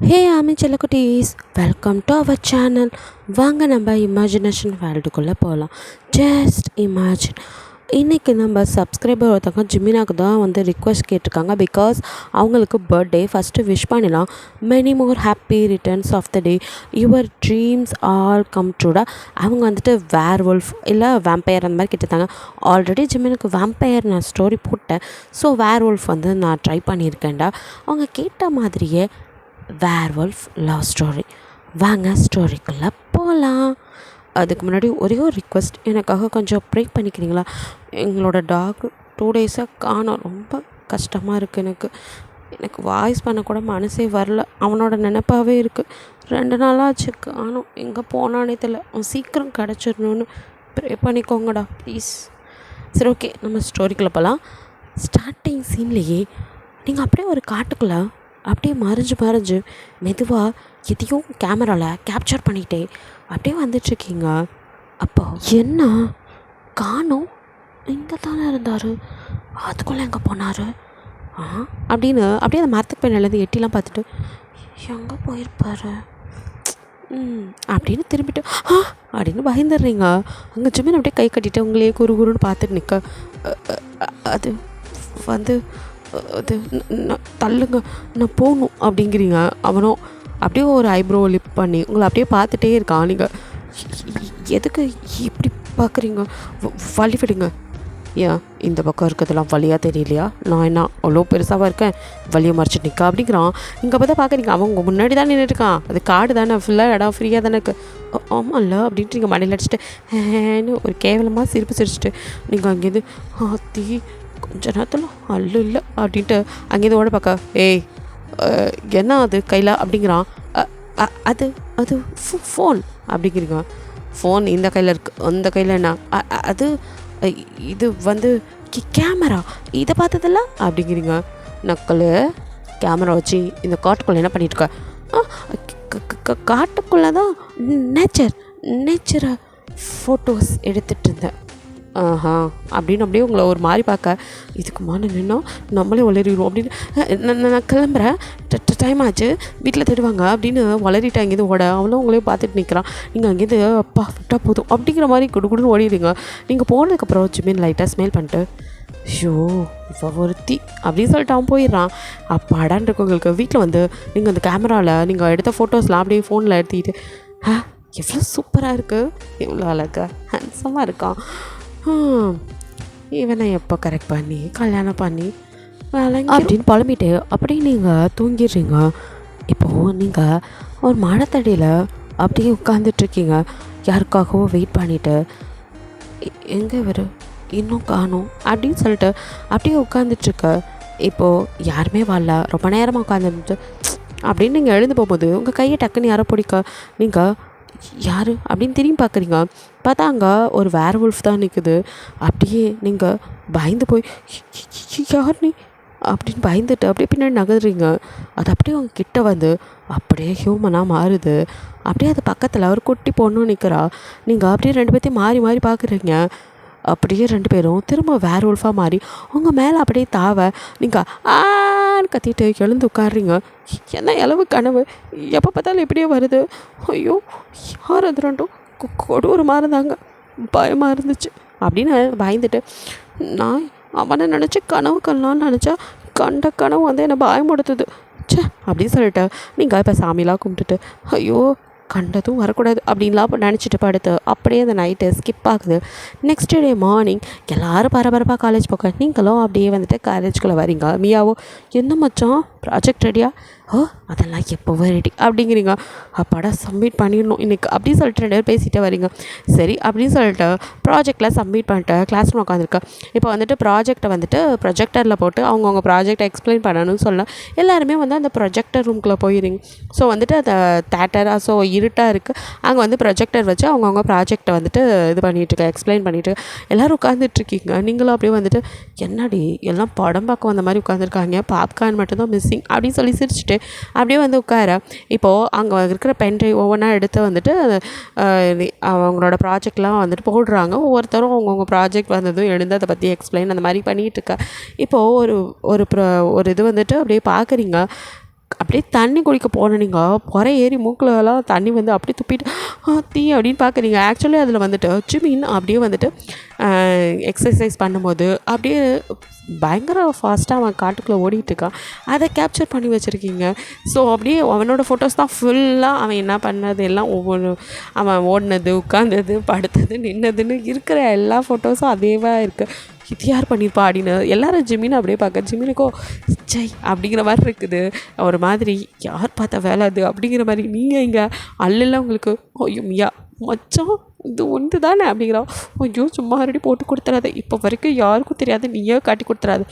ஹே ஆமி செல்லக்குட்டீஸ், welcome to our channel. வாங்க நம்ம இமேஜினேஷன் வேர்ல்டுக்குள்ளே போகலாம். Just imagine. இன்றைக்கி நம்ம சப்ஸ்கிரைபர் ஒருத்தவங்க ஜிமினாக்கு தான் ரிக்வெஸ்ட் கேட்டிருக்காங்க. பிகாஸ் அவங்களுக்கு பர்த்டே. ஃபஸ்ட்டு விஷ் பண்ணிடலாம். Many more happy returns of the day, your dreams all come ட்ரூடா. அவங்க வேர் வுல்ஃப் இல்லை வேம்பயர் அந்த மாதிரி கேட்டிருந்தாங்க. ஆல்ரெடி ஜிமினுக்கு வேம்பயர் நான் ஸ்டோரி போட்டேன். ஸோ வேர் வுல்ஃப் நான் ட்ரை பண்ணியிருக்கேன்டா. அவங்க கேட்ட மாதிரியே வேர்வல்ஃப் லவ் ஸ்டோரி. வாங்க ஸ்டோரிக்குள்ளே போகலாம். அதுக்கு முன்னாடி ஒரே ஒரு ரிக்வெஸ்ட், எனக்காக கொஞ்சம் ப்ரே பண்ணிக்கிறீங்களா? எங்களோட டாக் 2 டேஸாக காணோம். ரொம்ப கஷ்டமாக இருக்குது. எனக்கு வாய்ஸ் பண்ணக்கூட மனசே வரல. அவனோட நினைப்பாகவே இருக்குது. 2 நாளாச்சு காணோம். எங்கே போனானே தெரியல. அவன் சீக்கிரம் கிடச்சிடணுன்னு ப்ரே பண்ணிக்கோங்கடா ப்ளீஸ். சரி, ஓகே, நம்ம ஸ்டோரிக்குள்ளே போகலாம். ஸ்டார்டிங் சீன்லேயே நீங்கள் அப்படியே ஒரு காட்டுக்குள்ளே அப்படியே மறைஞ்சு மெதுவாக எதையும் கேமராவில் கேப்சர் பண்ணிகிட்டே அப்படியே வந்துட்டுருக்கீங்க. அப்போ என்ன காணோம், இங்கே தானே இருந்தார், அதுக்குள்ளே எங்கே போனார் அப்படின்னு அப்படியே அந்த மரத்துக்கு பின்னாலேருந்து எட்டிலாம் பார்த்துட்டு எங்கே போயிருப்பார் அப்படின்னு திரும்பிட்டு அப்படின்னு பயந்துடுறீங்க. அங்கே சும்மா அப்படியே கை கட்டிட்டு உங்களையே குறுன்னு பார்த்துட்டு நிற்க அது வந்து அது தள்ளுங்க, நான் போகணும் அப்படிங்கிறீங்க. அவனும் அப்படியே ஒரு ஐப்ரோ லிப் பண்ணி உங்களை அப்படியே பார்த்துட்டே இருக்கான். நீங்கள் எதுக்கு இப்படி பார்க்குறீங்க, வழி விடுங்க. ஏன் இந்த பக்கம் இருக்கிறதுலாம் வழியாக தெரியலையா? நான் என்ன அவ்வளோ பெருசாக இருக்கேன், வழியை மறைச்சிட்டு நிற்கா அப்படிங்கிறான். இங்கே அப்போ தான் பார்க்குறீங்க, அவன் உங்கள் முன்னாடி தான் நின்றுட்டுருக்கான். அது காடு தானே, ஃபுல்லாக இடம் ஃப்ரீயாக தானே இருக்குது. ஆமாம்ல அப்படின்ட்டு நீங்கள் மண்டையில் அடிச்சுட்டு ஏன்னு ஒரு கேவலமாக சிரிச்சிட்டு நீங்கள் அங்கேருந்து ஆத்தி கொஞ்ச நேரத்தில் அல்லு இல்லை அப்படின்ட்டு அங்கேருந்து ஓட பார்க்க ஏய் என்ன அது கையில் அப்படிங்கிறான். அது அது ஃபோன் அப்படிங்கிறீங்க. ஃபோன் இந்த கையில் இருக்குது, அந்த கையில் என்ன அது இது கேமரா, இதை பார்த்ததில்ல அப்படிங்கிறீங்க. நக்கல் கேமரா வச்சு இந்த காட்டுக்குள்ளே என்ன பண்ணிட்டுருக்க? காட்டுக்குள்ளே தான் நேச்சரை ஃபோட்டோஸ் எடுத்துகிட்டு இருந்தேன். அப்படின்னு அப்படியே உங்களை ஒரு மாதிரி பார்க்க இதுக்கு மான நின்னா நம்மளே வளரிடுவோம் அப்படின்னு நான் கிளம்புறேன், டைம் ஆச்சு, வீட்டில் தேடுவாங்க அப்படின்னு வளரிட்டு அங்கேருந்து ஓட அவளும் உங்களே பார்த்துட்டு நிற்கிறான். நீங்கள் அங்கேருந்து அப்பா விட்டால் போதும் அப்படிங்கிற மாதிரி குடுன்னு ஓடிடுங்க. நீங்கள் போனதுக்கப்புறம் ஜிமின் லைட்டாக ஸ்மெல் பண்ணிட்டு ஷோ இப்போ ஒருத்தி அப்படின்னு சொல்லிட்டு அவன் போயிடுறான். அப்பாடான் இருக்கு உங்களுக்கு. வீட்டில் நீங்கள் அந்த கேமராவில் நீங்கள் எடுத்த ஃபோட்டோஸ்லாம் அப்படியே ஃபோனில் எடுத்துக்கிட்டு எவ்வளோ சூப்பராக இருக்குது, எவ்வளோ அழகா ஹேண்ட்ஸமாக இருக்கான், இவனை எப்போ கரெக்ட் பண்ணி கல்யாணம் பண்ணி அப்படின்னு புலம்பிட்டு அப்படியே நீங்கள் தூங்கிடுறீங்க. இப்போது நீங்கள் ஒரு மரத்தடியில் அப்படியே உட்காந்துட்ருக்கீங்க. யாருக்காகவோ வெயிட் பண்ணிவிட்டு எங்கே இவர் இன்னும் காணும் அப்படின்னு சொல்லிட்டு அப்படியே உட்காந்துட்ருக்க. இப்போது யாருமே வரல, ரொம்ப நேரமாக உட்காந்துட்டு அப்படின்னு நீங்கள் எழுந்து போகும்போது உங்கள் கையை டக்குன்னு யாரோ பிடிக்க நீங்கள் யார் அப்படின்னு திரும்பி பார்க்குறீங்க. பார்த்தா அங்கே ஒரு வேர்வுல்ஃப் தான் நிற்குது. அப்படியே நீங்கள் பயந்து போய் யார் நீ அப்படின்னு பயந்துட்டு அப்படியே பின்னாடி நகர்றீங்க. அது அப்படியே அவங்க கிட்ட அப்படியே ஹியூமனாக மாறுது. அப்படியே அது பக்கத்தில் ஒரு குட்டி பொண்ணும் நிற்கிறா. நீங்கள் அப்படியே 2 பேர்த்தையும் மாறி மாறி பார்க்குறீங்க. அப்படியே 2 பேரும் திரும்ப வேர்வுல்ஃபாக மாறி அவங்க மேலே அப்படியே தாவ நீங்கள் ஆன்னு கத்திட்டு எழுந்து உட்காடுறீங்க. என்ன அளவு கனவு, எப்போ பார்த்தாலும் இப்படியே வருது. ஐயோ யார் அது 2ம் கொடூரமாக இருந்தாங்க, பயமாக இருந்துச்சு அப்படின்னு பயந்துட்டு நான் அவனை நினச்சி கனவு கண்ணான்னு நினச்சா கண்ட கனவு என்னை பயமுடுத்துது சே அப்படின்னு சொல்லிட்டு நீங்கள் இப்போ சாமிலாம் கும்பிட்டுட்டு ஐயோ கண்டதும் வரக்கூடாது அப்படின்லாம் நினச்சிட்டு படுத்து அப்படியே அந்த நைட்டு ஸ்கிப் ஆகுது. நெக்ஸ்ட் டே மார்னிங் எல்லோரும் பரபரப்பாக காலேஜ் போக நீங்களும் அப்படியே காலேஜுக்குள்ளே வரீங்க. மியாவோ என்ன மச்சான் ப்ராஜெக்ட் ரெடியா? அதெல்லாம் எப்போவோ ரெடி அப்படிங்கிறீங்க. அப்பாடா சப்மிட் பண்ணிடணும் இன்றைக்கி அப்படின்னு சொல்லிட்டு 2 பேர் பேசிகிட்டே வரீங்க. சரி அப்படின்னு சொல்லிட்டு ப்ராஜெக்டில் சப்மிட் பண்ணிட்டு கிளாஸ் ரூம் உட்காந்துருக்கேன். இப்போ ப்ராஜெக்டை ப்ரொஜெக்டரில் போட்டு அவங்கவுங்க ப்ராஜெக்டை எக்ஸ்பிளைன் பண்ணணும்னு சொல்ல எல்லாருமே அந்த ப்ரொஜெக்டர் ரூம்குள்ளே போயிடுங்க. ஸோ அந்த தேட்டராக ஸோ இருட்டாக இருக்குது. அங்கே ப்ரொஜெக்டர் வச்சு அவங்கவுங்க ப்ராஜெக்டை இது பண்ணிகிட்ருக்கேன், எக்ஸ்பிளைன் பண்ணிவிட்டு எல்லோரும் உட்காந்துட்ருக்கீங்க. நீங்களும் அப்படியே என்னடி எல்லாம் படம் பார்க்க வந்த மாதிரி உட்காந்துருக்காங்க, பாப்கார்ன் மட்டும்தான் மிஸ்ஸிங் அப்படின்னு சொல்லி சிரிச்சுட்டு அப்படியே உட்கார. இப்போது அங்கே இருக்கிற பென்ட்ரைவ் ஒவ்வொன்றா எடுத்து அவங்களோட ப்ராஜெக்ட்லாம் போடுறாங்க. ஒவ்வொருத்தரும் அவங்கவுங்க ப்ராஜெக்ட் வந்ததும் எழுந்து அதை பற்றி எக்ஸ்பிளைன் அந்த மாதிரி பண்ணிகிட்ருக்க. இப்போது ஒரு இது அப்படியே பார்க்குறீங்க. அப்படியே தண்ணி குடிக்க போனேன். நீங்கள் பொறை ஏறி மூக்கிலலாம் தண்ணி வந்து அப்படியே துப்பிட்டு தீ அப்படின்னு பார்க்குறீங்க. ஆக்சுவலி அதில் வந்துட்டு ஜிமின் அப்படியே வந்துட்டு எக்ஸசைஸ் பண்ணும்போது அப்படியே பயங்கர ஃபாஸ்ட்டாக அவன் காட்டுக்குள்ளே ஓடிட்டுருக்கான். அதை கேப்சர் பண்ணி வச்சுருக்கீங்க. ஸோ அப்படியே அவனோட ஃபோட்டோஸ் தான் ஃபுல்லாக அவன் என்ன பண்ணது எல்லாம் ஒவ்வொன்று அவன் ஓடினது, உட்காந்தது, படுத்தது, நின்னதுன்னு இருக்கிற எல்லா ஃபோட்டோஸும் அதேவாக இருக்குது. இது யார் பண்ணியிருப்பா அப்படின்னு எல்லோரும் ஜிமினை அப்படியே பார்க்க, ஜிமினுக்கோ ஜை அப்படிங்கிற மாதிரி இருக்குது. ஒரு மாதிரி யார் பார்த்த வேலை அது அப்படிங்கிற மாதிரி. நீங்கள் இங்கே அல்லெல்லாம் உங்களுக்கு ஐயோ மியா மச்சான் இது ஒன்று தானே அப்படிங்கிறா. ஐயோ சும்மா ரெடி போட்டு கொடுத்துறாத, இப்போ வரைக்கும் யாருக்கும் தெரியாது, நீயே காட்டி கொடுத்துறாது,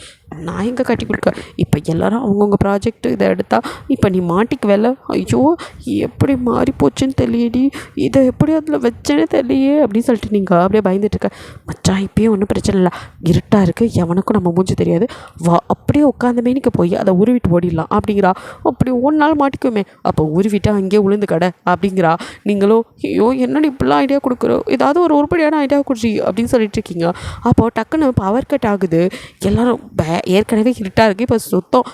நான் எங்கே காட்டி கொடுக்க. இப்போ எல்லோரும் அவங்கவுங்க ப்ராஜெக்ட்டு இதை எடுத்தா இப்போ நீ மாட்டிக்கு வேலை. ஐயோ எப்படி மாறி போச்சுன்னு தெரியடி, இதை எப்படி அதில் வச்சேன்னு தெரியலையே அப்படின்னு சொல்லிட்டு நீங்கள் அப்படியே பயந்துட்டுருக்க. மச்சான் இப்போயும் ஒன்றும் பிரச்சனை இல்லை, இருட்டாக இருக்குது, எவனுக்கும் நம்ம மூஞ்சி தெரியாது, வா அப்படியே உட்காந்த மேனிக்கு போய் அதை உருவிட்டு ஓடிடலாம் அப்படிங்கிறா. அப்படி ஒன்றால் மாட்டிக்குமே, அப்போ உருவிட்டு அங்கேயே உளுந்து கடை அப்படிங்கிறா. நீங்களும் ஐயோ என்னடி இப்படிலாம் ஐடியா கொடுக்குறோம், ஏதாவது ஒரு உருப்படியான ஐடியா கொடுச்சி அப்படின்னு சொல்லிட்டு இருக்கீங்க. அப்போது டக்குன்னு பவர் கட் ஆகுது. எல்லோரும் ஏற்கனவே இருட்டாக இருக்குது, இப்போ சுத்தம்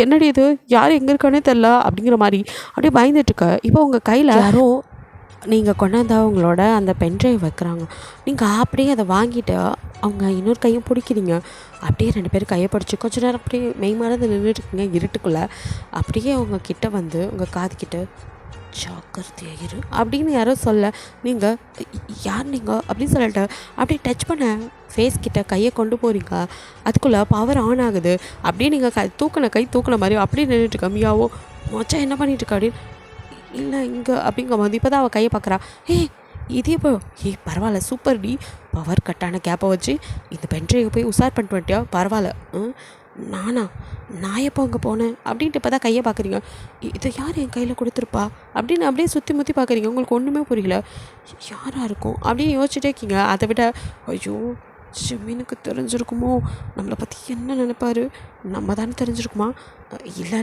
என்னடி இது யார் எங்கே இருக்கானே தெரில அப்படிங்கிற மாதிரி அப்படியே பயந்துட்டுருக்க. இப்போ உங்கள் கையில் யாரோ நீங்கள் கொண்டாந்து அவங்களோட அந்த பென்ட்ரைவ் வைக்கிறாங்க. நீங்கள் அப்படியே அதை வாங்கிட்டு அவங்க இன்னொரு கையும் பிடிக்கிறீங்க. அப்படியே 2 பேரும் கையை பிடிச்சி கொஞ்ச நேரம் அப்படியே மெய்மானது நின்றுட்டுருக்கீங்க இருட்டுக்குள்ளே. அப்படியே அவங்க கிட்ட வந்து உங்கள் காது கிட்ட ஜாக்கிரதையாயிரு அப்படின்னு யாரோ சொல்ல, நீங்கள் யார் நீங்கள் அப்படின்னு சொல்லிட்டு அப்படியே டச் பண்ண ஃபேஸ் கிட்ட கையை கொண்டு போகிறீங்க. அதுக்குள்ளே பவர் ஆன் ஆகுது. அப்படியே நீங்கள் கை தூக்கின மாதிரி அப்படியே நின்றுட்டுருக்க. மியாவோ மச்சான் என்ன பண்ணிட்டுருக்கா அப்படின்னு. இல்லை இங்கே அப்படிங்கும் போது இப்போ தான் அவள் கையை பார்க்குறா. இது இப்போ பரவாயில்ல சூப்பர் டி, பவர் கட்டான கேப்பை வச்சு இந்த பென்ட்ரைவை போய் உசார் பண்ணிட்டு வந்துட்டியா, பரவாயில்ல. நான் எப்போ அங்கே போனேன் அப்படின்ட்டு இப்போ தான் கையை பார்க்குறீங்க. இதை யார் என் கையில் கொடுத்துருப்பா அப்படின்னு அப்படியே சுற்றி முற்றி பார்க்குறீங்க. உங்களுக்கு ஒன்றுமே புரியல, யாராக இருக்கும் அப்படின்னு யோசிச்சுட்டே இருக்கீங்க. அதை விட ஐயோ ஜிமினுக்கு தெரிஞ்சிருக்குமோ, நம்மளை பற்றி என்ன நினைப்பார், நம்ம தானே தெரிஞ்சிருக்குமா, இல்லை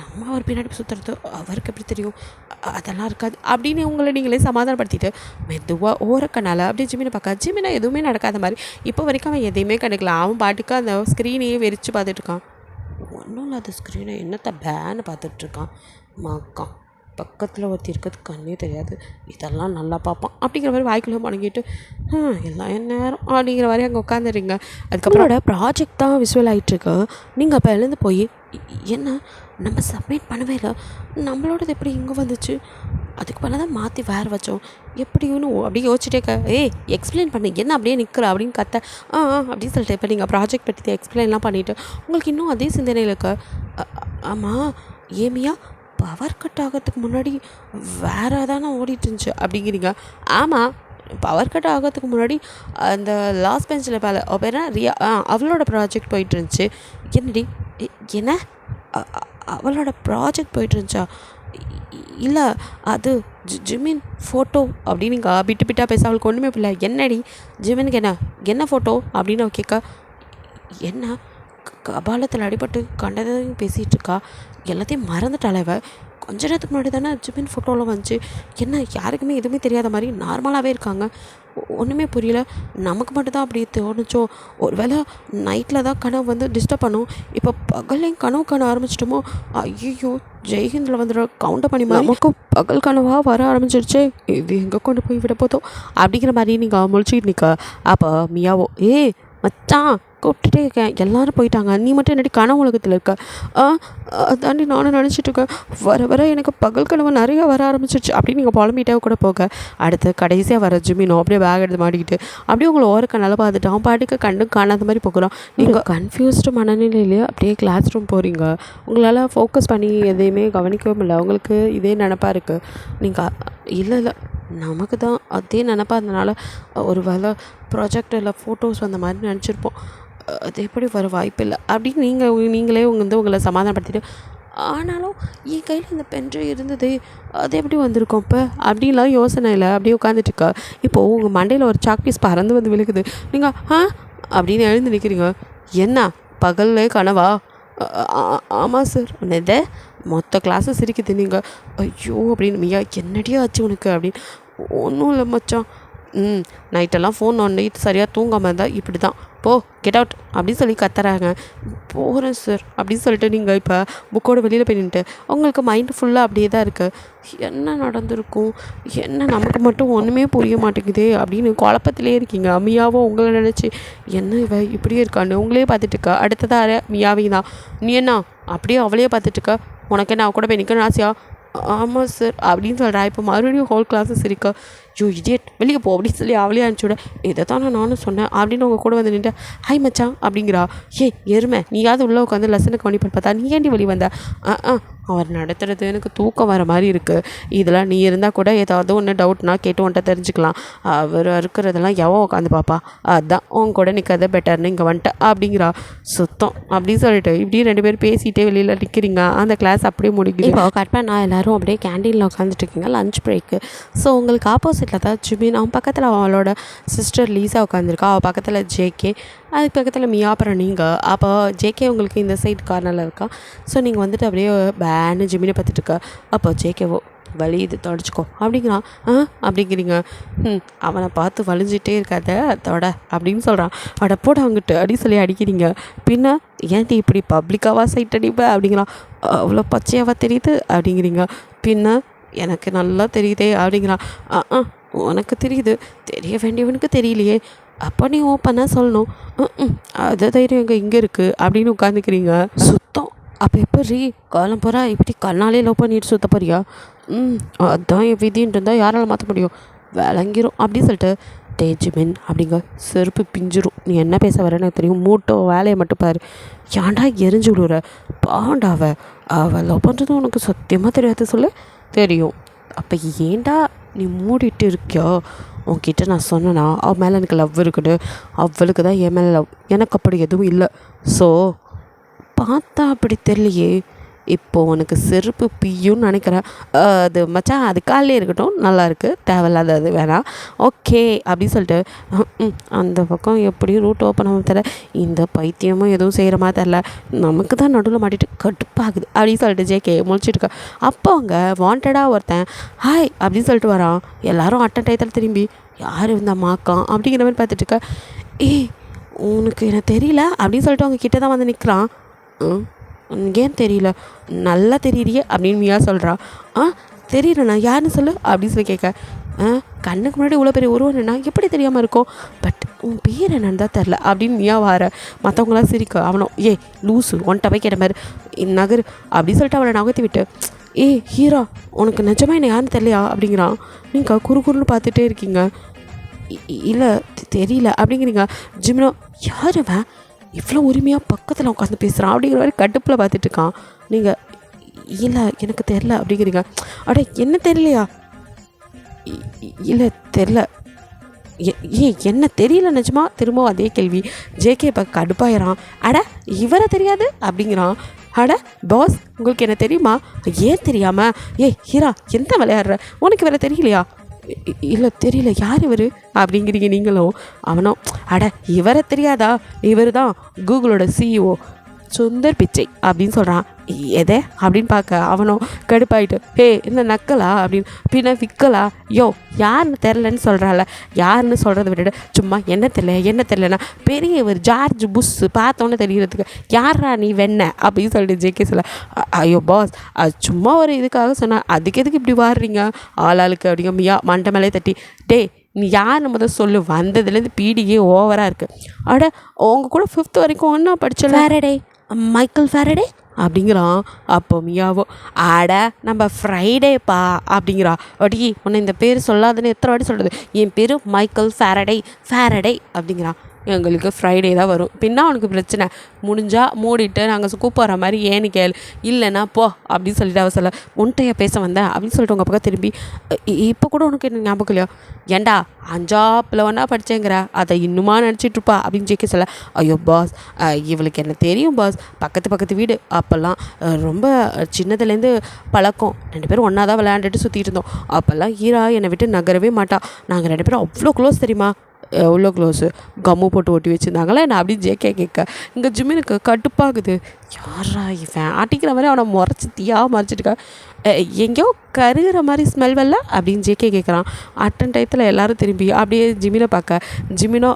நம்ம அவர் பின்னாடி சுற்றுறது அவருக்கு எப்படி தெரியும், அதெல்லாம் இருக்காது அப்படின்னு உங்களை நீங்களே சமாதானப்படுத்திட்டு மெதுவாக ஓரக்கனால அப்படியே ஜிமினை பார்க்க. ஜிமினை எதுவுமே நடக்காத மாதிரி இப்போ வரைக்கும் அவன் எதையுமே கண்டுக்கல. அவன் பாட்டுக்கு அந்த ஸ்க்ரீனையே வெறிச்சு பார்த்துட்ருக்கான். ஒன்றும் இல்லாத ஸ்க்ரீனை என்னத்தை பேன்னு பார்த்துட்ருக்கான். மக்கான் பக்கத்தில் ஒருத்தி இருக்கிறது கண்ணே தெரியாது, இதெல்லாம் நல்லா பார்ப்பான் அப்படிங்கிற மாதிரி வாய்க்குள்ளே முடங்கிட்டு எல்லாம் என்ன நேரம் அப்படிங்கிற மாதிரி அங்கே உட்காந்துடுறீங்க. அதுக்கப்புறம் ப்ராஜெக்ட் தான் விசுவல் ஆகிட்டுருக்கு. நீங்கள் அப்போ எழுந்து போய் என்ன நம்ம சப்மிட் பண்ணவே இல்லை, நம்மளோடது எப்படி இங்கே வந்துச்சு, அதுக்கு மேலே தான் மாற்றி வேறு வச்சோம் எப்படின்னு அப்படியே யோசிச்சுட்டே எக்ஸ்பிளைன் பண்ணி என்ன அப்படியே நிற்கிற அப்படின்னு கத்த அப்படின்னு சொல்லிட்டு இப்போ நீங்கள் ப்ராஜெக்ட் பற்றி எக்ஸ்பிளைன்லாம் பண்ணிவிட்டு உங்களுக்கு இன்னும் அதே சிந்தனையில் இருக்க. ஆமாம் ஏமியா பவர் கட் ஆகிறதுக்கு முன்னாடி வேறு தானே ஓடிட்டு இருந்துச்சு அப்படிங்கிறீங்க. ஆமாம் பவர் கட் ஆகிறதுக்கு முன்னாடி அந்த லாஸ்ட் பெஞ்சில் பேல பேர் ரியா அவளோட ப்ராஜெக்ட் போயிட்டு இருந்துச்சு. என்னடி என்ன அவளோட ப்ராஜெக்ட் போயிட்டு இருந்துச்சா, இல்லை அது ஜிமின் ஃபோட்டோ அப்படின்னு நீங்கள் பிட்டாக பேச அவளுக்கு ஒன்றுமே இல்லை. என்னடி ஜிமினுக்கு என்ன ஃபோட்டோ அப்படின்னு அவள் கேட்க, என்ன கபாலத்தில் அடிபட்டு கண்டதையும் பேசிகிட்டு இருக்கா, எல்லாத்தையும் மறந்துட்டாளவ. கொஞ்ச நேரத்துக்கு முன்னாடி தானே ஜிமின் ஃபோட்டோவில் வந்துச்சு, என்ன யாருக்குமே எதுவுமே தெரியாத மாதிரி நார்மலாகவே இருக்காங்க, ஒன்றுமே புரியல, நமக்கு மட்டும்தான் அப்படி தோணுச்சோ, ஒரு வேளை நைட்டில் தான் கனவு வந்து டிஸ்டர்ப் பண்ணும், இப்போ பகல்லையும் கனவு காண ஆரம்பிச்சிட்டோமோ, ஐயோ ஜெய்ஹிந்தில் வந்துடுற கவுண்டர் பண்ணி நமக்கும் பகல் கனவாக வர ஆரம்பிச்சிருச்சே, இது எங்கே கொண்டு போய் விட போதோ அப்படிங்கிற மாதிரி நீங்கள் முழிச்சிக்கிட்டு நிற்க. அப்போ மியாவோ மச்சான் கூப்பிட்டுட்டே இருக்கேன், எல்லோரும் போயிட்டாங்க, நீ மட்டும் என்னடி கனவு உலகத்தில் இருக்க. அதாண்டி நானும் நினச்சிட்ருக்கேன், வர எனக்கு பகல் கனவு நிறையா வர ஆரம்பிச்சிருச்சு அப்படின்னு நீங்கள் புலம்பிட்டே கூட போக. அடுத்து கடைசியாக வர ஜிமினோ அப்படியே பேக் எடுத்து மாட்டிக்கிட்டு அப்படியே உங்களை ஓரக்க நல்லா பார்த்துட்டு அவன் பாட்டுக்கு கண்டு காணாத மாதிரி போக்குறான். நீங்கள் கன்ஃபியூஸ்டு மனநிலையிலேயே அப்படியே கிளாஸ் ரூம் போகிறீங்க. உங்களால் ஃபோக்கஸ் பண்ணி எதையுமே கவனிக்கவே முடியல. உங்களுக்கு இதே நினப்பாக இருக்குது. நீங்கள் இல்லை நமக்கு தான் அதே நினப்பா இருந்தனால ஒரு வேளை ப்ராஜெக்டில் ஃபோட்டோஸ் வந்த மாதிரி நினச்சிருப்போம், அது எப்படி வர வாய்ப்பு இல்லை அப்படின்னு நீங்களே உங்களை சமாதானப்படுத்திட்டு, ஆனாலும் என் கையில் இந்த பென்ட்ரைவ் இருந்தது அது எப்படி வந்திருக்கோம் இப்போ அப்படின்லாம் யோசனையில் அப்படியே உட்காந்துட்டுருக்கா. இப்போது உங்கள் மண்டையில் ஒரு சாக்பீஸ் பறந்து வந்து விழுகுது. நீங்கள் அப்படின்னு எழுந்து நிற்கிறீங்க. என்ன பகல்லே கனவா? ஆமாம் சார். இதை மொத்த கிளாஸை சிரிக்குது. நீங்கள் ஐயோ அப்படின்னு மியா என்னடியா ஆச்சு உனக்கு அப்படின்னு. ஒன்றும் இல்லை மச்சான், நைட்டெல்லாம் ஃபோன் நோண்டி சரியாக தூங்காமல் இருந்தால் இப்படி தான். போ கெட் அவுட் அப்படின்னு சொல்லி கத்துறாங்க. போகிறேன் சார் அப்படின்னு சொல்லிட்டு நீங்கள் இப்போ புக்கோட வெளியில் போய் நின்றுட்டு உங்களுக்கு மைண்டு ஃபுல்லாக அப்படியே தான் இருக்குது. என்ன நடந்திருக்கும், என்ன நமக்கு மட்டும் ஒன்றுமே புரிய மாட்டேங்குதே அப்படின்னு குழப்பத்திலே இருக்கீங்க. மியாவோ உங்களை நினச்சி என்ன இவ இப்படியே இருக்கான்னு உங்களே பார்த்துட்டு இருக்கா. அடுத்ததாக மியாவையும் தான். நீ என்ன அப்படியே அவளையே பார்த்துட்டு இருக்கா, உனக்கு என்ன அவ கூட போய் நிற்கணும் ஆசையா? ஆமாம் சார் அப்படின்னு சொல்கிறா. இப்போ மறுபடியும் ஹோல் கிளாஸஸ் இருக்கா. இடியட் வெளியே போ அப்படின்னு சொல்லி அவளே அனுப்பிச்சுட. இதை தானே நானும் சொன்னேன் அப்படின்னு அவங்க கூட வந்து நின்று ஹை மச்சான் அப்படிங்கிறா. எருமை நீயாவது உள்ளே உட்காந்து லெசனுக்கு கவனிப்பேன் பார்த்தா நீ ஏண்டி வெளியே வந்த? அவர் நடத்துறது எனக்கு தூக்கம் வர மாதிரி இருக்குது. இதெல்லாம் நீ இருந்தால் கூட ஏதாவது ஒன்று டவுட்னா கேட்டு உன்ட்ட தெரிஞ்சுக்கலாம். அவர் இருக்கிறதெல்லாம் எவன் உட்காந்து பாப்பா, அதுதான் உன் கூட நிற்கிறத பெட்டர்னு இங்கே வந்துட்டேன் அப்படிங்கிறா. சுத்தம் அப்படின்னு சொல்லிட்டு இப்படி 2 பேர் பேசிகிட்டே வெளியில் நிற்கிறீங்க. அந்த கிளாஸ் அப்படியே முடிக்குது. இப்போ கட் பண்ணால் எல்லோரும் அப்படியே கேண்டீனில் உட்காந்துட்டு இருக்கீங்க லஞ்ச் பிரேக்கு. ஸோ உங்களுக்கு ஆப்போசிட்டில் தான் ஜிமின், அவன் பக்கத்தில் அவளோட சிஸ்டர் லீஸா உட்காந்துருக்கா. அவள் பக்கத்தில் ஜேகே, அதுக்கு பக்கத்தில் மியா, அப்புறம் நீங்கள். அப்போ ஜேகே உங்களுக்கு இந்த சைடு கார்னரில் இருக்கா. ஸோ நீங்கள் வந்துட்டு அப்படியே பேன்னு ஜிமினை பார்த்துட்டு இருக்கா. அப்போ ஜேகேவோ வலி இது தொடச்சிக்கோ அப்படிங்கிறான். அப்படிங்கிறீங்க. அவனை பார்த்து வலிஞ்சிட்டே இருக்காத அதோட அப்படின்னு சொல்கிறான். அட போட அவங்ககிட்ட அடி சொல்லி அடிக்கிறீங்க. பின்ன ஏன்டி இப்படி பப்ளிக்காவா சைட் அடிப்ப அப்படிங்கிறான். அவ்வளோ பச்சையாவா தெரியுது அப்படிங்கிறீங்க. பின்ன எனக்கு நல்லா தெரியுதே அப்படிங்கிறான். உனக்கு தெரியுது, தெரிய வேண்டியவனுக்கு தெரியலையே, அப்போ நீ ஓப்பனாக சொல்லணும். அது தைரியம் இங்கே இருக்குது அப்படின்னு உட்காந்துக்கிறீங்க. சுத்தம். அப்போ எப்போ காலம் போகிறா இப்படி கண்ணாலே லவ் பண்ணிட்டு சுத்த போறியா? அதுதான் என் விதின்ட்டு இருந்தால் யாரால் மாற்ற முடியும், விளங்கிரும் அப்படின்னு சொல்லிட்டு ஜிமின் அப்படிங்க செருப்பு பிஞ்சிரும். நீ என்ன பேச வரேன்னு தெரியும், மூட்டோ வேலையை மட்டும் பாரு. ஏன்டா எரிஞ்சு விடுற பாண்டாவ, அவள் லவ் பண்ணுறது உனக்கு சத்தியமாக தெரியாது சொல்லு. தெரியும். அப்போ ஏன்டா நீ மூடிட்டு இருக்கியோ? உன்கிட்ட நான் சொன்னேன்னா அவள் மேலே எனக்கு லவ் இருக்குது, அவளுக்கு தான் என் மேலே லவ், எனக்கு அப்படி எதுவும் இல்லை. ஸோ பார்த்தா அப்படி தெரியலையே, இப்போது உனக்கு செருப்பு பியுன்னு நினைக்கிறேன். அது மச்சான் அது காலையே இருக்கட்டும், நல்லாயிருக்கு, தேவையில்லாத அது வேணாம், ஓகே அப்படின்னு சொல்லிட்டு அந்த பக்கம் எப்படியும் ரூட் ஓப்பன் ஆகும் தர. இந்த பைத்தியமும் எதுவும் செய்கிற மாதிரி தெரில, நமக்கு தான் நடுவில் மாட்டிட்டு கடுப்பாகுது அப்படின்னு சொல்லிட்டு ஜேகே முழிச்சிட்ருக்கா. அப்போ அங்கே வாண்டடாக ஒருத்தன் ஹாய் அப்படின்னு சொல்லிட்டு வரான். எல்லோரும் அட்டன் டயத்தில் திரும்பி யார் இந்த மாக்கான் அப்படிங்கிற மாதிரி பார்த்துட்ருக்கா. உனக்கு எனக்கு தெரியல அப்படின்னு சொல்லிட்டு அவங்க கிட்டே தான் வந்து நிற்கிறான். ஏன் தெரியல, நல்லா தெரியலையே அப்படின்னு மியா சொல்கிறா. தெரியலண்ணா யாருன்னு சொல்லு அப்படின்னு சொல்லி கேட்க. கண்ணுக்கு முன்னாடி இவ்வளோ பெரிய உருவம்னா எப்படி தெரியாமல் இருக்கும், பட் உன் பேர் என்னன்னு தான் தெரில அப்படின்னு மியா வார. மற்றவங்களாம் சிரிக்க. அவனும் லூசு ஒன்ட்ட போய் கேட்ட மாதிரி நகர் அப்படின்னு சொல்லிட்டு அவளை நகர்த்தி விட்டு ஹீரா உனக்கு நிஜமாக என்ன யாருன்னு தெரியலையா அப்படிங்கிறான். நீங்கள் குறுகுறுன்னு பார்த்துட்டே இருக்கீங்க. இல்லை தெரியல அப்படிங்கிறீங்க. ஜிமினோ யார் அவன் இவ்வளோ உரிமையாக பக்கத்தில் உட்காந்து பேசுகிறான் அப்படிங்கிற மாதிரி கடுப்பில் பார்த்துட்ருக்கான். நீங்கள் இல்லை எனக்கு தெரில அப்படிங்கிறீங்க. என்ன தெரியலையா? இல்லை தெரில. என்ன தெரியல நிஜமா? திரும்ப அதே கேள்வி. ஜேகே இப்போ கடுப்பாயிரான். இவரை தெரியாது அப்படிங்கிறான். பாஸ் உங்களுக்கு என்ன தெரியுமா? ஏன் தெரியாமல்? ஹீரா எந்த விளையாடுற, உனக்கு வேறு தெரியலையா? இல்லை தெரியல, யார் இவர் அப்படிங்கிறீங்க நீங்களும். அவனும் இவரை தெரியாதா, இவர் தான் கூகுளோட சிஇஓ சுந்தர் பிச்சை அப்படின்னு சொல்கிறான். எதை அப்படின்னு பார்க்க அவனும் கடுப்பாயிட்டு என்ன நக்கலா அப்படின்னு. பின்ன விற்கலா யாருன்னு தெரிலன்னு சொல்கிறாள். யாருன்னு சொல்கிறத விட்டுட்டு சும்மா என்ன தெரிலனா பெரிய ஒரு ஜார்ஜ் புஷ் பார்த்தோன்னே தெரியறதுக்கு யாரா நீ வெண்ண அப்படின்னு சொல்லிட்டு ஜேகே சொல்ல. பாஸ் அது சும்மா ஒரு இதுக்காக சொன்னேன், அதுக்கு எதுக்கு இப்படி வாடுறீங்க ஆளாளுக்கு அப்படிங்க. மியா மண்டை மேலே தட்டி நீ யாருன்னு முதல் சொல்லு, வந்ததுலேருந்து பீடியே ஓவராக இருக்குது. உங்கள் கூட 5th வரைக்கும் ஒன்றா படிச்சல ஃபேரடே, மைக்கேல் ஃபேரடே அப்படிங்கிறான். அப்போ மியாவோ நம்ம ஃப்ரைடேப்பா அப்படிங்கிறா. உன்னை இந்த பேர் சொல்லாதுன்னு எத்தனை வாட்டி சொல்கிறது, என் பேர் மைக்கேல் ஃபேரடே அப்படிங்கிறான். எங்களுக்கு ஃப்ரைடே தான் வரும். பின்னா அவனுக்கு பிரச்சனை முடிஞ்சால் மூடிட்டு நாங்கள் கூப்பிட்ற மாதிரி ஏன்னு கேள், இல்லைன்னா போ அப்படின்னு சொல்லிட்டு அவ சொல்ல. உன்ட்டையா பேச வந்தேன் அப்படின்னு சொல்லிட்டு உங்கள் பக்கம் திரும்பி இப்போ கூட உனக்கு என்ன ஞாபகம் இல்லையா? ஏண்டா 5ஆப்பில் ஒன்றா படித்தேங்கிற, அதை இன்னுமா நினச்சிட்ருப்பா அப்படின்னு ஜேகே சொல்ல. பாஸ் இவளுக்கு என்ன தெரியும் பாஸ், பக்கத்து வீடு, அப்போல்லாம் ரொம்ப சின்னதுலேருந்து பழக்கம், 2 பேரும் ஒன்றா தான் விளையாண்டுட்டு சுற்றிட்டு இருந்தோம். அப்போல்லாம் ஹீரா என்னை விட்டு நகரவே மாட்டா, நாங்கள் 2 பேரும் அவ்வளோ க்ளோஸ் தெரியுமா? எவ்வளோ க்ளோஸு, கம்மு போட்டு ஒட்டி வச்சுருந்தாங்களே நான் அப்படி ஜேகே கேட்க. இங்கே ஜிமினுக்கு கடுப்பாகுது. யாரா இவன் அடிக்கிற மாதிரி அவனை முறைச்சி தீயாக மறைச்சிட்டுக்கா. எங்கேயோ கருகிற மாதிரி ஸ்மெல் வரல அப்படின்னு ஜேகே கேட்குறான். அட்டன் டயத்தில் எல்லோரும் திரும்பி அப்படியே ஜிமினை பார்க்க, ஜிமினோ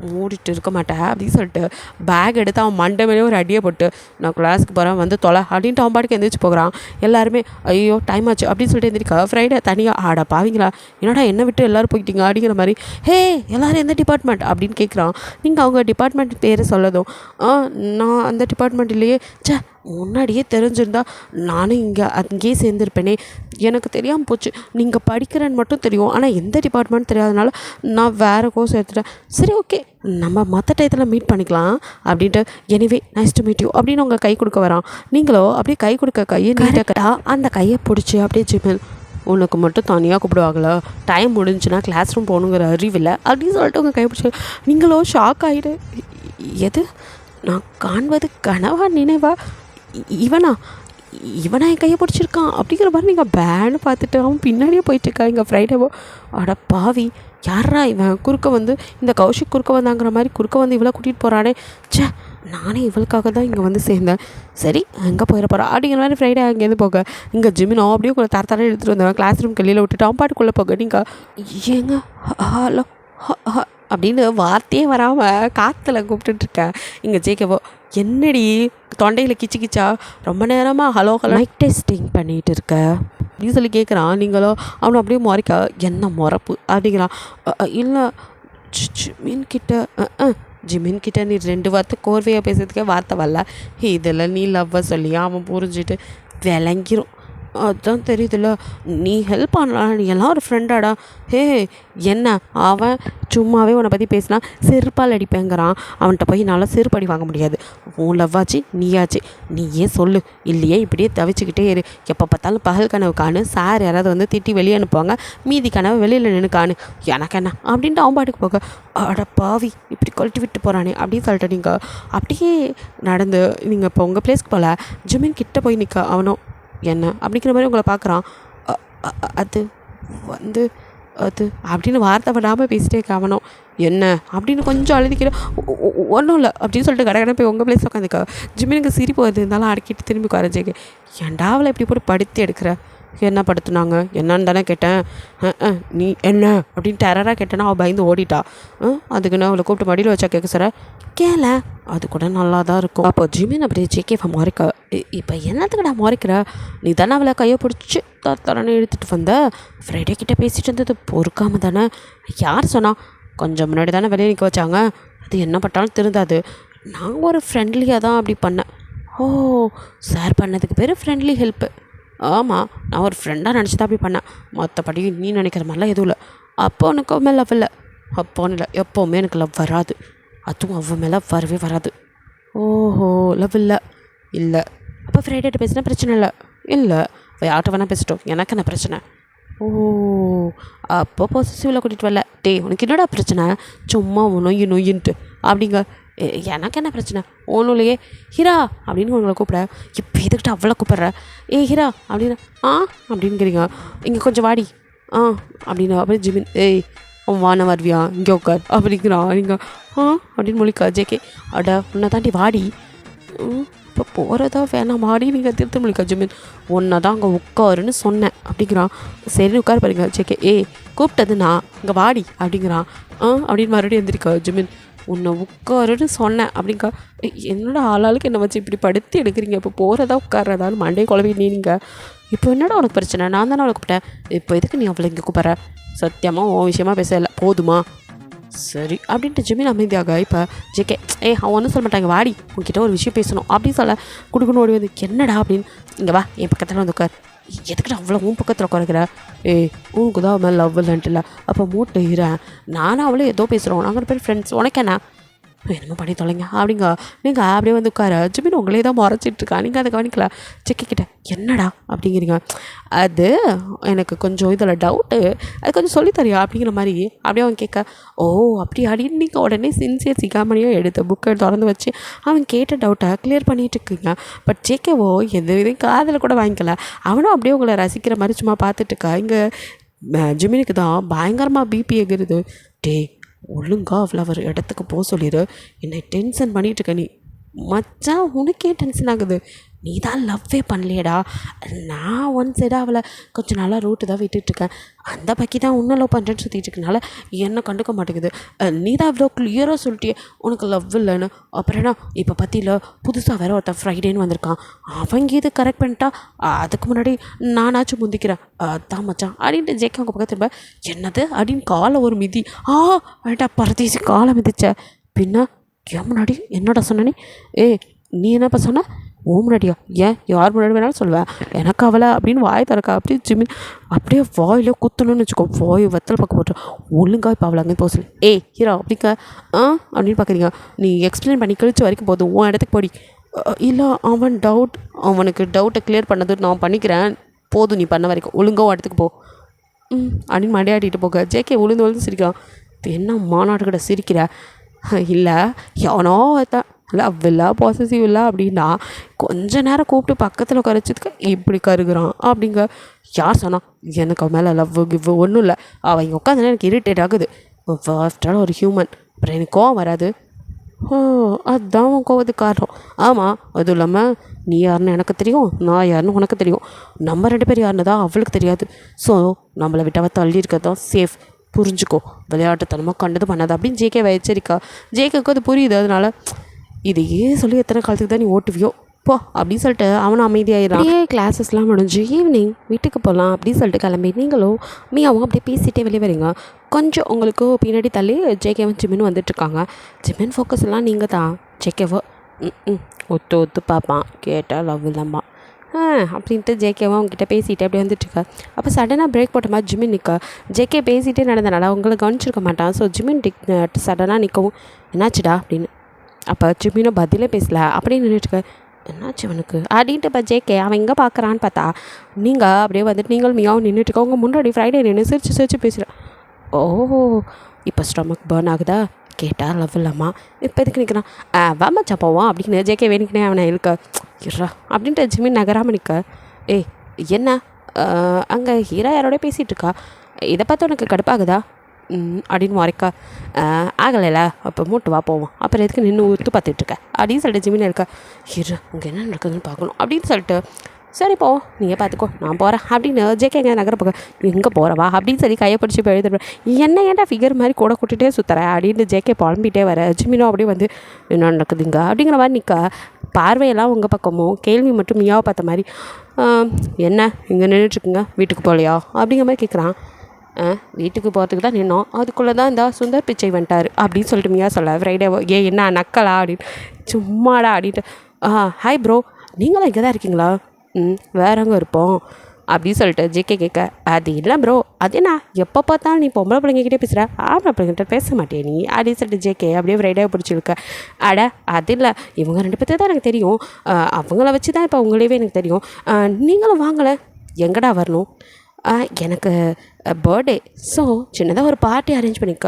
மூடிட்டு இருக்க மாட்டேன் அப்படின்னு சொல்லிட்டு பேக் எடுத்து அவன் மண்டை மேலே ஒரு அடியை போட்டு நான் கிளாஸுக்கு போகிறேன் வந்து தொலை அப்படின்ட்டு அவன் பாட்டுக்கு எந்திரிச்சு போகிறான். எல்லாருமே ஐயோ டைம் ஆச்சு அப்படின்னு சொல்லிட்டு எந்திரிக்கா. ஃப்ரைடே தனியாக ஆடா பாவீங்களா என்னடா என்னை விட்டு எல்லோரும் போயிட்டீங்க அப்படிங்கிற மாதிரி. ஹே எல்லோரும் எந்த டிபார்ட்மெண்ட் அப்படின்னு கேட்குறான். நீங்கள் அவங்க டிபார்ட்மெண்ட் பேர் சொல்லதும் நான் அந்த டிபார்ட்மெண்ட் இல்லையே, சே முன்னாடியே தெரிஞ்சிருந்தா நானும் அங்கேயே சேர்ந்துருப்பேனே, எனக்கு தெரியாமல் போச்சு. நீங்கள் படிக்கிறேன்னு மட்டும் தெரியும், ஆனால் எந்த டிபார்ட்மெண்ட் தெரியாதனால நான் வேறு கோர்ஸ் எடுத்துட்டேன். சரி ஓகே நம்ம மற்ற டயத்தில் மீட் பண்ணிக்கலாம் அப்படின்ட்டு anyway nice to meet you அப்படின்னு உங்கள் கை கொடுக்க வரான். நீங்களோ அப்படியே கை கொடுக்க கையை நீட்டக்கட்டா அந்த கையை பிடிச்சி அப்படியே ஜிமின் உனக்கு மட்டும் தனியாக கூப்பிடுவாங்களா, டைம் முடிஞ்சுன்னா கிளாஸ் ரூம் போகணுங்கிற அறிவில்லை அப்படின்னு சொல்லிட்டு உங்கள் கை பிடிச்சி நீங்களோ ஷாக் ஆகிடு. எது நான் காண்பது கனவா நினைவா, இவனா என் கையை பிடிச்சிருக்கான் அப்படிங்கிற மாதிரி நீங்கள் பேன்னு பார்த்துட்டு அவன் பின்னாடியே போயிட்டுருக்கா. எங்கள் ஃப்ரைடேவோ அட பாவி யாரா இவன் குறுக்க வந்து இந்த கௌஷிக் குறுக்க வந்தாங்கிற மாதிரி குறுக்க வந்து இவளை கூட்டிகிட்டு போகிறானே, சே நானே இவளுக்காக தான் இங்கே வந்து சேர்ந்தேன். சரி எங்கே போயிட போகிறா அப்படிங்கிற மாதிரி ஃப்ரைடே அங்கேருந்து போக இங்கே ஜிமினோ அப்படியே கூட தர எடுத்துகிட்டு வந்தவன் கிளாஸ் ரூம் வெளியில் விட்டுட்டு அவன் பாட்டுக்குள்ளே போக நீங்கள் ஏங்க ஹலோ அப்படின்னு வார்த்தையே வராமல் காற்றுல கூப்பிட்டுட்ருக்கேன். இங்கே ஜேகேவோ என்னடி தொண்டையில் கிச்சு கிச்சா ரொம்ப நேரமாக ஹலோ மைக் டெஸ்டிங் பண்ணிகிட்டு இருக்க அப்படின்னு சொல்லி கேட்குறான். நீங்களோ அவனை அப்படியே முறைக்க என்ன முறப்பு அப்படிங்கிறான். இல்லை ஜிமின் கிட்ட நீ 2 வார்த்தை கோர்வையாக பேசுறதுக்கே வார்த்தை வரல, இதில் நீ லவ்வை சொல்லியா அவன் புரிஞ்சுட்டு விளங்கிரும். அதுதான் தெரியுதுல்ல நீ ஹெல்ப் பண்ணலாம், நீ எல்லாம் ஒரு ஃப்ரெண்டாடா. ஹே என்ன அவன் சும்மாவே உன்னை பற்றி பேசினா செருப்பால் அடிப்பேங்கிறான். அவன்கிட்ட போய் என்னால் செருப்படி வாங்க முடியாது. உன் லவ்வாச்சு நீயாச்சு நீயே சொல்லு, இல்லையே இப்படியே தவிச்சுக்கிட்டே இரு. எப்போ பார்த்தாலும் பகல் கனவு காணு, சார் யாராவது வந்து திட்டி வெளியே அனுப்புவாங்க, மீதி கனவு வெளியில் நின்று காணு, எனக்கு என்ன அப்படின்ட்டு அவன் பாட்டுக்கு போக அட பாவி இப்படி கொல்ட்டி விட்டு போகிறானே அப்படின்னு சொல்லிட்டு நீங்கள் அப்படியே நடந்து நீங்கள் இப்போ உங்கள் பிளேஸ்க்கு போகல ஜிமின் கிட்டே போய் நிற்க. அவனும் என்ன அப்படிங்கிற மாதிரி உங்களை பார்க்குறான். அது வந்து அது அப்படின்னு வார்த்தை பண்ணாமல் பேசிட்டே கவனம் என்ன அப்படின்னு கொஞ்சம் அழுதிக்கிற ஒன்றும் இல்லை அப்படின்னு சொல்லிட்டு கடை போய் உங்கள் பிளேஸ் உட்காந்துக்கா. ஜிம்மினுக்கு சிரிப்பு வருது இருந்தாலும் அடக்கிட்டு திரும்பி குறைஞ்சேக்கு ஏன்டாவில் இப்படி போட்டு படுத்தி எடுக்கிற, என்ன படுத்துனாங்க என்னன்னு தானே கேட்டேன். நீ என்ன அப்படின்னு டெரராக கேட்டேன்னா அவள் பயந்து ஓடிட்டா. அதுக்குன்னு அவளை கூப்பிட்டு மடியில் வச்சா கேட்க சார் கேள அது கூட நல்லா தான் இருக்கும். அப்போ ஜிமின் அப்படியே ஜேகேவை முறைக்க இப்போ என்னத்துக்கு நான் முறைக்கிற, நீ தானே அவளை கையை பிடிச்சி தரன்னு இழுத்துட்டு வந்த, ஃப்ரைடே கிட்டே பேசிகிட்டு இருந்தது பொறுக்காம தானே, யார் சொன்னா கொஞ்சம் முன்னாடி தானே வெளியே நிற்க வச்சாங்க, அது என்ன பட்டாலும் திருந்தாது, நான் ஒரு ஃப்ரெண்ட்லியாக தான் அப்படி பண்ணேன். ஓ சார் பண்ணதுக்கு பேர் ஃப்ரெண்ட்லி ஹெல்ப்பு. ஆமாம் நான் ஒரு ஃப்ரெண்டாக நினச்சி தான் அப்படி பண்ணேன், மற்றபடி நீ நினைக்கிற மாதிரிலாம் எதுவும் இல்லை. அப்போ உனக்கு மேலே லவ் இல்லை, அப்போன்னு இல்லை எப்போவுமே எனக்கு லவ் வராது, அதுவும் அவன் மேலே வரவே வராது. ஓஹோ லவ் இல்லை இல்லை அப்போ ஃப்ரைடேட்ட பேசினா பிரச்சனை இல்லை. இல்லை யார்கிட்ட வேணால் பேசிட்டோம், எனக்கு என்ன பிரச்சனை. ஓ அப்போ பொசிசிவில் கூட்டிகிட்டு வரல. டேய் உனக்கு என்னடா பிரச்சனை, சும்மா நொய்யின்ட்டு அப்படிங்க. எனக்கு என்ன பிரச்சனை ஒன்றும் இல்லையே. ஹீரா அப்படின்னு உங்களை கூப்பிட இப்போ எதுக்கிட்ட அவ்வளோ கூப்பிட்ற, ஹீரா அப்படின்னு அப்படின்னுக்கிறீங்க. இங்கே கொஞ்சம் வாடி அப்படின்னு அப்படியே ஜிமின் ஏய் அவன் வான வருவியா இங்கே உட்கார் அப்படிங்கிறான். நீங்கள் அப்படின்னு முழிக்கா ஜேகே அட உன்னை தாண்டி வாடி, இப்போ போகிறதா வேணாம் வாடி நீங்கள் திருத்த முழிக்கா ஜிமின் ஒன்றை தான் அங்கே உட்காருன்னு சொன்னேன் அப்படிங்கிறான். சரி உட்கார் பாருங்க ஜேகே கூப்பிட்டது நான் இங்கே வாடி அப்படிங்கிறான். அப்படின்னு மறுபடியும் எழுந்திரிக்கா ஜிமின் உன்னை உட்காருன்னு சொன்னேன் அப்படிங்கா. என்னோட ஆளாளுக்கு என்னை வச்சு இப்படி படுத்து எடுக்கிறீங்க, இப்போ போகிறதா உட்கார்றதாலும் மண்டே குழம்பி நீங்கள் இப்போ என்னடா உனக்கு பிரச்சனை, நான் தானே அவளை கூப்பிட்டேன், இப்போ எதுக்கு நீ அவளை இங்கே கூப்பிட்ற, சத்தியமாக உன் விஷயமா பேசலை போதுமா சரி அப்படின்ட்டு ஜிமின் அமைதியாக. இப்போ ஜேகே அவன் ஒன்றும் சொல்ல மாட்டாங்க வாடி உங்ககிட்ட ஒரு விஷயம் பேசணும் அப்படின்னு சொல்ல குடுக்குன்னு ஓடி வந்து என்னடா அப்படின்னு இங்கே வா என் பக்கத்தில் வந்து உட்கார், எதுக்கிட்ட அவ்வளோ உன் பக்கத்தில் உட்காருக்கிற, உனக்கு தான் அவன் லவ் இல்லைன்ட்டுல அப்போ மூட்டை இறேன் நானும் அவளே ஏதோ பேசுகிறோம் நாங்கள் பேர் ஃப்ரெண்ட்ஸ் உனக்கு என்ன என்னமோ பண்ணி தொலைங்க அப்படிங்க. நீங்கள் அப்படியே வந்து உட்கார ஜிமின் உங்களே தான் முறைச்சிட்ருக்கா, நீங்கள் அதை கவனிக்கல. செக்கிக்கிட்ட என்னடா அப்படிங்கிறீங்க, அது எனக்கு கொஞ்சம் இதில் டவுட்டு, அது கொஞ்சம் சொல்லித்தரியா அப்படிங்கிற மாதிரி அப்படியே அவன் கேட்க ஓ அப்படி அப்படின்னு நீங்கள் உடனே சின்சியர் சிகாமணியாக எடுத்த புக்கை திறந்து வச்சு அவன் கேட்ட டவுட்டை கிளியர் பண்ணிகிட்டு இருக்குங்க. பட் ஜேகேவோ எந்த விதையும் காதில் கூட வாங்கிக்கல, அவனும் அப்படியே உங்களை ரசிக்கிற மாதிரி சும்மா பார்த்துட்ருக்கா. இங்கே ஜிமினுக்கு தான் பயங்கரமாக பிபி எகிருது. டே ஒழுங்கா அவளை அவர் இடத்துக்கு போக சொல்லிடு. என்னை டென்ஷன் பண்ணிகிட்டு இருக்க நீ. மச்சான் உனக்கே டென்ஷன் ஆகுது, நீ தான் லவ்வே பண்ணலையடா. நான் ஒன் சைடாக அவளை கொஞ்சம் நாளாக ரூட்டு தான் விட்டுட்ருக்கேன். அந்த பக்கி தான் இன்னும் லவ் பண்ணுறேன்னு சுற்றிட்டு இருக்கனால என்ன கண்டுக்க மாட்டேங்குது. நீ தான் இவ்வளோ கிளியராக சொல்லிட்டியே உனக்கு லவ் இல்லைன்னு. அப்புறம் என்ன இப்போ பற்றியில் புதுசாக வேறு ஒருத்தன் ஃப்ரைடேன்னு வந்திருக்கான், அவங்க இது கரெக்ட் பண்ணிட்டா அதுக்கு முன்னாடி நானாச்சும் முந்திக்கிறேன். அதான் மச்சான் அப்படின்ட்டு ஜேக்கே அவங்க பக்கம் திரும்ப என்னது அப்படின்னு காலை ஒரு மிதி. வேண்டா பரதேசி காலை மிதிச்ச பின்ன ஏன் முன்னாடி என்னடா சொன்னே? நீ என்னப்பா சொன்ன? ஓ முன்னாடியா? ஏன் யார் முன்னாடி வேணாலும் சொல்லுவேன், எனக்கு அவளை அப்படின்னு வாய் திறக்கா. அப்படியே ஜிமின் அப்படியே வாயிலே குத்தணும்னு வச்சுக்கோ, வாய் வெத்தலை பக்கம் போட்டு ஒழுங்கா இப்போ அவளை அங்கே போக சொல்லு. ஹீரோ அப்படிங்க அப்படின்னு பார்க்குறீங்க, நீ எக்ஸ்பிளைன் பண்ணி கழிச்சு வரைக்கும் போதும் உன் இடத்துக்கு போடி. இல்லை அவனுக்கு டவுட்டை கிளியர் பண்ணது நான் பண்ணிக்கிறேன், போதும் நீ பண்ண வரைக்கும் ஒழுங்கா இடத்துக்கு போ அப்படின்னு மண்டையாட்டிட்டு போக. ஜேகே உளுந்து சிரிக்கிறான். என்ன மாநாடு கிட்ட சிரிக்கிற? இல்லை எவனோ தான் லவ் இல்லை பாசிட்டிவ் இல்லை அப்படின்னா கொஞ்ச நேரம் கூப்பிட்டு பக்கத்தில் குறைச்சதுக்கு இப்படி கருகுறான் அப்படிங்க. யார் சொன்னா? எனக்கு அவன் மேலே லவ் கிவ் ஒன்றும் இல்லை. அவள் இங்கே உட்காந்துனா எனக்கு இரிட்டேட் ஆகுது. ஃபர்ஸ்டால் ஒரு ஹியூமன், அப்புறம் எனக்கு கோவம் வராது. அதுதான் உன் கோவத்துக்கு காரணம். ஆமாம், அதுவும் இல்லாமல் நீ யாருன்னு எனக்கு தெரியும், நான் யாருன்னு உனக்கு தெரியும். நம்ம 2 பேர் யாருன்னு தான் அவளுக்கு தெரியாது. ஸோ நம்மளை விட்டவ தள்ளி இருக்கிறது தான் சேஃப், புரிஞ்சுக்கோ, விளையாட்டுத்தனமாக கண்டது பண்ணாது அப்படின்னு ஜேகே எச்சரிக்கா. ஜேகேக்கு அது புரியுது. அதனால இதையே சொல்லி எத்தனை காலத்துக்கு தான் நீ ஓட்டுவியோ போ அப்படின்னு சொல்லிட்டு அவனும் அமைதியாயிடும். கிளாஸஸ்லாம் முடிஞ்சு ஈவினிங் வீட்டுக்கு போகலாம் அப்படின்னு சொல்லிட்டு கிளம்பி நீங்களும் அவங்க அப்படியே பேசிகிட்டே வெளியே வரீங்க. கொஞ்சம் உங்களுக்கு பின்னாடி தள்ளி ஜேகேவும் ஜிமின் வந்துட்டுருக்காங்க. ஜிமின் ஃபோக்கஸ் எல்லாம் நீங்கள் தான். ஜேகேவோ ஒத்து பார்ப்பான், கேட்டால் லவ் இல்லாமா அப்படின்ட்டு ஜேகேவா அவங்ககிட்ட பேசிகிட்டே அப்படியே வந்துட்டுருக்கா. அப்போ சடனாக பிரேக் போட்ட மாதிரி ஜிமின் நிற்க. ஜேகே பேசிகிட்டே நடந்தனால அவங்கள கவனிச்சிருக்க மாட்டான். ஸோ ஜிமின் சடனாக நிற்கவும் என்னாச்சுடா அப்படின்னு. அப்போ ஜிமினும் பதிலே பேசலை அப்படியே நின்றுட்டுருக்க. என்னாச்சு அவனுக்கு அப்படின்ட்டு இப்போ ஜேகே அவன் எங்கே பார்க்குறான்னு பார்த்தா நீங்கள் அப்படியே வந்துட்டு நீங்களும் மியாவும் நின்றுட்டுருக்க. அவங்க முன்னாடி ஃப்ரைடே நின்று சிரிச்சு பேசுகிறேன். இப்போ ஸ்டொமக் பர்ன் ஆகுதா? கேட்டால் லவ் இல்லாமா? இப்போ எதுக்கு நிற்கிறான்? வாமச்சா போவான் அப்படின்னு ஜேகே வேணிக்கினே அவனை இழுக்க. இருறா அப்படின்ட்டு ஜிமின் நகராமல் நிற்க. என்ன அங்கே ஹீரோ யாரோட பேசிகிட்டு இருக்கா, இதை பார்த்து உனக்கு கடுப்பாகுதா அப்படின்னு முறைக்கா. ஆகலைல அப்போ மூட்டு வா போவோம், அப்புறம் எதுக்கு நின்று ஊற்று பார்த்துட்ருக்க அப்படின்னு சொல்லிட்டு ஜிமின் இருக்கா. ஹீரோ இங்கே என்ன நடக்குதுன்னு பார்க்கணும் அப்படின்னு சொல்லிட்டு சரி போ நீங்கள் பார்த்துக்கோ நான் போகிறேன் அப்படின்னு ஜேகே எங்கே நகர போக. எங்கே போகிறவா அப்படின்னு சொல்லி கையை பிடிச்சி இப்போ எழுதுறேன். என்ன ஏன்டா ஃபிகர் மாதிரி கூட கூட்டிகிட்டே சுற்றுறேன் அப்படின்னு ஜேகே புலம்பிகிட்டே வர. ஜிமினோ அப்படியே வந்து என்ன நடக்குதுங்க அப்படிங்கிற மாதிரி நிற்க. பார்வையெல்லாம் உங்கள் பக்கமும் கேள்வி மட்டும் மியாவை பார்த்த மாதிரி. என்ன இங்கே நின்றுட்டுருக்குங்க, வீட்டுக்கு போகலையா அப்படிங்கிற மாதிரி கேட்குறான். வீட்டுக்கு போகிறதுக்கு தான் நின்னோம், அதுக்குள்ளே தான் இந்த சுந்தர் பிச்சை வந்துட்டார் அப்படின்னு சொல்லிட்டு மியா சொல்ல. ஃப்ரைடே என்ன நக்கலா அப்படின்னு. சும்மாடா அப்படின்ட்டு. ஹாய் ப்ரோ, நீங்களும் இங்கே தான் இருக்கீங்களா? வேறங்க இருப்போம் அப்படின்னு சொல்லிட்டு ஜேகே கேட்க. அது இல்லை ப்ரோ, அது என்ன எப்போ பார்த்தாலும் நீ பொம்பளை பிள்ளைங்கக்கிட்டே பேசுகிற, ஆம்பளை பிள்ளைங்கிட்ட பேச மாட்டே நீ அப்படின்னு சொல்லிட்டு ஜேகே அப்படியே ஃப்ரைடேவை பிடிச்சிருக்க. அது இல்லை, இவங்க 2 பேர்த்து தான் எனக்கு தெரியும், அவங்கள வச்சு தான் இப்போ உங்களையவே எனக்கு தெரியும். நீங்களும் வாங்கலை, எங்கடா வரணும்? எனக்கு பர்த்டே, ஸோ சின்னதாக ஒரு பார்ட்டி அரேஞ்ச் பண்ணிக்க.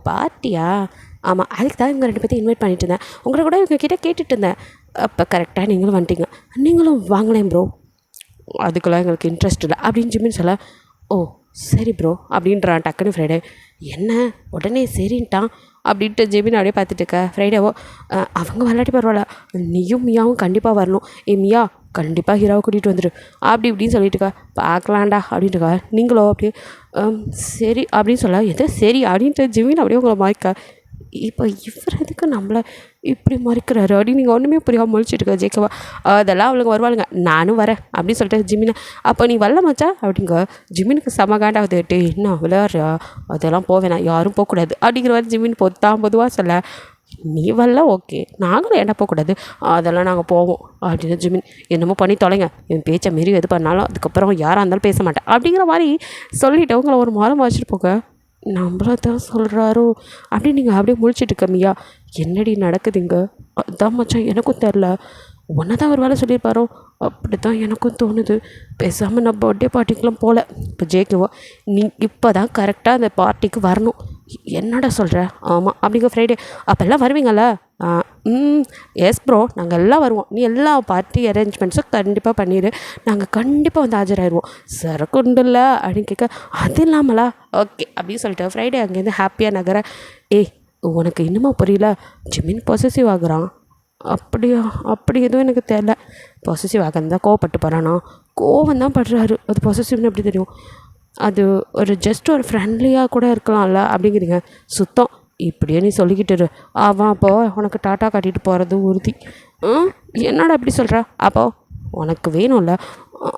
பார்ட்டியா? ஆமாம், அதுக்கு தான் இவங்க 2 பேர்த்தையும் இன்வைட் பண்ணிட்டு இருந்தேன். உங்களை கூட இவங்க கிட்டே கேட்டுட்டு இருந்தேன். அப்போ கரெக்டாக நீங்களும் வந்துட்டீங்க. நீங்களும் வாங்கலேன் ப்ரோ, அதுக்கெல்லாம் எங்களுக்கு இன்ட்ரெஸ்ட் இல்லை அப்படின்னு ஜிமின் சொல்ல. சரி ப்ரோ அப்படின்றான் டக்குன்னு ஃப்ரைடே. என்ன உடனே சரின்ட்டான் அப்படின்ட்டு ஜிமின் அப்படியே பார்த்துட்டு இருக்க. ஃப்ரைடேவோ அவங்க விளையாட்டி பரவாயில்ல, நீயும் மியாவும் கண்டிப்பாக வரணும். மியா கண்டிப்பாக ஹீரோவை கூட்டிகிட்டு வந்துடு அப்படி இப்படின்னு சொல்லிட்டு இருக்கா. பார்க்கலாண்டா அப்படின்ட்டுக்கா. நீங்களோ அப்படியே சரி அப்படின்னு சொல்ல. எது சரி அப்படின்ட்டு ஜிமின் அப்படியே உங்களை மாய்க்கா. இப்போ இவர் எதுக்கு நம்மளை இப்படி மறைக்கிறாரு அப்படின்னு நீங்கள் ஒன்றுமே புரியாமல் முழிச்சிட்டு ஜேகேவா. அதெல்லாம் அவளுக்கு வருவாளுங்க, நானும் வரேன் அப்படின்னு சொல்லிட்டு ஜிமினை. அப்போ நீ வரல மச்சா அப்படிங்க. ஜிமினுக்கு சமகாண்டாவது என்ன விளையாடுறா, அதெல்லாம் போவேணா, யாரும் போகக்கூடாது அப்படிங்கிற மாதிரி ஜிமின் பொதுவாக சொல்ல. நீ வரல ஓகே, நாங்களும் என்ன போகக்கூடாது, அதெல்லாம் நாங்கள் போவோம் அப்படின்னு ஜிமின். என்னமோ பண்ணி தொலைங்க, என் பேச்சை மாரி எது பண்ணாலும் அதுக்கப்புறம் யாராக இருந்தாலும் பேச மாட்டேன் அப்படிங்கிற மாதிரி சொல்லிவிட்டு அவங்கள ஒரு மாதம் வச்சுட்டு போக. நம்மள தான் சொல்கிறாரோ அப்படின்னு நீங்கள் அப்படியே முழிச்சிட்டு இருக்க. மியா என்னடி நடக்குதுங்க? அதான் மச்சான் எனக்கும் தெரில, ஒன்றை தான் ஒரு வேலை சொல்லியிருப்பாரோ அப்படி தான் எனக்கும் தோணுது. பேசாமல் நான் பர்த்டே பார்ட்டிக்கெலாம் போகல. இப்போ ஜேகேவா நீ இப்போ தான் கரெக்டாக அந்த பார்ட்டிக்கு வரணும், என்னடா சொல்கிற? ஆமாம் அப்படிங்க ஃப்ரைடே அப்போல்லாம் வருவீங்கள்ல? எஸ் ப்ரோ, நாங்கள் எல்லாம் வருவோம். நீ எல்லா பார்ட்டி அரேஞ்ச்மெண்ட்ஸும் கண்டிப்பாக பண்ணிடு, நாங்கள் கண்டிப்பாக வந்து ஆஜராயிடுவோம். சரக்கு உண்டுல்ல அப்படின்னு கேட்க, அது இல்லாமலா? ஓகே அப்படின்னு சொல்லிட்டு ஃப்ரைடே அங்கேருந்து ஹாப்பியாக நகர. ஏய், உனக்கு இன்னுமா புரியல? ஜிமின் பொசசிவ் ஆகுறான். அப்படியா? அப்படி எதுவும் எனக்கு தெரியல. பொசசிவ் ஆகிறது தான் கோவப்பட்டு போகிறானா? கோவம் தான் படுறாரு. அது பொசசிவ்னு எப்படி தெரியும்? அது ஒரு ஜஸ்ட் ஒரு ஃப்ரெண்ட்லியாக கூட இருக்கலாம்ல அப்படிங்கிறீங்க. சுத்தம். இப்படியே நீ சொல்லிக்கிட்டு இரு. அவன் அப்போ உனக்கு டாட்டா காட்டிட்டு போகிறது உறுதி. என்னடா அப்படி சொல்கிற? அப்போ உனக்கு வேணும்ல?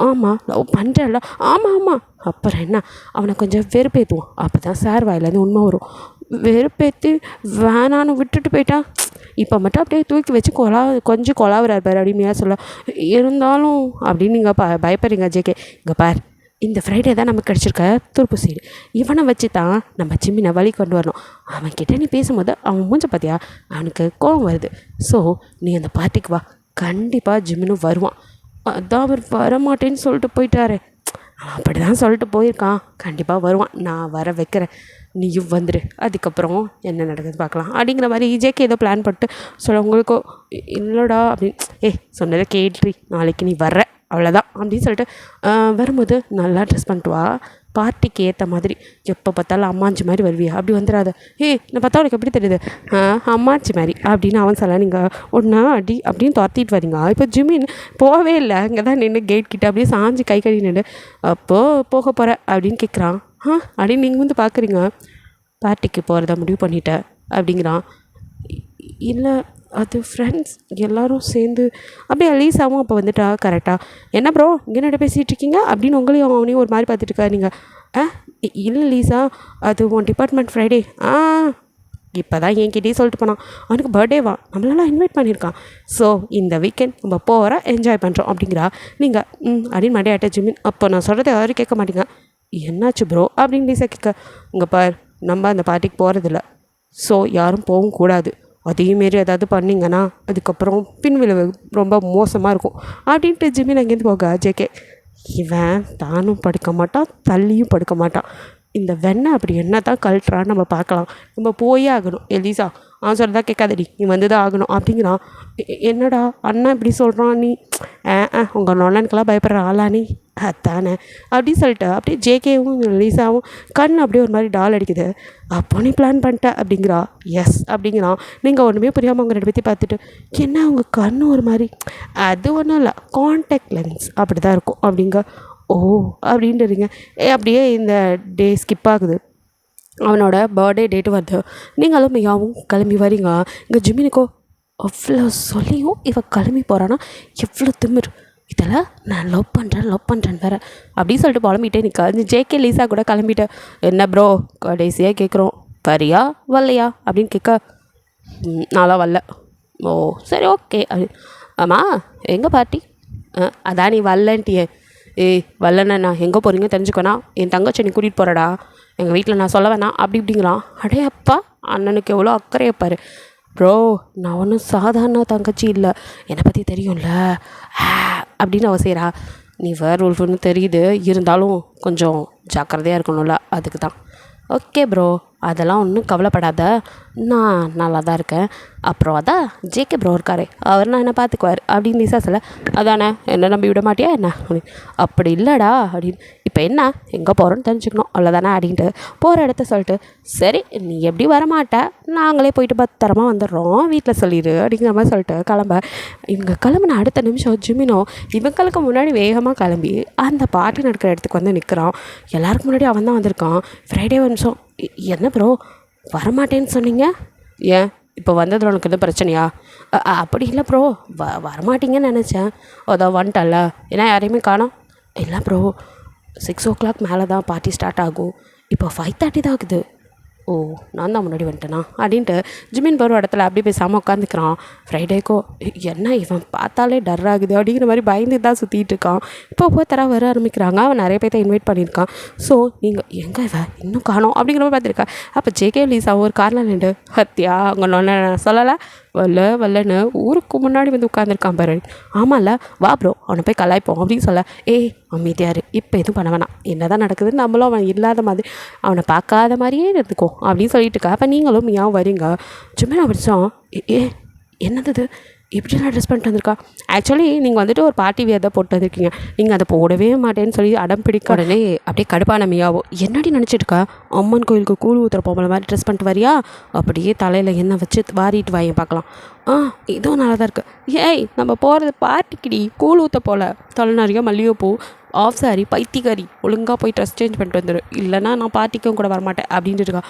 ஆமாம், லவ் பண்ணுறல? ஆமாம் ஆமாம். அப்புறம் என்ன, அவனை கொஞ்சம் வெறுப்பேற்றுவோம். அப்போ தான் சார் வாயிலேருந்து உண்மை வரும். வெறுப்பேற்றி வேணான்னு விட்டுட்டு போயிட்டான். இப்போ மட்டும் அப்படியே தூக்கி வச்சு கொஞ்சம் கொலாவுறாரு பாரு அப்படின்னா சொல்ல. இருந்தாலும் அப்படின்னு நீங்கள் பயப்படுறீங்க ஜேகே. இங்கே பார், இந்த ஃப்ரைடே தான் நமக்கு கிடச்சிருக்க துருப்பு சைடு. இவனை வச்சு தான் நம்ம ஜிம்மினை வழி கொண்டு வரணும். அவன்கிட்ட நீ பேசும்போது அவன் மூஞ்ச பார்த்தியா, அவனுக்கு கோவம் வருது. ஸோ நீ அந்த பார்ட்டிக்கு வா, கண்டிப்பாக ஜிம்மினும் வருவான். அதான் அவர் வரமாட்டேன்னு சொல்லிட்டு போயிட்டாரு. அப்படி தான் சொல்லிட்டு போயிருக்கான். கண்டிப்பாக வருவான், நான் வர வைக்கிறேன், நீயும் வந்துடு. அதுக்கப்புறம் என்ன நடக்குது பார்க்கலாம் அப்படிங்கிற மாதிரி ஜேகே ஏதோ பிளான் பண்ணிட்டு சொல்ல. உங்களுக்கோ இல்லைடா அப்படின்னு, சொன்னதை கேட்ரி, நாளைக்கு நீ வர்ற அவ்வளோதான் அப்படின்னு சொல்லிட்டு வரும்போது நல்லா ட்ரெஸ் பண்ணிட்டு வா, பார்ட்டிக்கு ஏற்ற மாதிரி. எப்போ பார்த்தாலும் அம்மாச்சி மாதிரி வருவியா, அப்படி வந்துடாத. நான் பார்த்தா உனக்கு எப்படி தெரியுது? அம்மாச்சி மாதிரி அப்படின்னு அவன் சொல்ல. நீங்கள் ஒன்றா அடி அப்படின்னு துரத்திட்டு வரீங்க. இப்போ ஜிமின் போகவே இல்லை, இங்கே தான் நின்று கேட் கிட்ட அப்படியே சாஞ்சு கை கழி நின்று. அப்போது போக போகிற அப்படின்னு கேட்குறான். அப்படின்னு நீங்கள் வந்து பார்க்குறீங்க. பார்ட்டிக்கு போகிறத முடிவு பண்ணிட்டேன் அப்படிங்கிறான். இல்லை, அது ஃப்ரெண்ட்ஸ் எல்லோரும் சேர்ந்து அப்படியே லீஸாவும் அப்போ வந்துட்டா. கரெக்டாக என்ன ப்ரோ இங்கே என்ன பேசிகிட்டு இருக்கீங்க அப்படின்னு உங்களையும் அவனையும் ஒரு மாதிரி பார்த்துட்டு இருக்கா. நீங்கள் இல்லை லீஸா, அது உன் டிபார்ட்மெண்ட் ஃப்ரைடே. இப்போ தான் என்கிட்டயே சொல்லிட்டு போனான். அவனுக்கு பர்த்டேவா, நம்மளெல்லாம் இன்வைட் பண்ணியிருக்கான். ஸோ இந்த வீக்கெண்ட் நம்ம போகிற என்ஜாய் பண்ணுறோம் அப்படிங்கிறா. நீங்கள் அப்படின்னு மண்டையாட்ட ஜிமின். அப்போ நான் சொல்கிறத யாரும் கேட்க மாட்டீங்க. என்னாச்சு ப்ரோ அப்படின்னு லீஸா கேட்க. இங்கே பார், நம்ம அந்த பார்ட்டிக்கு போகிறதில்ல. ஸோ யாரும் போகவும் கூடாது. அதேமாரி ஏதாவது பண்ணிங்கன்னா அதுக்கப்புறம் பின்விளைவு ரொம்ப மோசமாக இருக்கும் அப்படின்ட்டு ஜிமின் அங்கேருந்து போக. ஜேகே, இவன் தானும் படுக்க மாட்டான், தள்ளியும் படுக்க மாட்டான். இந்த வெண்ணெய் அப்படி என்ன தான் கழட்டுறான்னு நம்ம பார்க்கலாம். நம்ம போயே ஆகணும். எலிசா சொல்கிறதா கேட்காதடி, நீ வந்து தான் ஆகணும் அப்படிங்கிறான். என்னடா அண்ணா இப்படி சொல்கிறான்? நீ உங்கள் நொல்லனுக்கெல்லாம் பயப்படுற ஆளா நீ? அதானே அப்படின்னு சொல்லிட்டு அப்படியே ஜேகேவும் லீசாவும் கண் அப்படியே ஒரு மாதிரி டால் அடிக்குது. அப்போ நீ பிளான் பண்ணிட்ட அப்படிங்கிறா. எஸ் அப்படிங்கிறான். நீங்கள் ஒன்றுமே புரியாமல் அவங்க 2 பேர்த்தையும் பார்த்துட்டு, என்ன அவங்க கண் ஒரு மாதிரி, அது ஒன்றும் இல்லை, கான்டாக்ட் லென்ஸ் அப்படி தான் இருக்கும் அப்படிங்க. ஓ அப்படின்றீங்க. அப்படியே இந்த டே ஸ்கிப் ஆகுது. அவனோட பர்த்டே டேட்டு வருது. நீங்களும் மியாவும் கிளம்பி வரீங்க. இங்கே ஜிமினுக்கோ அவ்வளோ சொல்லியும் இவன் கிளம்பி போகிறான்னா எவ்வளோ திமிர். இதில் நான் லவ் பண்ணுறேன் வேறு அப்படின்னு சொல்லிட்டு புலம்பிட்டே நிற்கா. ஜேகே லீஸா கூட கிளம்பிட்டேன். என்ன ப்ரோ கடைசியாக கேட்குறோம், வரியா வரலையா அப்படின்னு கேட்க. நான்லாம் வரல. ஓ சரி ஓகே அப்படி. ஆமாம் எங்கே பார்ட்டி? அதான் நீ வரலன்ட்டியே. வரலண்ணா நான் எங்கே போகிறீங்க தெரிஞ்சுக்கோண்ணா, என் தங்கச்சி நீ கூட்டிகிட்டு போகிறடா, எங்கள் வீட்டில் நான் சொல்ல வேணாம் அப்படி இப்படிங்கிறான். அடே அப்பா, அண்ணனுக்கு எவ்வளோ அக்கறையப்பார். ப்ரோ நான் ஒன்றும் சாதாரண தங்கச்சி இல்லை, என்னை பற்றி தெரியும்ல அப்படின்னு அவ செய்கிறா. நீ வேர் உல்ஃபுன்னு தெரியுது, இருந்தாலும் கொஞ்சம் ஜாக்கிரதையாக இருக்கணும்ல, அதுக்கு தான். ஓகே ப்ரோ, அதெல்லாம் ஒன்றும் கவலைப்படாத, நான் நல்லா தான் இருக்கேன். அப்புறம் அதான் ஜேகே ப்ரோ இருக்காரே, அவர் நான் என்ன பார்த்துக்குவார் அப்படின்னு லீஸா சொல்ல. அதானே என்ன நம்பி விட மாட்டியா என்ன அப்படின்னு. அப்படி இல்லைடா அப்படின்னு. இப்போ என்ன எங்கே போகிறோன்னு தெரிஞ்சுக்கணும் அவ்வளோதானே அப்படின்ட்டு போகிற இடத்த சொல்லிட்டு, சரி நீ எப்படி வரமாட்ட, நாங்களே போயிட்டு பத்திரமா வந்துடுறோம், வீட்டில் சொல்லிடு அப்படிங்கிற மாதிரி சொல்லிட்டு கிளம்ப. இவங்க கிளம்புன அடுத்த நிமிஷம் ஜிமினோ இவங்களுக்கு முன்னாடி வேகமாக கிளம்பி அந்த பார்ட்டி நடக்கிற இடத்துக்கு வந்து நிற்கிறான். எல்லாருக்கும் முன்னாடி அவன் தான் வந்திருக்கான். ஃப்ரைடே ஒரு நிமிஷம், என்ன ப்ரோ வரமாட்டேன்னு சொன்னீங்க, ஏன் இப்போ வந்ததில் உனக்கு எதுவும் பிரச்சனையா? அப்படி இல்லை ப்ரோ, வரமாட்டீங்கன்னு நினச்சேன், அதான் வந்துட்டல்ல, ஏன்னா யாரையுமே காணோம். இல்லை ப்ரோ 6 o'clock மேலே தான் பார்ட்டி ஸ்டார்ட் ஆகும், இப்போ 5:30 தான் ஆகுது. ஓ நான் தான் முன்னாடி வந்துட்டேனா அப்படின்ட்டு ஜிமின் போகிற இடத்துல அப்படி பேசாமல் உட்காந்துக்கிறான். ஃப்ரைடேக்கோ என்ன இவன் பார்த்தாலே டர் ஆகுது அப்படிங்கிற மாதிரி பயந்து தான் சுற்றிட்டு இருக்கான். இப்போ தர வர ஆரம்பிக்கிறாங்க. அவன் நிறைய பேர்த்த இன்வைட் பண்ணியிருக்கான். ஸோ நீங்கள் எங்கே இவன் இன்னும் காணோம் அப்படிங்கிற மாதிரி பார்த்துருக்கா. அப்போ ஜேகே லீஸா ஒரு காரில் நின்று, ஹத்தியா அவங்க நான் சொல்லலை வல்லன்னு ஊருக்கு முன்னாடி வந்து உட்காந்துருக்கான் பாரு. ஆமாம்ல, வா ப்ரோ அவனை போய் கலாய்ப்போம் அப்படின்னு சொல்ல, ஏய் அமைதியாரு, இப்போ எதுவும் பண்ண வேணாம், என்ன தான் நடக்குதுன்னு நம்மளும் அவன் இல்லாத மாதிரி அவனை பார்க்காத மாதிரியே இருந்துக்கோ அப்படின்னு சொல்லிட்டு இருக்கா. அப்போ நீங்களும் மியாவும் வரீங்க. சும்மா படித்தோம். ஏ என்னது இது இப்படிலாம் ட்ரெஸ் பண்ணிட்டு வந்திருக்கா? ஆக்சுவலி நீங்கள் வந்துட்டு ஒரு பார்ட்டி வியர் தான் போட்டு வந்திருக்கீங்க, நீங்கள் அதை போடவே மாட்டேன்னு சொல்லி அடம் பிடிக்க உடனே அப்படியே கடுப்பான மியாவோ, என்னடி நினச்சிட்ருக்கா, அம்மன் கோயிலுக்கு கூழ் ஊற்றுற பொம்பளை மாதிரி ட்ரெஸ் பண்ணிட்டு வரியா, அப்படியே தலையில் எண்ணெய் வச்சு வாரிட்டு வாங்க பார்க்கலாம். இதுவும் நல்லா தான் இருக்குது. ஏய் நம்ம போகிறது பார்ட்டிக்குடி, கூழ் ஊற்ற போல், தலை நிறைய மல்லிகைப்பூ, ஆஃப் சாரி, பைத்தியக்காரி, ஒழுங்காக போய் ட்ரெஸ் சேஞ்ச் பண்ணிட்டு வந்துடு, இல்லைனா நான் பார்ட்டிக்கும் கூட வரமாட்டேன் அப்படின்ட்டு இருக்கா.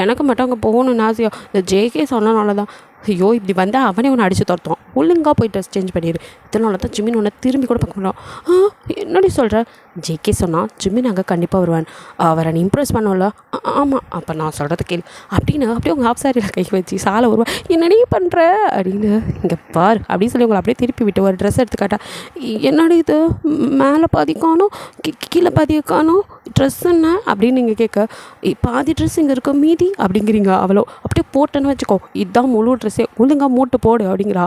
எனக்கு மட்டும் அங்கே போகணுன்னு ஆசையோ, இந்த ஜேகே சொன்னனால தான். ஐயோ இப்படி வந்தால் அவனே ஒன்று அடித்து துரத்துவான், ஒழுங்காக போய் ட்ரெஸ் சேஞ்ச் பண்ணிடு. இதனால தான் ஜிம்மின் ஒன்று திரும்பி கூட பார்க்க மாட்டோம். என்னடி சொல்கிற? ஜேகே சொன்னால் ஜிம்மின் அங்கே கண்டிப்பாக வருவான், அவரை நீ இம்ப்ரெஸ் பண்ணல. ஆமாம், அப்போ நான் சொல்கிறது கேள் அப்படின்னு அப்படியே உங்கள் ஆஃப் சாரியில் கை வச்சு சாலை வருவான். என்னடி பண்ணுற அப்படின்னு, இங்கே பார் அப்படின்னு சொல்லி உங்களை அப்படியே திருப்பி விட்டு ஒரு ட்ரெஸ் எடுத்துக்காட்டா. என்னடி இது மேலே பாதி காணும், கீழே பாதியை காணும், ட்ரெஸ் என்ன அப்படின்னு நீங்கள் கேட்க, பாதி ட்ரெஸ் இங்கே இருக்க மீதி அப்படிங்கிறீங்க. அவ்வளோ அப்படியே போட்டேன்னு வச்சுக்கோ, இதுதான் முழு ட்ரெஸ்ஸே, ஒழுங்காக மூட்டு போடு அப்படிங்கிறா.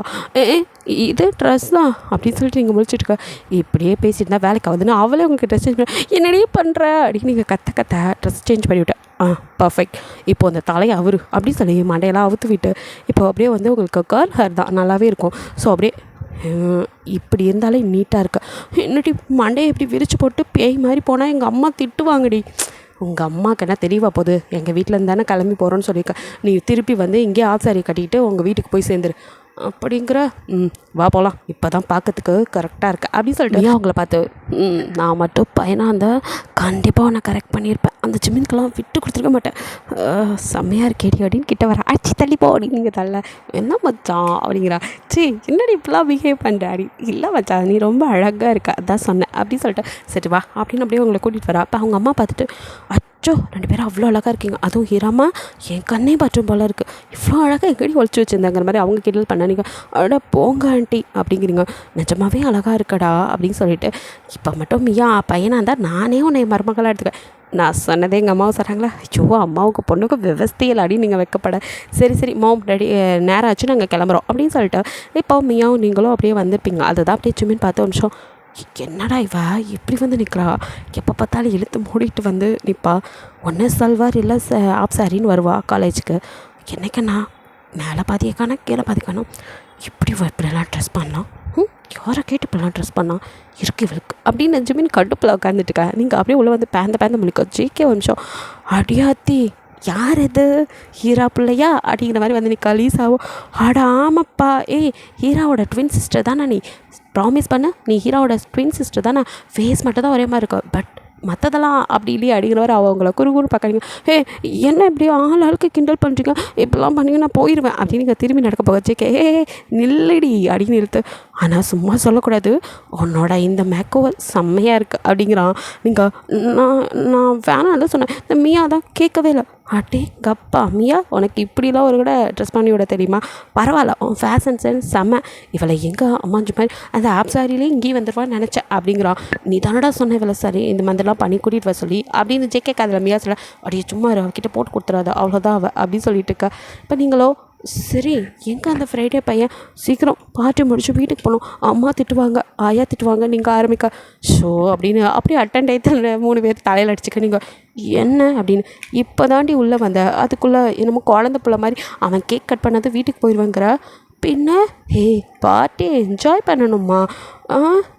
இது ட்ரெஸ் தான் அப்படின்னு சொல்லிட்டு நீங்கள் முடிச்சுட்டுருக்க. இப்படியே பேசிட்டு இருந்தால் வேலைக்கு ஆகுதுன்னு அவளே உங்களுக்கு ட்ரெஸ் சேஞ்ச் பண்ண, என்னடியே பண்ணுற அப்படின்னு நீங்கள் கத்த ட்ரெஸ் சேஞ்ச் பண்ணிவிட்டேன். பர்ஃபெக்ட். இப்போது அந்த தலையை அவரு அப்படின்னு சொல்லி மண்டையெல்லாம் அவுத்து விட்டு, இப்போ அப்படியே வந்து உங்களுக்கு கர்ல் ஹேர் தான் நல்லாவே இருக்கும். ஸோ அப்படியே இப்படி இருந்தாலே நீட்டாக இருக்கு. என்னடி மண்டையை இப்படி விரிச்சு போட்டு பேய் மாதிரி போனால் எங்கள் அம்மா திட்டுவாங்கடி. உங்கள் அம்மாவுக்கு என்ன தெளிவா போகுது, எங்கள் வீட்டில் இருந்து தானே கிளம்பி போகிறோன்னு சொல்லியிருக்க, நீ திருப்பி வந்து இங்கேயே ஆஃப் சாரி கட்டிக்கிட்டு உங்கள் வீட்டுக்கு போய் சேர்ந்துரு அப்படிங்கிற. வா போகலாம், இப்போ தான் பார்க்கறதுக்கு கரெக்டாக இருக்கு அப்படின்னு சொல்லிட்டு அவங்கள பார்த்து, நான் மட்டும் பையனாக இருந்தால் கண்டிப்பாக உன்னை கரெக்ட் பண்ணியிருப்பேன், அந்த ஜிம்மின்கெல்லாம் விட்டு கொடுத்துருக்க மாட்டேன், செம்மையாக இருக்கேடி அப்படின்னு கிட்ட வர, ஆச்சு தள்ளி போ அப்படின்னு நீங்கள் தள்ள, என்ன மச்சான் அப்படிங்கிறா. சரி என்னடி இப்படிலாம் பிஹேவ் பண்ணுற அப்படி. இல்லை மச்சான் நீ ரொம்ப அழகாக இருக்க அதான் சொன்னேன் அப்படின்னு சொல்லிட்டு, சரி வா அப்படின்னு அப்படியே உங்களை கூட்டிகிட்டு வரா. அப்போ அவங்க அம்மா பார்த்துட்டு, அச்சோ 2 பேரும் அவ்வளோ அழகாக இருக்கீங்க, அதுவும் ஹீராமா என் கண்ணே பற்றும் போல இருக்குது, இவ்வளோ அழகாக எங்கடி ஒழிச்சு வச்சுருந்தாங்கிற மாதிரி அவங்க கிண்டல் பண்ணானீங்க. அட போங்க ஆண்டி அப்படிங்கிறீங்க, நிஜமாவே அழகாக இருக்கடா அப்படின்னு சொல்லிட்டு, இப்போ மட்டும் மியா பையனாக இருந்தால் நானே உன்னை மருமகளாக எடுத்துக்கேன். நான் சொன்னதே எங்கள் அம்மாவை சொல்கிறாங்களா, ஐயோ அம்மாவுக்கு பொண்ணுக்கு விவஸ்தையில் அப்படின்னு நீங்கள் வைக்கப்பட, சரி மாம் ரெடி நேரம் ஆச்சு நாங்கள் கிளம்புறோம் அப்படின்னு சொல்லிட்டு, இப்போ மியாவும் நீங்களும் அப்படியே வந்திருப்பீங்க. அதுதான் அப்படியே சும்மின்னு பார்த்து ஒரு நிமிஷம், என்னடா இவா இப்படி வந்து நிற்கிறா, எப்போ பார்த்தாலும் இழுத்து மூடிட்டு வந்து நிற்பா, ஒன்று சல்வார் இல்லை ஆப் சாரின்னு வருவா காலேஜுக்கு, என்னைக்கண்ணா மேலே பாதியை காணோம் கீழே பாதி காணோம், இப்படிலாம் ட்ரெஸ் பண்ணலாம், யாரை கேட்டு இப்படிலாம் ட்ரெஸ் பண்ணால் இருக்கு இவளுக்கு அப்படின்னு ஜிமின் கடுப்பில் உட்காந்துட்டுருக்கா. நீங்கள் அப்படியே உள்ளே வந்து பேந்த முழிக்க, ஜேகே ஒரு நிமிஷம், அடியாத்தி யார் இது ஹீரா பிள்ளையா அப்படிங்கிற மாதிரி வந்து நிற்கா. லீசாவோ, அட ஆமாப்பா, ஹீராவோட ட்வின் சிஸ்டர் தானே நீ, ப்ராமிஸ் பண்ண நீ ஹீராவோட ட்வின் சிஸ்டர் தானே, ஃபேஸ் மட்டும் தான் ஒரே மாதிரி இருக்கும், பட் மற்றதெல்லாம் அப்படி இல்லையே அப்படிங்கிறவர் அவங்கள குறுகுறு பார்க்குறீங்க. என்ன இப்படி ஆளுக்கு கிண்டல் பண்ணுறீங்க, இப்படிலாம் பண்ணீங்க நான் போயிடுவேன் அப்படின்னு நீங்கள் திரும்பி நடக்க போக ஜேகே, நில்லடி அப்படின்னு இழுத்து, ஆனால் சும்மா சொல்லக்கூடாது, உன்னோட இந்த மேக்கோவர் செம்மையாக இருக்குது அப்படிங்கிறான். நீங்கள் நான் வேணாம் தான் சொன்னேன், இந்த மியா தான் கேட்கவே இல்லை. அட்டே கப்பா மியா உனக்கு இப்படிலாம் ஒரு கூட ட்ரெஸ் பண்ணி விட தெரியுமா, பரவாயில்ல உன் ஃபேஷன் சென்ஸ் செம்ம, இவளை எங்கே அம்மாஞ்சு மாதிரி அந்த ஆப் சாரிலே இங்கேயும் வந்துடுவான்னு நினச்சேன் அப்படிங்கிறான். நீ தானடா சொன்ன இவளை சரி இந்த மாதிரிலாம் பண்ணி கூட்டிகிட்டு வர சொல்லி அப்படின்னு ஜேகே அதில் மியா சொல்ல, அப்படியே சும்மா அவகிட்ட போட்டு கொடுத்துறாத அவ்வளோதான் அவள் அப்படின்னு சொல்லிட்டு இருக்க. இப்போ நீங்களோ சரி எங்கே அந்த ஃப்ரைடே பையன், சீக்கிரம் பார்ட்டி முடிச்சு வீட்டுக்கு போகணும், அம்மா திட்டுவாங்க ஆயா திட்டுவாங்க நீங்கள் ஆரம்பிக்க ஷோ அப்படின்னு அப்படியே அட்டன் டைத்தில் 3 பேர் தலையில் அடிச்சுக்க. நீங்கள் என்ன அப்படின்னு இப்போ தாண்டி உள்ளே வந்த, அதுக்குள்ளே என்னமோ குழந்த பிள்ளை மாதிரி அவன் கேக் கட் பண்ணாத வீட்டுக்கு போயிடுவாங்கிற, பின்ன பார்ட்டியை என்ஜாய் பண்ணணுமா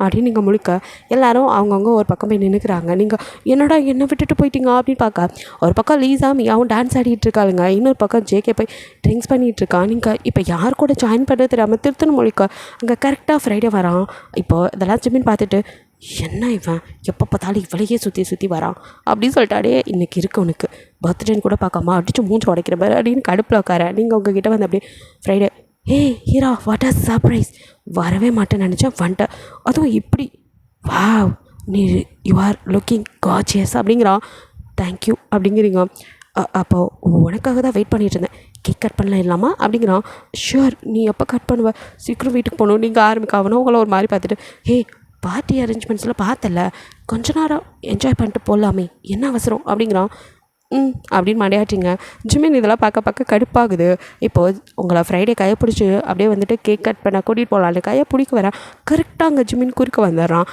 அப்படின்னு நீங்கள் முழிக்க, எல்லோரும் அவங்கவுங்க ஒரு பக்கம் போய் நின்றுக்கிறாங்க. நீங்கள் என்னடா என்னை விட்டுட்டு போயிட்டீங்க அப்படின்னு பார்க்க, ஒரு பக்கம் லீசா மியாவும் டான்ஸ் ஆடிட்டு இருக்காளுங்க, இன்னொரு பக்கம் ஜேகே போய் ட்ரிங்க்ஸ் பண்ணிகிட்ருக்கான். நீங்கள் இப்போ யார் கூட ஜாயின் பண்ணுறது தெரியாமல் திருத்தணும் முழிக்க, அங்கே கரெக்டாக ஃப்ரைடே வரான். இப்போது இதெல்லாம் ஜிம்மின்னு பார்த்துட்டு, என்ன இவன் எப்போ பார்த்தாலும் இவளையே சுற்றி வரான் அப்படின்னு சொல்லிட்டாடே, இன்றைக்கி இருக்கு உனக்கு பர்த்டேன்னு கூட பார்க்காம அடித்து மூஞ்சி உடைக்கிற மாதிரி அப்படின்னு கடுப்பில் உட்கார. நீங்கள் உங்ககிட்ட வந்து அப்படியே Friday, Heera what are surprise, வரவே மாட்டேன்னு நினச்சேன் வந்துட்டேன், அதுவும் இப்படி வாவ் நீ யூ ஆர் லுக்கிங் கார்ஜியஸ் அப்படிங்கிறான். தேங்க்யூ அப்படிங்கிறீங்க. அப்போது உனக்காக தான் வெயிட் பண்ணிகிட்டு இருந்தேன், கேக் கட் பண்ணலாம் இல்லாமா அப்படிங்கிறான். ஷுவர் நீ எப்போ கட் பண்ணுவ, சீக்கிரம் வீட்டுக்கு போகணும் நீங்கள் ஆரம்பிக்க ஆகணும். உங்களை ஒரு மாதிரி பார்த்துட்டு, பார்ட்டி அரேஞ்ச்மெண்ட்ஸில் பார்த்தல கொஞ்ச நேரம் என்ஜாய் பண்ணிட்டு போகலாமே என்ன அவசரம் அப்படிங்கிறான். அப்படின்னு மடையாட்டிங்க. ஜிமின் இதெல்லாம் பார்க்க கடுப்பாகுது. இப்போது உங்களை ஃப்ரைடே கையை பிடிச்சி அப்படியே வந்துட்டு கேக் கட் பண்ண கூட்டிகிட்டு போகலான்னு கையை பிடிக்க வரேன். கரெக்டாக அங்கே ஜிமின் குறுக்க வந்துடுறான்.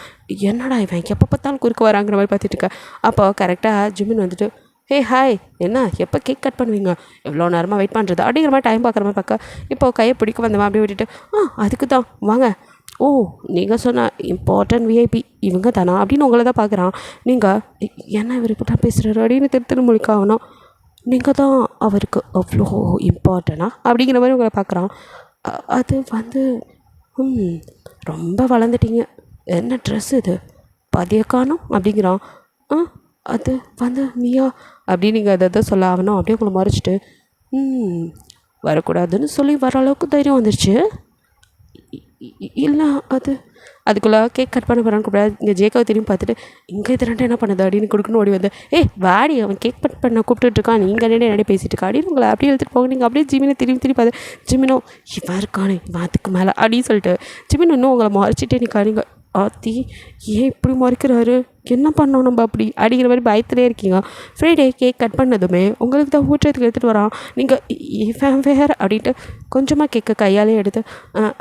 என்னடா இவன் எப்போ பார்த்தாலும் குறுக்க வராங்கிற மாதிரி பார்த்துட்டு இருக்கேன். அப்போ கரெக்டாக ஜிமின் வந்துட்டு ஹாய் என்ன எப்போ கேக் கட் பண்ணுவீங்க, எவ்வளோ நேரமாக வெயிட் பண்ணுறது அப்படிங்கிற மாதிரி டைம் பார்க்குற மாதிரி பார்க்க இப்போது கையை பிடிக்க வந்தவன் அப்படியே விட்டுட்டு அதுக்கு தான் வாங்க. ஓ நீங்கள் சொன்ன இம்பார்ட்டன்ட் விஐபி இவங்க தானா அப்படின்னு உங்களை தான் பார்க்குறான். நீங்கள் என்ன இவர் இப்படி தான் பேசுகிறாரு அப்படின்னு திருத்திரு மொழிக்காகணும். நீங்கள் தான் அவருக்கு அவ்வளோ இம்பார்ட்டனா அப்படிங்கிற மாதிரி உங்களை பார்க்குறான். அது வந்து ரொம்ப வளர்ந்துட்டீங்க, என்ன ட்ரெஸ் இது பதிய காணும் அப்படிங்கிறான். அது வந்து நீயா அப்படின்னு நீங்கள் அதை சொல்ல ஆகணும். அப்படியே உங்களை மறைச்சிட்டு வரக்கூடாதுன்னு சொல்லி வர அளவுக்கு தைரியம் வந்துடுச்சு. இல்லை அதுக்குள்ளே கேக் கட் பண்ண போகிறான்னு கூப்பிடாது. இங்கே ஜேக்காவை திரும்பி பார்த்துட்டு இங்கே இது ரெண்டு என்ன பண்ணுது அப்படின்னு கொடுக்கணும் ஓடி வந்து வாடி அவன் கேக் கட் பண்ண கூப்பிட்டுருக்கான், நீங்கள் நிறைய பேசிட்டு இருக்கா அப்படின்னு உங்களை அப்படியே எழுத்துட்டு போங்க. நீங்கள் அப்படியே ஜிமினை திரும்பி பார்த்து ஜிமினோ இவன் இருக்கானே இவன் அதுக்கு மேலே அப்படின்னு சொல்லிட்டு ஜிமின் இன்னும் உங்களை மறைச்சிட்டே நிற்காதீங்க. ஆத்தி ஏன் இப்படி மறைக்கிறாரு, என்ன பண்ணோம் நம்ம அப்படி அப்படிங்கிற மாதிரி பயத்திலே இருக்கீங்க. ஃப்ரைடே கேக் கட் பண்ணதுமே உங்களுக்கு தான் ஊற்றத்துக்கு எடுத்துகிட்டு வரான். நீங்கள் இவன் வேறு அப்படின்ட்டு கொஞ்சமாக கேக்கை கையாலே எடுத்து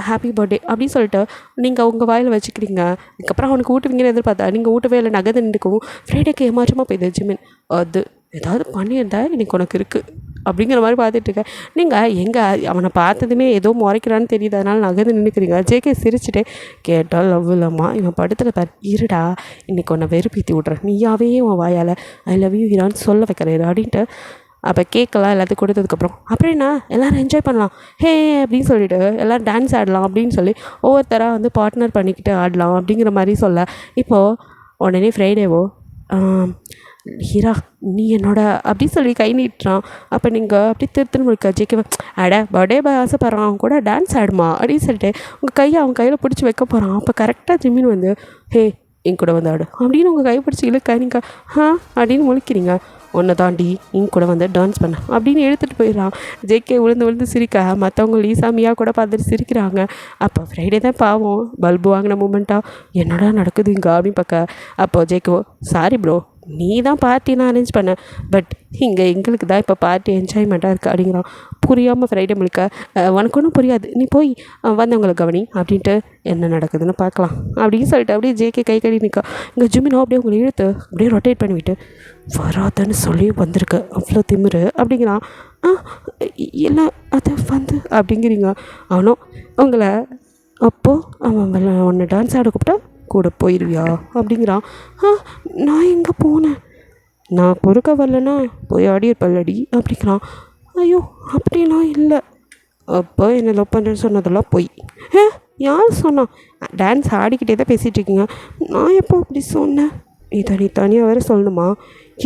ஹாப்பி பர்த்டே அப்படின்னு சொல்லிட்டு நீங்கள் உங்கள் வாயில் வச்சுக்கிறீங்க. அதுக்கப்புறம் அவனுக்கு ஊட்டுவீங்கன்னு எதிர்பார்த்தா நீங்கள் ஊட்டவே இல்லை, நகர்ந்து நின்றுக்கவும் ஃப்ரைடேக்கு ஏமாற்றமாக போயிடுது. ஜிமின் அது ஏதாவது பண்ணியிருந்தா இன்றைக்கி உனக்கு இருக்குது அப்படிங்கிற மாதிரி பார்த்துட்ருக்கேன். நீங்கள் எங்கே அவனை பார்த்ததுமே ஏதோ முறைக்கிறான்னு தெரியுது, அதனால் நகர்ந்து நின்றுக்கிறீங்க. ஜேகே சிரிச்சுட்டே கேட்டால் லவ் இல்லைம்மா இவன் படுத்துல பார் இருடா இன்றைக்கி உன்னை வெறுப்பீத்தி விட்றேன், நீயாவே உன் வாயால் ஐ லவ் யூ ஹீரான்னு சொல்ல வைக்கிறேன் அப்படின்ட்டு. அப்போ கேக்கெல்லாம் எல்லாத்தையும் கொடுத்ததுக்கப்புறம் அப்படின்னா எல்லோரும் என்ஜாய் பண்ணலாம் ஹே அப்படின்னு சொல்லிவிட்டு எல்லோரும் டான்ஸ் ஆடலாம் அப்படின்னு சொல்லி ஒவ்வொருத்தராக வந்து பார்ட்னர் பண்ணிக்கிட்டு ஆடலாம் அப்படிங்கிற மாதிரி சொல்ல இப்போது உடனே ஃப்ரைடேவோ ஹீரா நீ என்னோட அப்படின்னு சொல்லி கை நீட்டுறான். அப்போ நீங்கள் அப்படி திருத்தணும் முடிக்கா ஜேகே பர்த்டே பாய் ஆசைப்படுறான் அவன் கூட டான்ஸ் ஆடுமா அப்படின்னு சொல்லிட்டு உங்கள் கையை அவன் கையில் பிடிச்சி வைக்க போகிறான். அப்போ கரெக்டாக ஜிமின் வந்து ஹே என் கூட வந்து ஆடு அப்படின்னு உங்கள் கையை பிடிச்சி இழுக்க நீங்கள் அப்படின்னு முழிக்கிறீங்க. ஒன்றை தாண்டி இங்க கூட வந்து டான்ஸ் பண்ண அப்படின்னு எடுத்துகிட்டு போயிடறான். ஜேகே விழுந்து சிரிக்க மற்றவங்க லீசா மியா கூட பார்த்துட்டு சிரிக்கிறாங்க. அப்போ ஃப்ரைடே தான் பாவம் பல்பு வாங்கின மூமெண்ட்டாக என்னடா நடக்குது இங்கே அப்படின்னு பார்க்க அப்போ ஜேகே சாரி ப்ரோ நீ தான் பார்ட்டி நான் அரேஞ்ச் பண்ணேன், பட் இங்கே எங்களுக்கு தான் இப்போ பார்ட்டி என்ஜாய்மெண்ட்டாக இருக்குது அப்படிங்கிறான். புரியாமல் ஃப்ரைடே முழுக்க உனக்கு ஒன்றும் புரியாது நீ போய் வந்தவங்களை கவனி அப்படின்ட்டு என்ன நடக்குதுன்னு பார்க்கலாம் அப்படின்னு சொல்லிட்டு அப்படியே ஜேகே கை கடி நிற்கா. இங்கே ஜிமினோ அப்படியே உங்களை இழுத்து அப்படியே ரொட்டேட் பண்ணிவிட்டு வராதுன்னு சொல்லி வந்திருக்கு அவ்வளோ திமிரு அப்படிங்கிறான். இல்லை அது வந்து அப்படிங்கிறீங்க. அவனும் உங்களை அப்போது அவன் ஒன்று டான்ஸ் ஆட கூப்பிட்டா கூட போயிடுவியா அப்படிங்கிறான். நான் எங்கே போனேன், நான் பொறுக்க வரலன்னா போய் ஆடியிருப்பல்லடி அப்படிங்கிறான். ஐயோ அப்படிலாம் இல்லை, அப்போ என்னை லவ் பண்ணுறேன்னு சொன்னதெல்லாம் போய் யார் சொன்னான், டான்ஸ் ஆடிக்கிட்டே தான் பேசிகிட்டு இருக்கீங்க, நான் எப்போ அப்படி சொன்னேன், இதை நீ தனியாக வேறு சொல்லணுமா,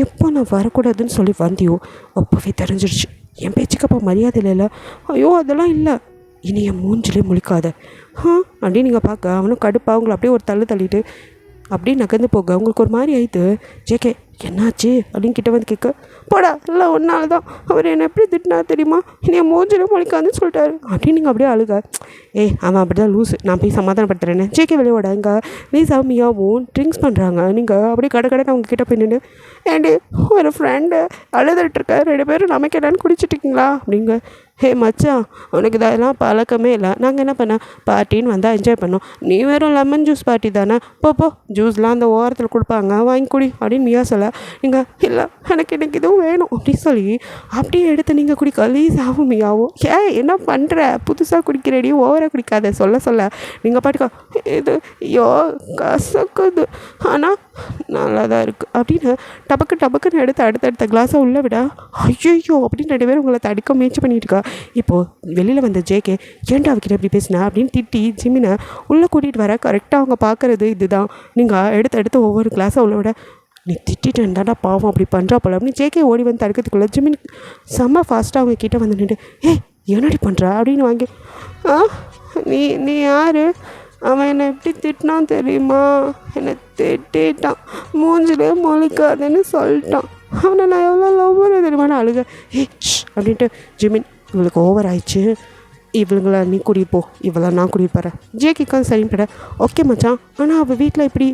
எப்போ நான் வரக்கூடாதுன்னு சொல்லி வந்தியோ அப்போவே தெரிஞ்சிருச்சு, என் பேச்சுக்கு அப்போ மரியாதை இல்லைல்ல, ஐயோ அதெல்லாம் இல்லை, இனி என் மூஞ்சிலே முழிக்காத அப்படின்னு நீங்கள் பார்க்க அவனும் கடுப்பாக அவங்கள அப்படியே ஒரு தள்ளிட்டு அப்படியே நகர்ந்து போக அவங்களுக்கு ஒரு மாதிரி ஆயிடுது. ஜேகே என்னாச்சு அப்படின்னு கிட்ட வந்து கேட்க போடா இல்லை ஒன்றால் தான் அவர் என்னை எப்படி திட்டினா தெரியுமா, இனி என் மூஞ்சிலே முழிக்காதுன்னு சொல்லிட்டாரு அப்படின்னு நீங்கள் அப்படியே அழுக அவன் அப்படி தான் லூஸு நான் போய் சமாதானப்படுத்துறேன்னு ஜேகே வெளியோட இங்கே லீசா மியாவும் ட்ரிங்க்ஸ் பண்ணுறாங்க. நீங்கள் அப்படியே கடை அவங்க கிட்டே போய் நின்று ஏண்டி ஒரு ஃப்ரெண்டு அழுதுட்டுருக்க 2 பேரும் நமக்கு என்னன்னு குடிச்சிட்டிங்களா அப்படிங்க. மச்சான் உனக்கு இதெல்லாம் பழக்கமே இல்லை, நாங்கள் என்ன பண்ணோம் பார்ட்டின்னு வந்தால் என்ஜாய் பண்ணோம், நீ வெறும் லெமன் ஜூஸ் பார்ட்டி தானே போ ஜூஸ்லாம் அந்த ஓரத்தில் கொடுப்பாங்க வாங்கி குடி அப்படின்னு மியா சொல்ல நீங்கள் இல்லை எனக்கு இதுவும் வேணும் அப்படின்னு சொல்லி அப்படியே எடுத்து நீங்கள் குடிக்க லீஸாவும் மியாவும் என்ன பண்ணுற புதுசாக குடிக்கிறடி ஓவராக குடிக்காத சொல்ல நீங்கள் பாட்டுக்கா இது கசக்குது ஆனால் நல்லா தான் இருக்குது அப்படின்னு டபக்குன்னு எடுத்து அடுத்தடுத்த கிளாஸை உள்ளே விட ஐயோ அப்படின்னு 2 பேரும் உங்களை தடுக்க முயற்சி பண்ணிட்டு இருக்கா. இப்போது வெளியில் வந்த ஜேகே ஏன்டா அவகிட்ட எப்படி பேசினா அப்படின்னு திட்டி ஜிமினை உள்ளே கூட்டிகிட்டு வர கரெக்டாக அவங்க பார்க்குறது இதுதான். நீங்கள் எடுத்து ஒவ்வொரு கிளாஸை உள்ள விட நீ திட்டிட்டு இருந்தாடா பாவம் அப்படி பண்ணுறா போல அப்படின்னு ஜேகே ஓடி வந்து தடுக்கிறதுக்குள்ள ஜிமின் செம்ம ஃபாஸ்ட்டாக அவங்க கிட்டே வந்து நின்று என்னடி பண்ணுறா அப்படின்னு வாங்கி நீ யார், அவன் என்னை எப்படி திட்டினான் தெரியுமா, என்னை திட்டான் மூஞ்சிலே முழிக்காதுன்னு சொல்லிட்டான், அவனை நான் எவ்வளோ லவ் பண்ண தெரியுமான்னு அழுக அப்படின்ட்டு ஜிமின் இவளுக்கு ஓவர் ஆயிடுச்சு, இவளுங்களை நீ கூட்டிகிட்டு போ இவளை நான் கூட்டிகிட்டு போகிறேன். ஜேகேக்கான் சரிப்பட ஓகே மச்சான் ஆனால் அவள் வீட்டில் இப்படி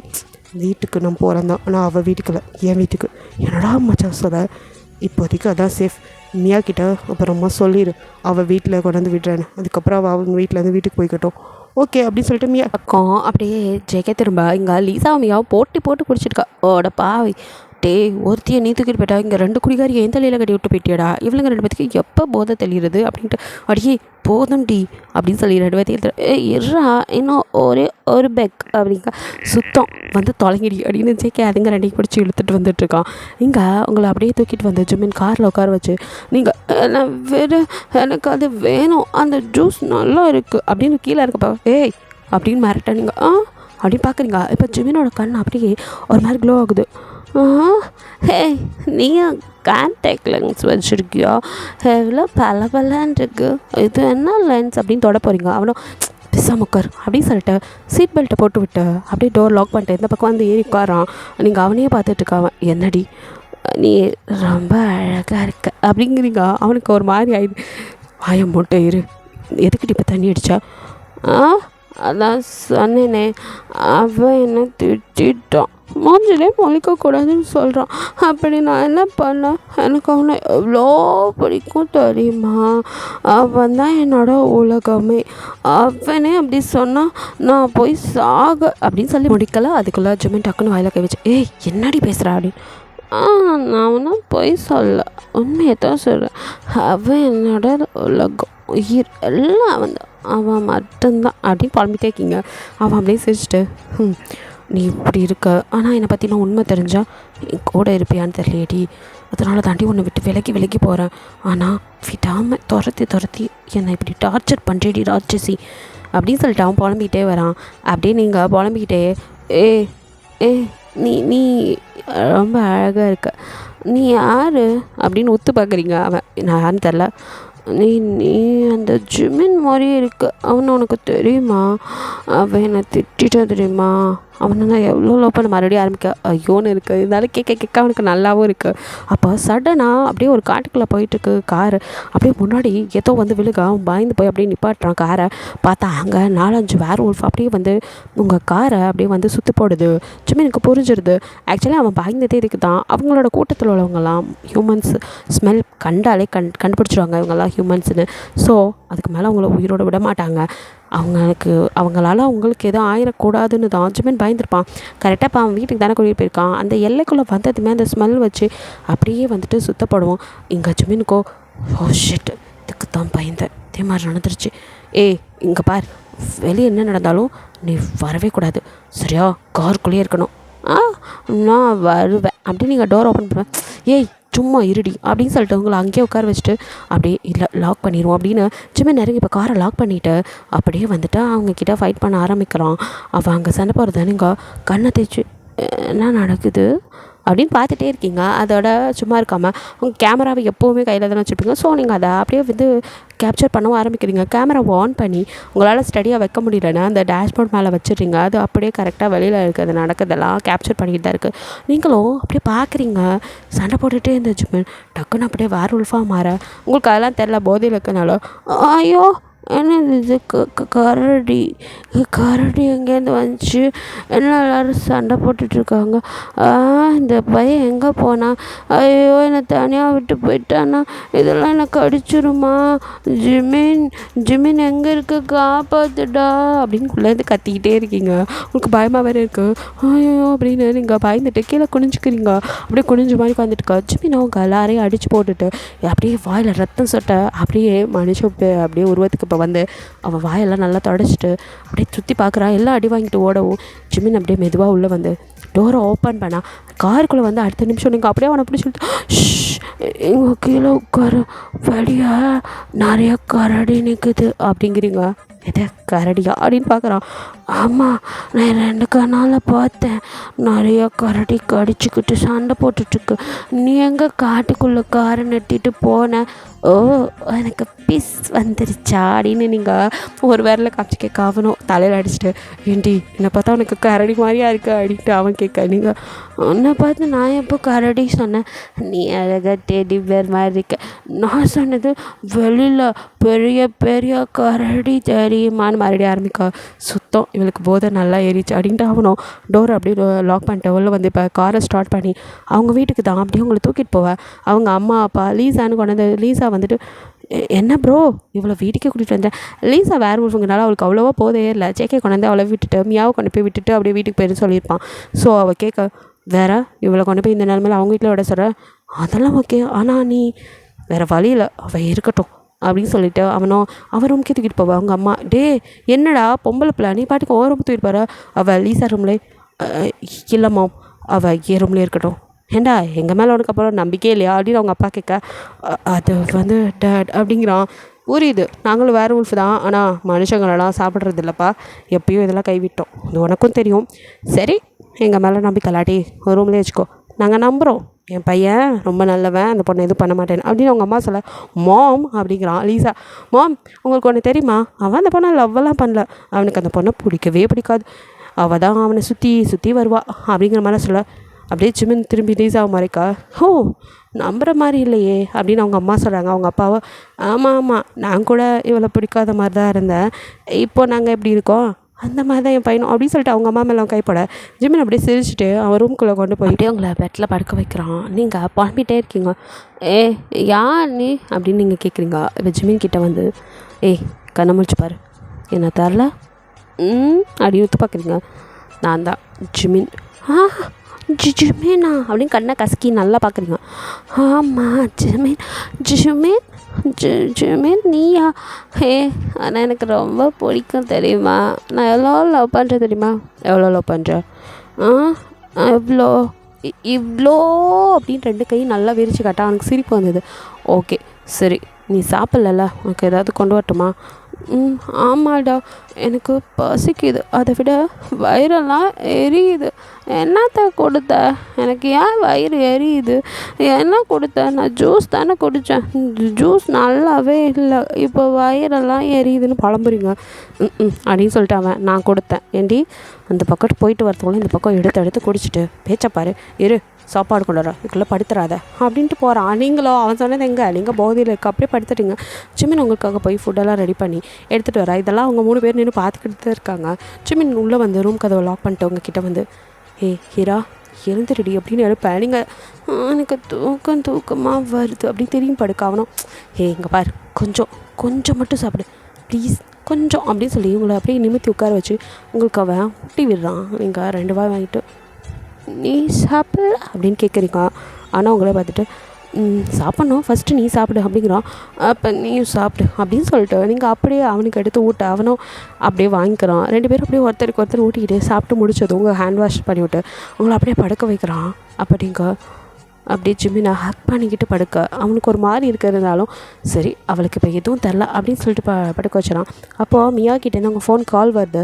வீட்டுக்கு நான் போகிறேன் தான் ஆனால் அவள் வீட்டுக்கு இல்லை என் வீட்டுக்கு என்னடா மச்சான் சொல்ல இப்போதைக்கு அதான் சேஃப். மியா கிட்ட அப்புறமா சொல்லிடு, அவள் வீட்டில் கொண்டாந்து விடுறேன்னு. அதுக்கப்புறம் அவள் அவங்க வீட்டிலேருந்து வீட்டுக்கு போய்க்கட்டும். ஓகே அப்படின்னு சொல்லிட்டு மியா பக்கம் அப்படியே ஜெயிக்க திரும்ப இங்கே லீசா மியாவை போட்டு போட்டு குடிச்சிருக்கா. ஓட பாவி ஒருத்தியை நீ தூக்கிட்டு போயிட்டா, இங்கே 2 குடிகாரி என் தலையில் கட்டி விட்டு போயிட்டியாடா, இவளுங்க 2 பேத்துக்கு எப்போ போதை தெளிகிறது அப்படின்ட்டு அடியே போதும் டி அப்படின்னு சொல்லி 2 பேர்த்தையும் இருறா இன்னும் ஒரு பெக் அப்படிங்க சுத்தம் வந்து தொலைங்கிடி அப்படின்னு ஜேகே அதுங்க 2 பிடிச்சி இழுத்துட்டு வந்துட்டுருக்கான். இங்கே உங்களை அப்படியே தூக்கிட்டு வந்து ஜிம்மின் காரில் உட்கார வச்சு நீங்கள் வேறு எனக்கு அது வேணும், அந்த ஜூஸ் நல்லா இருக்குது அப்படின்னு கீழே இருக்கப்பா ஏய் அப்படின்னு மிரட்ட நீங்கள் அப்படின்னு பார்க்குறீங்க. இப்போ ஜிம்மினோட கண் அப்படியே ஒரு மாதிரி க்ளோ ஆகுது. ஹே நீங்கள் கான்டாக்ட் லென்ஸ் வச்சுருக்கியா, எவ்வளோ பலன்னு இருக்குது, இது என்ன லென்ஸ் அப்படின்னு தொட போகிறீங்க. அவனும் பிசாமுக்கர் அப்படின்னு சொல்லிட்டு சீட் பெல்ட்டை போட்டு விட்டு அப்படியே டோர் லாக் பண்ணிட்டு இந்த பக்கம் வந்து ஏறி உட்காரான். நீங்கள் அவனையே பார்த்துட்ருக்காவன். என்னடி நீ ரொம்ப அழகாக இருக்க அப்படிங்கிறீங்க. அவனுக்கு ஒரு மாதிரி ஆயிடுது. வாயம் மூட்டை இரு, எதுக்கிட்ட இப்போ தண்ணி அடித்தா? அதான் சொன்னேனே, அவன் என்ன திட்டான், மூஞ்சிலே முழிக்கக்கூடாதுன்னு சொல்கிறான். அப்படி நான் என்ன பண்ணேன், எனக்கு அவனை எவ்வளோ பிடிக்கும் தெரியுமா, அவன் தான் என்னோட உலகமே. அவனே அப்படி சொன்னால் நான் போய் சாக அப்படின்னு சொல்லி முடிக்கல. அதுக்குள்ளே ஜிம்மின் டக்குன்னு வாயில கை வச்சு ஏய் என்னடி பேசுகிறா அப்படின்னு. நான் ஒன்றும் போய் சொல்ல, உண்மையை தான் சொல்கிறேன். அவன் என்னோட உலகம், உயிர் எல்லாம் அவன் மட்டும்தான் அப்படின்னு புலம்பிட்டே இருக்கீங்க. அவன் அப்படியே சிரிச்சிட்டு நீ இப்படி இருக்க, ஆனால் என்னை பற்றி நான் உண்மை தெரிஞ்சால் என் கூட இருப்பியான்னு தெரியலையேடி, அதனால தாண்டி உன்னை விட்டு விலகி போகிறேன். ஆனால் விடாமல் துரத்தி என்னை இப்படி டார்ச்சர் பண்ணுறேடி ராட்சசி அப்படின்னு சொல்லிட்டு அவன் புலம்பிக்கிட்டே வரான். அப்படியே நீங்கள் புலம்பிக்கிட்டே ஏ நீ ரொம்ப அழகாக இருக்க, நீ யார் அப்படின்னு ஒத்து பார்க்குறீங்க. அவன் நான் யாருன்னு தெரில. நீ அந்த ஜிம்மின் மாதிரியே இருக்கு, அவனை உனக்கு தெரியுமா, அவன் என்னை திட்டான் தெரியுமா, அவனை நான் எவ்வளோ லவ் பண்ண மறுபடியும் ஆரம்பிக்க ஐயோன்னு இருக்குது. இருந்தாலும் கேட்க அவனுக்கு நல்லாவும் இருக்குது. அப்போ சடனாக அப்படியே ஒரு காட்டுக்குள்ளே போயிட்டுருக்கு காரு. அப்படியே முன்னாடி ஏதோ வந்து விழுக அவன் பயந்து போய் அப்படியே நிப்பாட்டுறான் காரை. பார்த்தா அங்கே 4-5 வேர் உல்ஃப் அப்படியே வந்து உங்கள் காரை அப்படியே வந்து சுற்றி போடுது. சும்மா எனக்கு புரிஞ்சிருது. ஆக்சுவலி அவன் பயந்ததே இதுக்கு தான். அவங்களோட கூட்டத்தில் உள்ளவங்கலாம் ஹியூமன்ஸ் ஸ்மெல் கண்டாலே கண்டுபிடிச்சிருவாங்க இவங்கெல்லாம் ஹியூமன்ஸ்னு. ஸோ அதுக்கு மேலே அவங்கள உயிரோடு விட மாட்டாங்க. அவங்களால அவங்களுக்கு எதுவும் ஆயிடக்கூடாதுன்னு தான் ஜிமின் பயந்துருப்பான். கரெக்டாக இப்போ அவன் வீட்டுக்கு தானே கூட்டிகிட்டு போயிருக்கான். அந்த எல்லைக்குள்ளே வந்ததுமே அந்த ஸ்மெல் வச்சு அப்படியே வந்துட்டு சுத்தப்படுவோம். இங்கே ஜிமினுக்கோ ஷிட் இதுக்கு தான் பயந்தேன், இதே மாதிரி நடந்துருச்சு. இங்கே பார், வெளியே என்ன நடந்தாலும் நீ வரவே கூடாது சரியா, காருக்குள்ளேயே இருக்கணும். நான் வருவேன் அப்படின்னு நீங்கள் டோர் ஓப்பன் பண்ணுவேன். சும்மா இருடி அப்படின்னு சொல்லிட்டு உங்களை அங்கேயே உட்கார வச்சுட்டு அப்படியே இல்லை லாக் பண்ணிடுவோம் அப்படின்னு ஜிமின் நெருங்கி இப்போ காரை லாக் பண்ணிவிட்டு அப்படியே வந்துட்டு அவங்கக்கிட்ட ஃபைட் பண்ண ஆரம்பிக்கிறான். அவன் அங்கே சண்டை போகிறத நீங்கள் கண்ணை தேய்ச்சி என்ன நடக்குது அப்படின்னு பார்த்துட்டே இருக்கீங்க. அதோட சும்மா இருக்காமல் உங்கள் கேமராவை எப்போவுமே கையில் தானே வச்சுருப்பீங்க. ஸோ நீங்கள் அதை அப்படியே வந்து கேப்சர் பண்ணவும் ஆரம்பிக்கிறீங்க. கேமராவை ஆன் பண்ணி உங்களால் ஸ்டடியாக வைக்க முடியலன்னா அந்த டேஷ்போர்ட் மேலே வச்சுட்றீங்க. அது அப்படியே கரெக்டாக வெளியில் இருக்கிறது நடக்கிறதெல்லாம் கேப்சர் பண்ணிக்கிட்டு தான் இருக்குது. நீங்களும் அப்படியே பார்க்குறீங்க. சண்டை போட்டுகிட்டே இருந்த ஜிமின் டக்குன்னு அப்படியே வேர் உல்ஃபாக மாற உங்களுக்கு அதெல்லாம் தெரில, போதையில் இருக்கனால ஐயோ என்னது இது கரடி எங்கேருந்து வந்துச்சு, என்ன எல்லோரும் சண்டை போட்டுட்ருக்காங்க, இந்த பையன் எங்கே போனா, ஐயோ என்னை தனியாக விட்டு போயிட்டானா, இதெல்லாம் எனக்கு அடிச்சிருமா, ஜிமின் எங்கே இருக்குது காப்பாத்துடா அப்படின்னு குள்ளேருந்து கத்திக்கிட்டே இருக்கீங்க. உங்களுக்கு பயமாக வேறு இருக்குது. ஐயோ அப்படின்னு நீங்கள் பயந்துட்டு கீழே குனிஞ்சுக்கிறீங்க. அப்படியே குனிஞ்ச மாதிரி உட்காந்துட்டுக்கா. ஜிமின் அவங்க எல்லாரையும் அடித்து போட்டுட்டு அப்படியே வாயில் ரத்தம் சொட்ட அப்படியே மனுஷன் அப்படியே உருவத்துக்கு இப்போ வந்து அவன் வாயெல்லாம் நல்லா தொடச்சிட்டு அப்படியே சுற்றி பார்க்குறான். எல்லாம் அடி வாங்கிட்டு ஓடவும் ஜிமின் அப்படியே மெதுவாக உள்ளே வந்து டோரை ஓப்பன் பண்ணா காருக்குள்ளே வந்து அடுத்த நிமிஷம் நீங்கள் அப்படியே அவனை அப்படி சொல்லிட்டு இங்கே கீழே உட்காரு, வெளியே நிறைய கரடி நிற்குது அப்படிங்கிறீங்க. எதை கரடியா அப்படின்னு பார்க்குறான். ஆமாம் நான் 2 கண்ணால் பார்த்தேன், நிறைய கரடி கடிச்சிக்கிட்டு சண்டை போட்டுட்ருக்கு, நீ எங்கே காட்டுக்குள்ளே காரை நிறுத்திட்டு போன, ஓ எனக்கு பீஸ் வந்துருச்சா அப்படின்னு நீங்கள் ஒரு வேரில் காமிச்சு கேட்க அவனும் தலையில் அடிச்சுட்டு ஏண்டி என்னை பார்த்தா உனக்கு கரடி மாதிரியா இருக்கு அப்படின்ட்டு அவன் கேட்க நீங்கள் உன்னை பார்த்து நான் எப்போ கரடி சொன்னேன், நீ அழகாக டெடி பேர் மாதிரி இருக்க, நான் சொன்னது வெளியில் பெரிய பெரிய கரடி தெரியுமான்னு மறுபடியும் ஆரம்பிக்கா. சுத்தம் இவளுக்கு போதை நல்லா ஏறிச்சு அப்படின்ட்டு அவனும் டோரை அப்படியே லாக் பண்ணிட்டு உள்ள வந்து இப்போ காரை ஸ்டார்ட் பண்ணி அவங்க வீட்டுக்கு தான் அப்படியே அவங்களை தூக்கிட்டு போவேன். அவங்க அம்மா அப்பா லீசான்னு கொண்டு வந்து லீசா வந்துட்டு என்ன ப்ரோ இவ்வளோ வீட்டுக்கே கூட்டிகிட்டு வந்தேன். லீசா வேறு ஒருவங்கனால அவளுக்கு அவ்வளோவா போதையே இல்லை. ஜேகே கொண்டு வந்து அவளை விட்டுட்டு மியாவை கொண்டு போய் விட்டுட்டு அப்படியே வீட்டுக்கு போயிருந்து சொல்லியிருப்பான். ஸோ அவள் கேட்க வேற இவளை கொண்டு போய் இந்த நிலமையில அவங்க வீட்டில் விட சொல்கிற அதெல்லாம் ஓகே, ஆனால் நீ வேறு வழியில் அவள் இருக்கட்டும் அப்படின்னு சொல்லிட்டு அவனும் அவன் ரூம்க்கே தூக்கிட்டு போவா. அவங்க அம்மா டே என்னடா பொம்பளை பிள்ளை நீ பாட்டுக்கு ஓ ரூம் தூக்கிட்டு போகிற, அவள் லீசா ரூம்லேயே இல்லைம்மா அவள் ஏ ரூம்லேயே இருக்கட்டும். ஏண்டா எங்கள் மேலே உனக்கு அப்புறம் நம்பிக்கையே இல்லையா அப்படின்னு அவங்க அப்பா கேட்க அது வந்து டேட் அப்படிங்கிறான். புரியுது நாங்களும் வேறு உல்ஃபு தான், ஆனால் மனுஷங்களெல்லாம் சாப்பிட்றது இல்லைப்பா, எப்பயும் இதெல்லாம் கைவிட்டோம், இது உனக்கும் தெரியும். சரி எங்கள் மேலே நம்பிக்கை இல்லாட்டி ஒரு ரூம்லேயே வச்சுக்கோ, நாங்கள் நம்புகிறோம் என் பையன் ரொம்ப நல்லவன், அந்த பொண்ணை எதுவும் பண்ண மாட்டேன் அப்படின்னு அவங்க அம்மா சொல்ல மாம் அப்படிங்கிறான் லீசா. மாம் உங்களுக்கு ஒன்று தெரியுமா, அவன் அந்த பொண்ணை லவ்வெல்லாம் பண்ணல, அவனுக்கு அந்த பொண்ணை பிடிக்கவே பிடிக்காது, அவள் தான் அவனை சுற்றி சுற்றி வருவா அப்படிங்கிற மாதிரி சொல்ல அப்படியே ஜிமின் திரும்பி லீசாவை மறைக்கா. ஓ நம்புகிற மாதிரி இல்லையே அப்படின்னு அவங்க அம்மா சொல்கிறாங்க. அவங்க அப்பாவை ஆமாம் ஆமாம் நான் கூட இவளை பிடிக்காத மாதிரி தான் இருந்தேன், இப்போ நாங்கள் எப்படி இருக்கோம் அந்த மாதிரி தான் என் பையனும் அப்படின்னு சொல்லிட்டு அவங்க அம்மா மேலே கைப்பட ஜிமின் அப்படியே சிரிச்சுட்டு அவன் ரூம்குள்ளே கொண்டு போயிட்டு அவங்கள பெட்டில் படுக்க வைக்கிறான். நீங்கள் புலம்பிகிட்டே இருக்கீங்க, யார் நீ அப்படின்னு நீங்கள் கேட்குறீங்க. இப்போ ஜிமின் கிட்டே வந்து கண்ணை முடிச்சு பாரு, என்ன தரல அப்படி ஊற்று பார்க்குறீங்க, நான் தான் ஜிமின். ஜிமினா அப்படின்னு கண்ணை கசக்கி நல்லா பார்க்குறீங்க. ஆமாம் ஜிமின் ஜிமின் ஜிமின் நீயா, ஆனால் எனக்கு ரொம்ப பிடிக்கும் தெரியுமா, நான் எவ்வளோ லவ் பண்ணுறேன் தெரியுமா, எவ்வளோ லவ் பண்ணுறேன் எவ்வளோ இவ்வளோ அப்படின்னு 2 கை நல்லா விரிச்சு காட்டா. அவனுக்கு சிரிப்பு வந்தது. ஓகே சரி நீ சாப்பிட்லல்ல, உனக்கு ஏதாவது கொண்டு வரட்டுமா. ஆமாடா எனக்கு பசிக்குது, அதை விட வயிறெல்லாம் எரியுது, என்னத்த கொடுத்த, எனக்கு ஏன் வயிறு எரியுது, என்ன கொடுத்த, நான் ஜூஸ் தானே குடித்தேன், ஜூஸ் நல்லாவே இல்லை, இப்போ வயிறெல்லாம் எரியுதுன்னு புலம்புறீங்க அப்படின்னு சொல்லிட்டு அவன் நான் கொடுத்தேன். ஏண்டி அந்த பக்கம் போயிட்டு வரதுக்குள்ள இந்த பக்கம் எடுத்து குடிச்சிட்டு பேச்சப்பாரு இரு சாப்பாடு கொண்டு வர இதுக்குள்ளே படுத்துறாத அப்படின்ட்டு போகிறான். நீங்களோ அவன் சொன்னது எங்கே, நீங்கள் போதையில் இருக்க அப்படியே படுத்துட்டீங்க. ஜிமின் உங்களுக்காக போய் ஃபுட்டெல்லாம் ரெடி பண்ணி எடுத்துகிட்டு வரா. இதெல்லாம் அவங்க 3 பேர் நின்று பார்த்துக்கிட்டு தான் இருக்காங்க. ஜிமின் உள்ளே வந்து ரூம் கதவை லாக் பண்ணிட்டு உங்ககிட்ட வந்து ஹீரா எழுந்துருடி அப்படின்னு எழுப்பேன். நீங்கள் எனக்கு தூக்கமாக வருது அப்படின்னு தெரியும் படுக்க. அவனும் இங்கே பாரு கொஞ்சம் மட்டும் சாப்பிடு ப்ளீஸ் கொஞ்சம் அப்படின்னு சொல்லி உங்களை அப்படியே நிமித்தி உட்கார வச்சு உங்களுக்கு அவன் ஊட்டி விடுறான். நீங்கள் 2 வாய் வாங்கிட்டு நீ சாப்பிடல அப்படின்னு கேட்குறீங்க. ஆனால் உங்களே பார்த்துட்டு சாப்பிட்ணும் ஃபஸ்ட்டு நீ சாப்பிடு அப்படிங்கிறான். அப்போ நீயும் சாப்பிடு அப்படின்னு சொல்லிட்டு நீங்கள் அப்படியே அவனுக்கு எடுத்து ஊட்ட அவனும் அப்படியே வாங்கிக்கிறான். 2 பேரும் அப்படியே ஒருத்தருக்கு ஒருத்தர் ஊட்டிக்கிட்டு சாப்பிட்டு முடிச்சது உங்கள் ஹேண்ட் வாஷ் பண்ணிவிட்டு உங்களை அப்படியே படுக்க வைக்கிறான். அப்போ நீங்கள் அப்படியே ஜிமினை ஹக் பண்ணிக்கிட்டு படுக்க அவனுக்கு ஒரு மாதிரி இருக்கிறதாலும் சரி அவளுக்கு இப்போ எதுவும் தெரில அப்படின்னு சொல்லிட்டு படுக்க வச்சிடான். அப்போது மியா கிட்டேருந்து அவங்க ஃபோன் கால் வருது.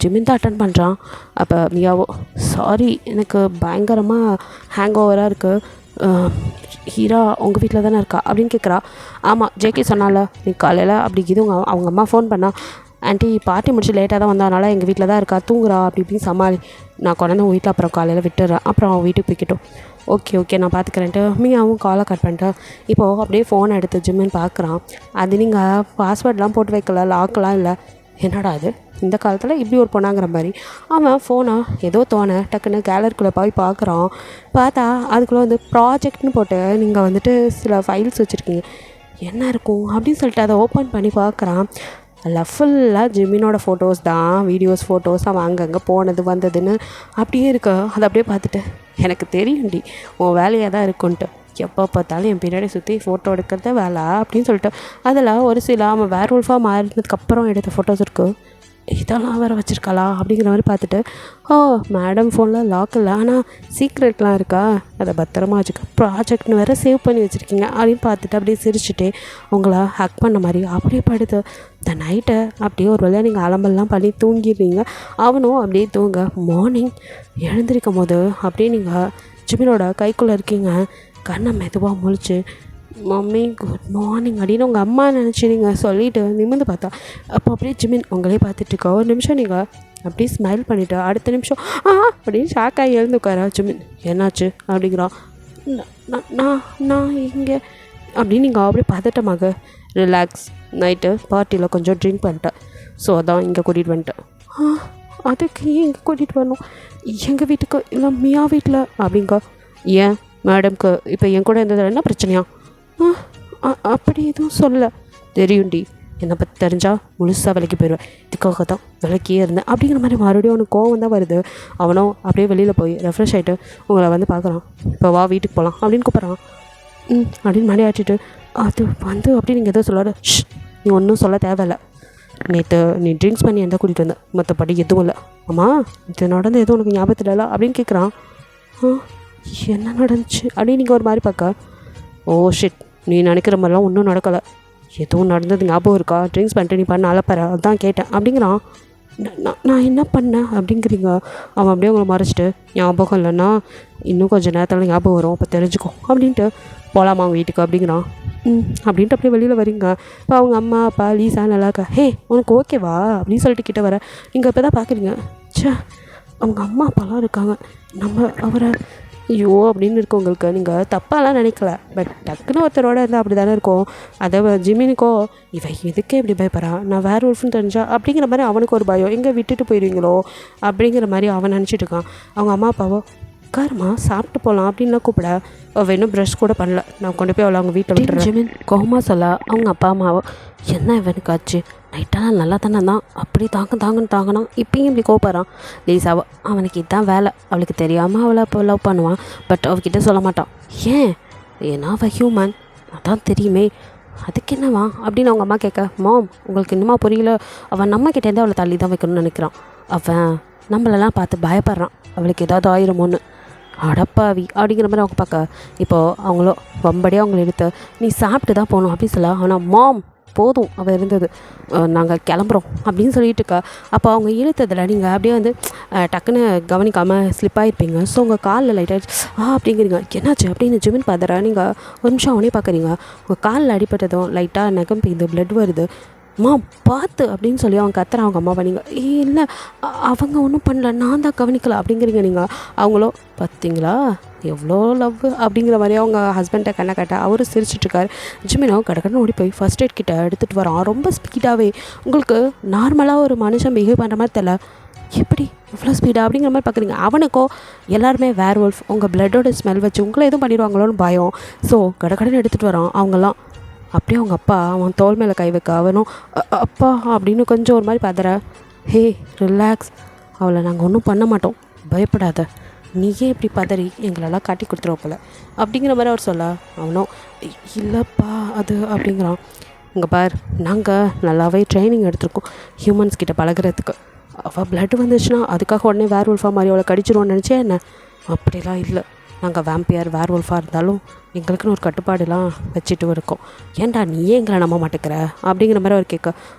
ஜிமின் தான் அட்டன் பண்ணுறான். அப்போ மியாவோ சாரி எனக்கு பயங்கரமாக ஹேங் ஓவராக இருக்குது, ஹீரா உங்கள் வீட்டில் தானே இருக்கா அப்படின்னு கேட்குறா. ஆமாம் ஜேகே சொன்னால நீ காலையில் அப்படி இது அவங்க அம்மா ஃபோன் பண்ணா, ஆண்டி பார்ட்டி முடிச்சு லேட்டாக தான் வந்ததுனால எங்கள் வீட்டில் தான் இருக்கா தூங்குறா அப்படி இப்படின்னு சமாளி, நான் கொண்டாந்து உங்கள் வீட்டில் அப்புறம் காலையில் விட்டுறேன், அப்புறம் அவன் வீட்டுக்கு போய்க்கிட்டோம். ஓகே நான் பார்த்துக்கிறேன்ட்டு மியாவும் காலை கட் பண்ணிட்டேன். இப்போது அப்படியே ஃபோனை எடுத்து ஜிம்மின்னு பார்க்குறான். அது நீங்கள் பாஸ்வேர்ட்லாம் போட்டு வைக்கல, லாக்கெலாம் இல்லை. என்னடா அது இந்த காலத்தில் இப்படி ஒரு பொண்ணாங்கிற மாதிரி அவன் ஃபோனை ஏதோ டக்குன்னு கேலரிக்குள்ளே போய் பார்க்குறான். பார்த்தா அதுக்குள்ளே வந்து ப்ராஜெக்ட்னு போட்டு நீங்கள் வந்துட்டு சில ஃபைல்ஸ் வச்சுருக்கீங்க, என்ன இருக்கும் அப்படின்னு சொல்லிட்டு அதை ஓப்பன் பண்ணி பார்க்குறான். ஃபுல்லாக ஜிமினோட ஃபோட்டோஸ் தான், வீடியோஸ் ஃபோட்டோஸ் அவன் அங்கங்கே போனது வந்ததுன்னு அப்படியே இருக்க. அதை அப்படியே பார்த்துட்டு எனக்கு தெரியும்டி உன் வேலையாக தான் இருக்குன்ட்டு, எப்போ பார்த்தாலும் என் பின்னாடி சுற்றி ஃபோட்டோ எடுக்கிறத வேலை அப்படின்னு சொல்லிட்டு அதில் ஒரு சில அவன் வேர் உல்ஃபாக மாறினதுக்கப்புறம் எடுத்த ஃபோட்டோஸ் இருக்குது. இதெல்லாம் வேறு வச்சுருக்காளா அப்படிங்கிற மாதிரி பார்த்துட்டு மேடம் ஃபோனில் லாக் இல்லை ஆனால் சீக்ரெட்லாம் இருக்கா, அதை பத்திரமா வச்சுக்க, ப்ராஜெக்ட்னு வேறு சேவ் பண்ணி வச்சுருக்கீங்க அப்படின்னு பார்த்துட்டு அப்படியே சிரிச்சுட்டே உங்களை ஹக் பண்ண மாதிரி அப்படியே படுத்து இந்த நைட்டை அப்படியே ஒரு வேளையாக நீங்கள் அலம்பல்லாம் பண்ணி தூங்கிடுறீங்க. அவனும் அப்படியே தூங்க மார்னிங் எழுந்திருக்கும் போது அப்படியே நீங்கள் ஜிமினோட கைக்குள்ளே இருக்கீங்க. கண்ணை மெதுவாக முழிச்சு மம்மி குட் மார்னிங் அப்படின்னு உங்கள் அம்மா நினச்சி நீங்கள் சொல்லிவிட்டு நிமிர்ந்து பார்த்தா அப்போ அப்படியே ஜிமின் உங்களே பார்த்துட்ருக்கா. ஒரு நிமிஷம் நீங்கள் அப்படியே ஸ்மைல் பண்ணிவிட்டு அடுத்த நிமிஷம் அப்படின்னு ஷாக்காகி எழுந்து உட்காரா. ஜிமின் என்னாச்சு அப்படிங்கிறான். நான் இங்கே அப்படின்னு நீங்கள் அப்படியே பதட்டமாக ரிலாக்ஸ், நைட்டு பார்ட்டியில் கொஞ்சம் ட்ரிங்க் பண்ணிட்டேன், ஸோ அதான் இங்கே கூட்டிகிட்டு வந்துட்டேன் அதுக்கு ஏன் இங்கே கூட்டிகிட்டு வரணும், எங்கள் வீட்டுக்கு இல்லை மியா வீட்டில் அப்படிங்க. ஏன் மேடம்க்கு இப்போ என் கூட இருந்ததில் என்ன பிரச்சனையா? அப்படி எதுவும் சொல்லலை. தெரியும்டி, என்னை பற்றி தெரிஞ்சால் முழுசாக விலைக்கு போயிடுவேன், இதுக்காக தான் விலைக்கே இருந்தேன் அப்படிங்கிற மாதிரி மறுபடியும் அவனுக்கு கோவம் தான் வருது. அவனும் அப்படியே வெளியில் போய் ரெஃப்ரெஷ் ஆகிட்டு உங்களை வந்து பார்க்குறான். இப்போ வா வீட்டுக்கு போகலாம் அப்படின்னு கூப்பிட்றான். அப்படின்னு மணி ஆட்டிட்டு அது வந்து அப்படி நீங்கள் எதுவும் சொல்லாத, நீ ஒன்றும் சொல்ல தேவையில்லை, நேற்று நீ ட்ரிங்க்ஸ் பண்ணி எந்த கூட்டிகிட்டு வந்த, மற்றபடி எதுவும் இல்லை. ஆமாம் இது நடந்து எதுவும் உனக்கு ஞாபகத்தில் இல்லை அப்படின்னு கேட்குறான். என்ன நடந்துச்சு அப்படின்னு நீங்கள் ஒரு மாதிரி பார்க்க, ஓ ஷிட், நீ நினைக்கிற மாதிரிலாம் ஒன்றும் நடக்கலை, எதுவும் நடந்தது ஞாபகம் இருக்கா, ட்ரிங்க்ஸ் பண்ணிட்டு நீ பண்ண அலப்பற அதான் கேட்டேன் அப்படிங்கிறான். நான் என்ன பண்ணேன் அப்படிங்கிறீங்க. அவன் அப்படியே உங்களை மறைச்சிட்டு ஞாபகம் இல்லைன்னா இன்னும் கொஞ்சம் நேரத்தில் ஞாபகம் வரும், அப்போ தெரிஞ்சுக்கோ அப்படின்ட்டு போகலாமா அவங்க வீட்டுக்கு அப்படிங்கிறான். அப்படின்ட்டு அப்படியே வெளியில் வரீங்க. இப்போ அவங்க அம்மா அப்பா லீசா நல்லா இருக்கா, ஹே உனக்கு ஓகேவா அப்படின்னு சொல்லிட்டு கிட்ட வர நீங்கள் இப்போ தான் பார்க்குறீங்க. சே அவங்க அம்மா அப்பாலாம் இருக்காங்க, நம்ம அவரை ஐயோ அப்படின்னு இருக்கவங்களுக்கு நீங்கள் தப்பாலாம் நினைக்கல, பட் டக்குன்னு ஒருத்தரோட இருந்தால் அப்படி தானே இருக்கும். அதை ஜிமினுக்கோ இவன் எதுக்கே இப்படி பயப்படுறா, நான் வேறு ஒருஃப்னு தெரிஞ்சா அப்படிங்கிற மாதிரி அவனுக்கு ஒரு பயம், எங்கே விட்டுட்டு போயிடுவீங்களோ அப்படிங்கிற மாதிரி அவன் நினச்சிட்டு இருக்கான். அவங்க அம்மா அப்பாவோ உட்காருமா சாப்பிட்டு போகலாம் அப்படின்லாம் கூப்பிட, அவள் இன்னும் ப்ரஷ் கூட பண்ணல, நான் கொண்டு போய் அவளை அவங்க வீட்டில் விட்டுறேன். ஜிமின் கோமா சொல்ல அவங்க அப்பா அம்மாவோ என்ன இவனுக்கு ஆச்சு, நைட்டெல்லாம் நல்லா தானே தான், அப்படி தாங்கன்னு தாங்கினா இப்பயும் இப்படி கோப்படுறான். லீசாவோ அவனுக்கு இதுதான் வேலை, அவளுக்கு தெரியாமல் அவளை அப்போ லவ் பண்ணுவான், பட் அவகிட்ட சொல்ல மாட்டான். ஏன்னா அவள் ஹியூமன் அதான் தெரியுமே, அதுக்கு என்னவா அப்படின்னு அவங்க அம்மா கேட்க, மாம் உங்களுக்கு இன்னுமா புரியல, அவன் நம்மக்கிட்டேருந்து அவளை தள்ளி தான் வைக்கணும்னு நினைக்கிறான், அவன் நம்மளெல்லாம் பார்த்து பயப்படுறான், அவளுக்கு ஏதாவது ஆயிருமோன்னு. அடப்பாவி அப்படிங்கிற மாதிரி அவங்க பார்க்க, இப்போது அவங்களோ வம்படியாக அவங்கள எடுத்து நீ சாப்பிட்டு தான் போகணும் அப்படின்னு சொல்ல, ஆனால் மாம் போதும் அவள் இருந்தது, நாங்கள் கிளம்புறோம் அப்படின்னு சொல்லிட்டு இருக்கா. அப்போ அவங்க இழுத்ததில் நீங்கள் அப்படியே வந்து டக்குன்னு கவனிக்காமல் ஸ்லிப் ஆகிருப்பீங்க. ஸோ உங்கள் காலில் லைட்டாக அப்படிங்கிறீங்க, என்னாச்சு அப்படின்னு ஜிமின் பார்த்துறா. நீங்கள் ஒரு நிமிஷம் அவனே பார்க்குறீங்க, உங்கள் காலில் அடிப்பட்டதும் லைட்டாக நகம் பெய்யுது, பிளட் வருது. அம்மா பார்த்து அப்படின்னு சொல்லி அவங்க கத்துறான். அவங்க அம்மா பண்ணீங்க, இல்லை அவங்க ஒன்றும் பண்ணல, நான் தான் கவனிக்கல அப்படிங்கிறீங்க. நீங்கள் அவங்களோ பார்த்தீங்களா எவ்வளோ லவ் அப்படிங்கிற மாதிரி அவங்க ஹஸ்பண்டை கண்ணை கட்ட அவரும் சிரிச்சிட்ருக்காரு. ஜிமினோ கடற்கடன்னு ஓடி போய் ஃபர்ஸ்ட் எய்ட் கிட்ட எடுத்துகிட்டு வரான். ரொம்ப ஸ்பீடாகவே, உங்களுக்கு நார்மலாக ஒரு மனுஷன் பிஹேவ் பண்ணுற மாதிரி தெரியல, எப்படி இவ்வளோ ஸ்பீடாக அப்படிங்கிற மாதிரி பார்க்குறீங்க. அவனுக்கோ எல்லாருமே வேர் வோல்ஃப், உங்கள் பிளட்டோட ஸ்மெல் வச்சு உங்களை எதுவும் பண்ணிடுவாங்களோன்னு பயம். ஸோ கடற்கடன்னு எடுத்துகிட்டு வரான். அவங்கெல்லாம் அப்படியே அவங்க அப்பா அவன் தோல் மேலே கை வைக்க, அவனும் அப்பா அப்படின்னு கொஞ்சம் ஒரு மாதிரி பதற. ஹே ரிலாக்ஸ், அவளை நாங்கள் ஒன்றும் பண்ண மாட்டோம், பயப்படாத, நீயே இப்படி பதறி எங்களெல்லாம் காட்டி கொடுத்துருவோம் போல அப்படிங்கிற மாதிரி அவர் சொல்ல, அவனும் இல்லைப்பா அது அப்படிங்கிறான். இங்கே பார், நாங்கள் நல்லாவே ட்ரைனிங் எடுத்திருக்கோம் ஹியூமன்ஸ் கிட்ட பழகிறதுக்கு, அவள் பிளட் வந்துச்சுன்னா அதுக்காக உடனே வேர் வுல்ஃபாக மாதிரி அவளை கடிச்சிருவோன்னு நினச்சே என்ன, அப்படிலாம் இல்லை, நாங்கள் வேம்பியர் வேர் வுல்ஃபாக இருந்தாலும் எங்களுக்குன்னு ஒரு கட்டுப்பாடுலாம் வச்சுட்டு இருக்கோம், ஏன்டா நீயே எங்களை நம்ப மாட்டேங்கிற அப்படிங்கிற மாதிரி அவர் கேட்க,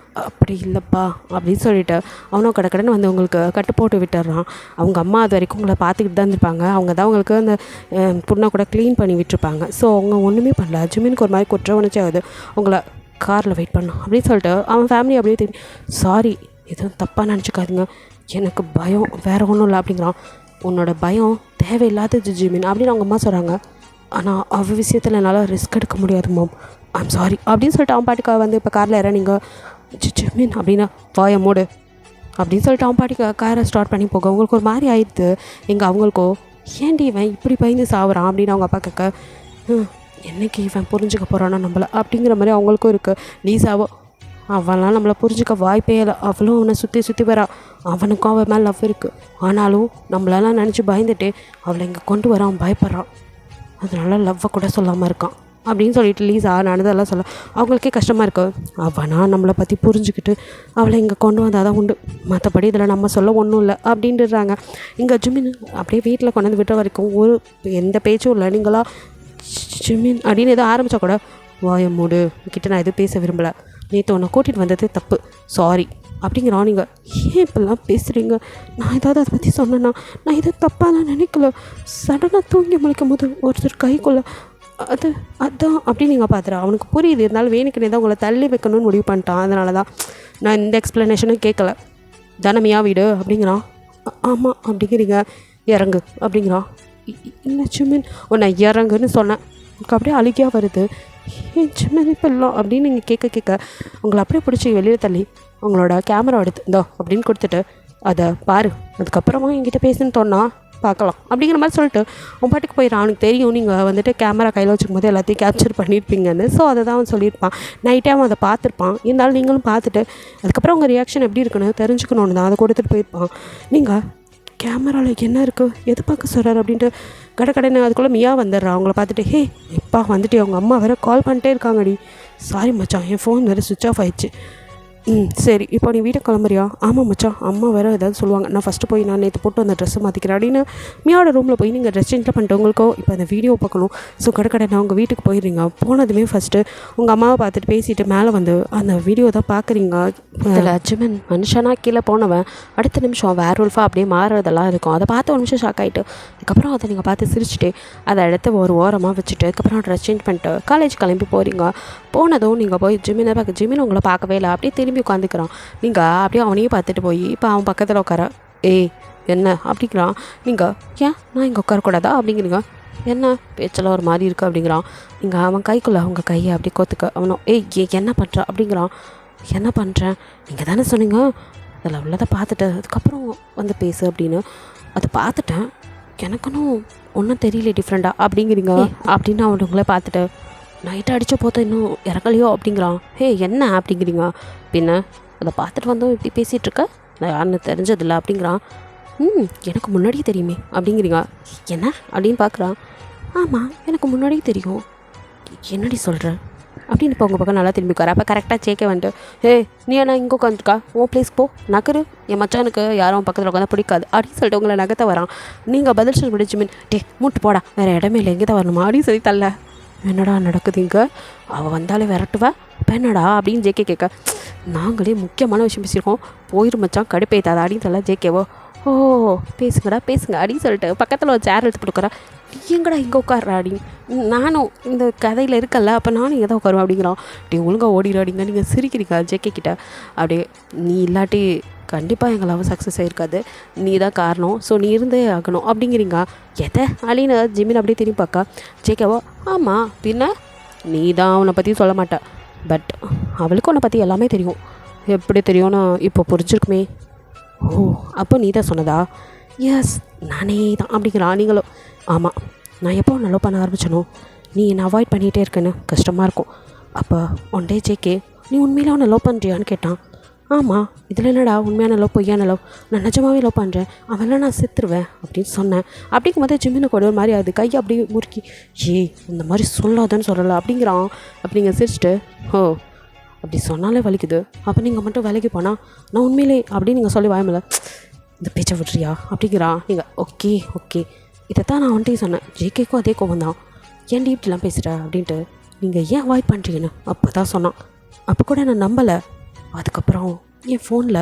அப்படி இல்லைப்பா அப்படின்னு சொல்லிவிட்டு அவனும் கடைக்கடன்னு வந்து உங்களுக்கு கட்டு போட்டு விட்டுறான். அவங்க அம்மா அது வரைக்கும் உங்களை பார்த்துக்கிட்டு தான் இருந்திருப்பாங்க, அவங்க தான் உங்களுக்கு அந்த புண்ணை கூட க்ளீன் பண்ணி விட்டுருப்பாங்க. ஸோ அவங்க ஒன்றுமே பண்ணல. ஜிமினுக்கு ஒரு மாதிரி குற்ற உணர்ச்சி ஆகுது, உங்களை காரில் வெயிட் பண்ணோம் அப்படின்னு சொல்லிட்டு அவன் ஃபேமிலி அப்படியே தெரியும். சாரி எதுவும் தப்பாக நினச்சிக்காதீங்க, எனக்கு பயம் வேறு ஒன்றும் இல்லை அப்படிங்கிறான். உன்னோட பயம் தேவையில்லாதது ஜிமின் அப்படின்னு அவங்க அம்மா சொல்கிறாங்க. ஆனால் அவள் விஷயத்தில் என்னால் ரிஸ்க் எடுக்க முடியாது மாம், ஐம் சாரி அப்படின்னு சொல்லிட்டு அவன் பாட்டுக்காக வந்து இப்போ காரில் இறங்க ஜிமின் அப்படின்னா வாயை மூடு அப்படின்னு சொல்லிட்டு அவன் பாட்டுக்கு காரை ஸ்டார்ட் பண்ணி போக அவங்களுக்கு ஒரு மாதிரி ஆயிடுது. எங்கள் அவங்களுக்கோ ஏன்டி இவன் இப்படி பயந்து சாவுறான் அப்படின்னு அவங்க அப்பா கேட்க, என்னைக்கு இவன் புரிஞ்சுக்க போகிறான்னா நம்மளை அப்படிங்கிற மாதிரி அவங்களுக்கும் இருக்குது. லீசாவோ அவன்லாம் நம்மளை புரிஞ்சுக்க வாய்ப்பே இல்லை, அவளும் அவனை சுற்றி வரா, அவனுக்கும் அவன் மேலே லவ் இருக்குது, ஆனாலும் நம்மளெல்லாம் நினச்சி பயந்துட்டு அவளை இங்கே கொண்டு வர அவன் பயப்படுறான், அதனால லவ்வை கூட சொல்லாமல் இருக்கான் அப்படின்னு சொல்லிட்டு லீஸா நடந்ததெல்லாம் சொல்ல அவங்களுக்கே கஷ்டமாக இருக்குது. அவனா நம்மளை பற்றி புரிஞ்சுக்கிட்டு அவளை இங்கே கொண்டு வந்தால் தான் உண்டு, மற்றபடி இதில் நம்ம சொல்ல ஒன்றும் இல்லை அப்படின்ட்டுறாங்க. இங்கே ஜிமின் அப்படியே வீட்டில் கொண்டு வந்து விட்ட வரைக்கும் ஒரு எந்த பேச்சும் இல்லை. நீங்களா ஜிமின் அப்படின்னு எதோ ஆரம்பித்தா கூட வாயை மூடு, கிட்ட நான் எதுவும் பேச விரும்பலை, நேற்று உன்னை கூட்டிகிட்டு வந்தது தப்பு, சாரி அப்படிங்கிறான். நீங்கள் ஏன் இப்படிலாம் பேசுகிறீங்க, நான் ஏதாவது அதை பற்றி சொன்னேன்னா, நான் எதுவும் தப்பாலாம் நினைக்கல, சடனாக தூங்கி முழிக்கும் போது ஒருத்தர் கைக்குள்ளே அதான் அப்படின்னு நீங்கள் பார்த்துறா. அவனுக்கு புரியுது, இருந்தாலும் வேணுக்குனே தான் உங்களை தள்ளி வைக்கணும்னு முடிவு பண்ணிட்டான். அதனால தான் நான் இந்த எக்ஸ்ப்ளனேஷனும் கேட்கல. தனமியா வீடு அப்படிங்கிறான். ஆமாம் அப்படிங்கிறீங்க, இறங்கு அப்படிங்கிறான். இல்லை ஜிமின் உன்னை இறங்குன்னு சொன்னேன், எனக்கு அப்படியே அழுகியாக வருது, ஏன் சின்ன இப்பெல்லாம் அப்படின்னு நீங்கள் கேட்க உங்களை அப்படியே பிடிச்சி வெளியில் தள்ளி உங்களோட கேமரா எடுத்து இந்தோ அப்படின்னு கொடுத்துட்டு அதை பாரு, அதுக்கப்புறமா என்கிட்ட பேசுன்னு தோணா பார்க்கலாம் அப்படிங்கிற மாதிரி சொல்லிட்டு அவன் பாட்டுக்கு போயிடறான். அவனுக்கு தெரியும் நீங்கள் வந்துட்டு கேமரா கையில் வச்சுக்கும் போது எல்லாத்தையும் கேப்சர் பண்ணியிருப்பீங்கன்னு. ஸோ அதை தான் அவன் சொல்லியிருப்பான். நைட்டே அவன் அதை பார்த்துருப்பான். இருந்தாலும் நீங்களும் பார்த்துட்டு அதுக்கப்புறம் உங்கள் ரியாக்ஷன் எப்படி இருக்குன்னு தெரிஞ்சுக்கணுன்னு தான் அதை கொடுத்துட்டு போயிருப்பான். நீங்கள் கேமராவில் என்ன இருக்குது, எது பார்க்க சொல்கிறார் அப்படின்ட்டு கடைன்னு அதுக்குள்ளே மியா வந்துடுறா. அவங்கள பார்த்துட்டு, ஹே எப்பா வந்துட்டு அவங்க அம்மா வேறு கால் பண்ணிட்டே இருக்காங்கடி. சாரி மச்சான், என் ஃபோன் வேறு சுவிட்ச் ஆஃப் ஆயிடுச்சு. சரி இப்போ நீ வீட்டுக்கு கிளம்புறியா? ஆமாம் மச்சான், அம்மா வேறு ஏதாவது சொல்லுவாங்க, நான் ஃபஸ்ட்டு போய் நான் நேற்று போட்டு அந்த ட்ரெஸ்ஸை மாற்றிக்கிறேன் அப்படின்னு மியாவோட ரூமில் போய் நீங்கள் ட்ரெஸ் சேஞ்சில் பண்ணிட்டு உங்களுக்கோ இப்போ அந்த வீடியோ பார்க்கணும். ஸோ நான் உங்கள் வீட்டுக்கு போயிடுறீங்க. போனதுமே ஃபஸ்ட்டு உங்கள் அம்மாவை பார்த்துட்டு பேசிட்டு மேலே வந்து அந்த வீடியோ தான் பார்க்குறீங்க. அதில் ஜிமின் மனுஷனாக கீழே போனவன் அடுத்த நிமிஷம் வேர் உல்ஃபாக அப்படியே மாறுறதெல்லாம் இருக்கும். அதை பார்த்து ஒரு நிமிஷம் ஷாக் ஆகிட்டு அதுக்கப்புறம் அதை நீங்கள் பார்த்து சிரிச்சுட்டு அதை எடுத்து ஒரு ஓரமாக வச்சுட்டு அதுக்கப்புறம் ட்ரெஸ் சேஞ்ச் பண்ணிட்டு காலேஜ் கிளம்பி போகிறீங்க. போனதும் நீங்கள் போய் ஜிமினை பார்க்க, ஜிமின் உங்களை பார்க்கவே இல்லை, அப்படியே திரும்பி உட்காந்துக்கிறான். நீங்கள் அப்படியே அவனையும் பார்த்துட்டு போய் இப்போ அவன் பக்கத்தில் உட்கார, ஏய் என்ன அப்படிங்கிறான். நீங்கள் ஏன் நான் இங்கே உட்காரக்கூடாதா அப்படிங்கிறீங்க. என்ன பேச்செல்லாம் ஒரு மாதிரி இருக்குது அப்படிங்கிறான். நீங்கள் அவன் கைக்குள்ளே அவங்க கையை அப்படி கோத்துக்க அவனும், ஏய் என்ன பண்ணுற அப்படிங்கிறான். என்ன பண்ணுறேன், நீங்கள் தானே சொன்னீங்க அதில் உள்ளதை பார்த்துட்டு அதுக்கப்புறம் வந்து பேசு அப்படின்னு. அதை பார்த்துட்டேன், எனக்குன்னு ஒன்றும் தெரியல டிஃப்ரெண்ட்டாக அப்படிங்கிறீங்க அப்படின்னு அவனுங்களே பார்த்துட்டு நைட்டு அடித்த போத்த இன்னும் இறங்கலையோ அப்படிங்கிறான். ஹே என்ன அப்படிங்கிறீங்க. பின்ன அதை பார்த்துட்டு வந்தோம் இப்படி பேசிகிட்ருக்க, நான் யாருன்னு தெரிஞ்சதில்லை அப்படிங்கிறான். எனக்கு முன்னாடியே தெரியுமே அப்படிங்கிறீங்க. என்ன அப்படின்னு பார்க்குறான். ஆமாம் எனக்கு முன்னாடியே தெரியும். என்னடி சொல்கிற அப்படின்னு இப்போ உங்கள் பக்கம் நல்லா திரும்பிக்கார். அப்போ கரெக்டாக சேக்க வந்துட்டு, ஹே நீ என்ன இங்கே உட்காந்துருக்கா, உன் ப்ளேஸ் போ நகரு, என் மச்சானுக்கு யாரும் பக்கத்தில் உட்காந்தா பிடிக்காது அப்படின்னு சொல்லிட்டு உங்களை நகத்தை வரான். நீங்கள் பதில் சொல்லி முடிச்சு மீன் டே மூட்டு போடா, வேறு இடமே இல்லை, எங்கே தான் வரணுமா அப்படின்னு சொல்லி தள்ள. என்னடா நடக்குது இங்கே, அவள் வந்தாலே விரட்டுவா இப்போ என்னடா அப்படின்னு ஜேகே கேட்க, நாங்களே முக்கியமான விஷயம் பேசியிருக்கோம், போயிரு மச்சான் கடுப்பேத்தாதா அப்படின்னு சொல்ல. ஜேகேவோ ஓ பேசுங்கடா பேசுங்க அப்படின்னு சொல்லிட்டு பக்கத்தில் ஒரு சேர் எடுத்து கொடுக்குறா. எங்கடா இங்கே உட்கார்றா அப்படின்னு, நானும் இந்த கதையில் இருக்கல அப்போ நானும் இங்கே தான் உட்காருவேன் அப்படிங்கிறான். டே ஒழுங்காக ஓடிடாடிங்க, நீங்கள் சிரிக்கிறீங்க ஜேகே கிட்ட. அப்படியே நீ இல்லாட்டி கண்டிப்பாக எங்கள் லவ் சக்ஸஸ் ஆகிருக்காது, நீ தான் காரணம், ஸோ நீ இருந்தே ஆகணும் அப்படிங்கிறீங்க. எதை அலின்னு ஜிமின் அப்படியே திரும்பி பார்க்கா. ஜேகேவோ ஆமாம் பின்ன நீ தான் அவனை பற்றி சொல்ல மாட்டேன், பட் அவளுக்கு உன்னை பற்றி எல்லாமே தெரியும். எப்படி தெரியும்னு இப்போ புரிஞ்சிருக்குமே. ஓ அப்போ நீ தான் சொன்னதா? எஸ் நானே தான் அப்படிங்கிறான். நீங்களும் ஆமாம், நான் எப்போ உன்னை லவ் பண்ண ஆரம்பிச்சனும் நீ என்னை அவாய்ட் பண்ணிகிட்டே இருக்கேன்னு கஷ்டமாக இருக்கும். அப்போ ஒன் டே ஜேகே நீ உண்மையிலே அவனை லவ் பண்ணுறியான்னு கேட்டான். ஆமாம் இதில் என்னடா உண்மையான லவ் பொய்யான லவ், நான் நிஜமாகவே லவ் பண்ணுறேன், அவெல்லாம் நான் செத்துருவேன் அப்படின்னு சொன்னேன். அப்படிங்கும் போது ஜிம்மினை கூட ஒரு மாதிரி அது கையை அப்படியே முறுக்கி, ஏய் இந்த மாதிரி சொல்லாதன்னு சொல்லலை அப்படிங்கிறான். அப்படிங்க சிரிச்சிட்டு, ஓ அப்படி சொன்னாலே வலிக்குது, அப்போ நீங்கள் மட்டும் வேலைக்கு போனால் நான் உண்மையிலே அப்படின்னு நீங்கள் சொல்லி வாயமில்ல, இந்த பேச்சை விட்றியா அப்படிங்கிறான். நீங்கள் ஓகே ஓகே இதை தான் நான் வந்துட்டே சொன்னேன். ஜேகேக்கும் அதே கோவம் தான், ஏன்டி இப்படிலாம் பேசுகிற அப்படின்ட்டு, நீங்கள் ஏன் அவாய்ட் பண்ணுறீங்கன்னு அப்போ தான் சொன்னான். அப்போ கூட நான் நம்பலை. அதுக்கப்புறம் என் ஃபோனில்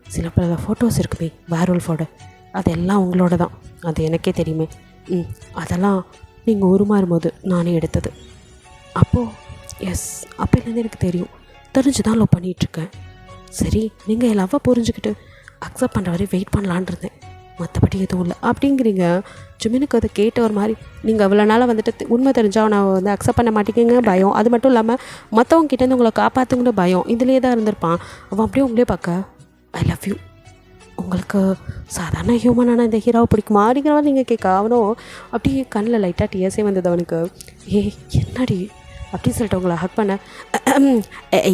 சில பல ஃபோட்டோஸ் இருக்குமே வேர்வல்ஃபோட, அதெல்லாம் உங்களோட தான், அது எனக்கே தெரியுமே. அதெல்லாம் நீங்கள் உருமாறும்போது நானே எடுத்தது. அப்போது எஸ் அப்போலேருந்து எனக்கு தெரிஞ்சு தான் லவ் பண்ணிகிட்ருக்கேன். சரி நீங்கள் என் லவ்வை புரிஞ்சுக்கிட்டு அக்செப்ட் பண்ணுற வரை வெயிட் பண்ணலான் இருந்தேன், மற்றபடி எதுவும் இல்லை அப்படிங்கிறீங்க. ஜிமினுக்கு அதை கேட்ட ஒரு மாதிரி, நீங்கள் அவ்வளோ நாளாக வந்துட்டு உண்மை தெரிஞ்சால் அவனை வந்து அக்செப்ட் பண்ண மாட்டேங்கிங்க பயம், அது மட்டும் இல்லாமல் மற்றவங்க கிட்டேருந்து உங்களை காப்பாற்றுங்கிற பயம், இதுலேயே தான் இருந்திருப்பான். அவன் அப்படியே உங்களே பார்க்க, ஐ லவ் யூ, உங்களுக்கு சாதாரண ஹியூமனான இந்த ஹீரோவை பிடிக்குமா அப்படிங்கிற மாதிரி நீங்கள் கேட்க, அவனும் அப்படியே கண்ணில் லைட்டாக டிஎஸ்ஏ வந்தது அவனுக்கு. ஏ என்னடி அப்படின்னு சொல்லிட்டு உங்களை ஹக் பண்ண,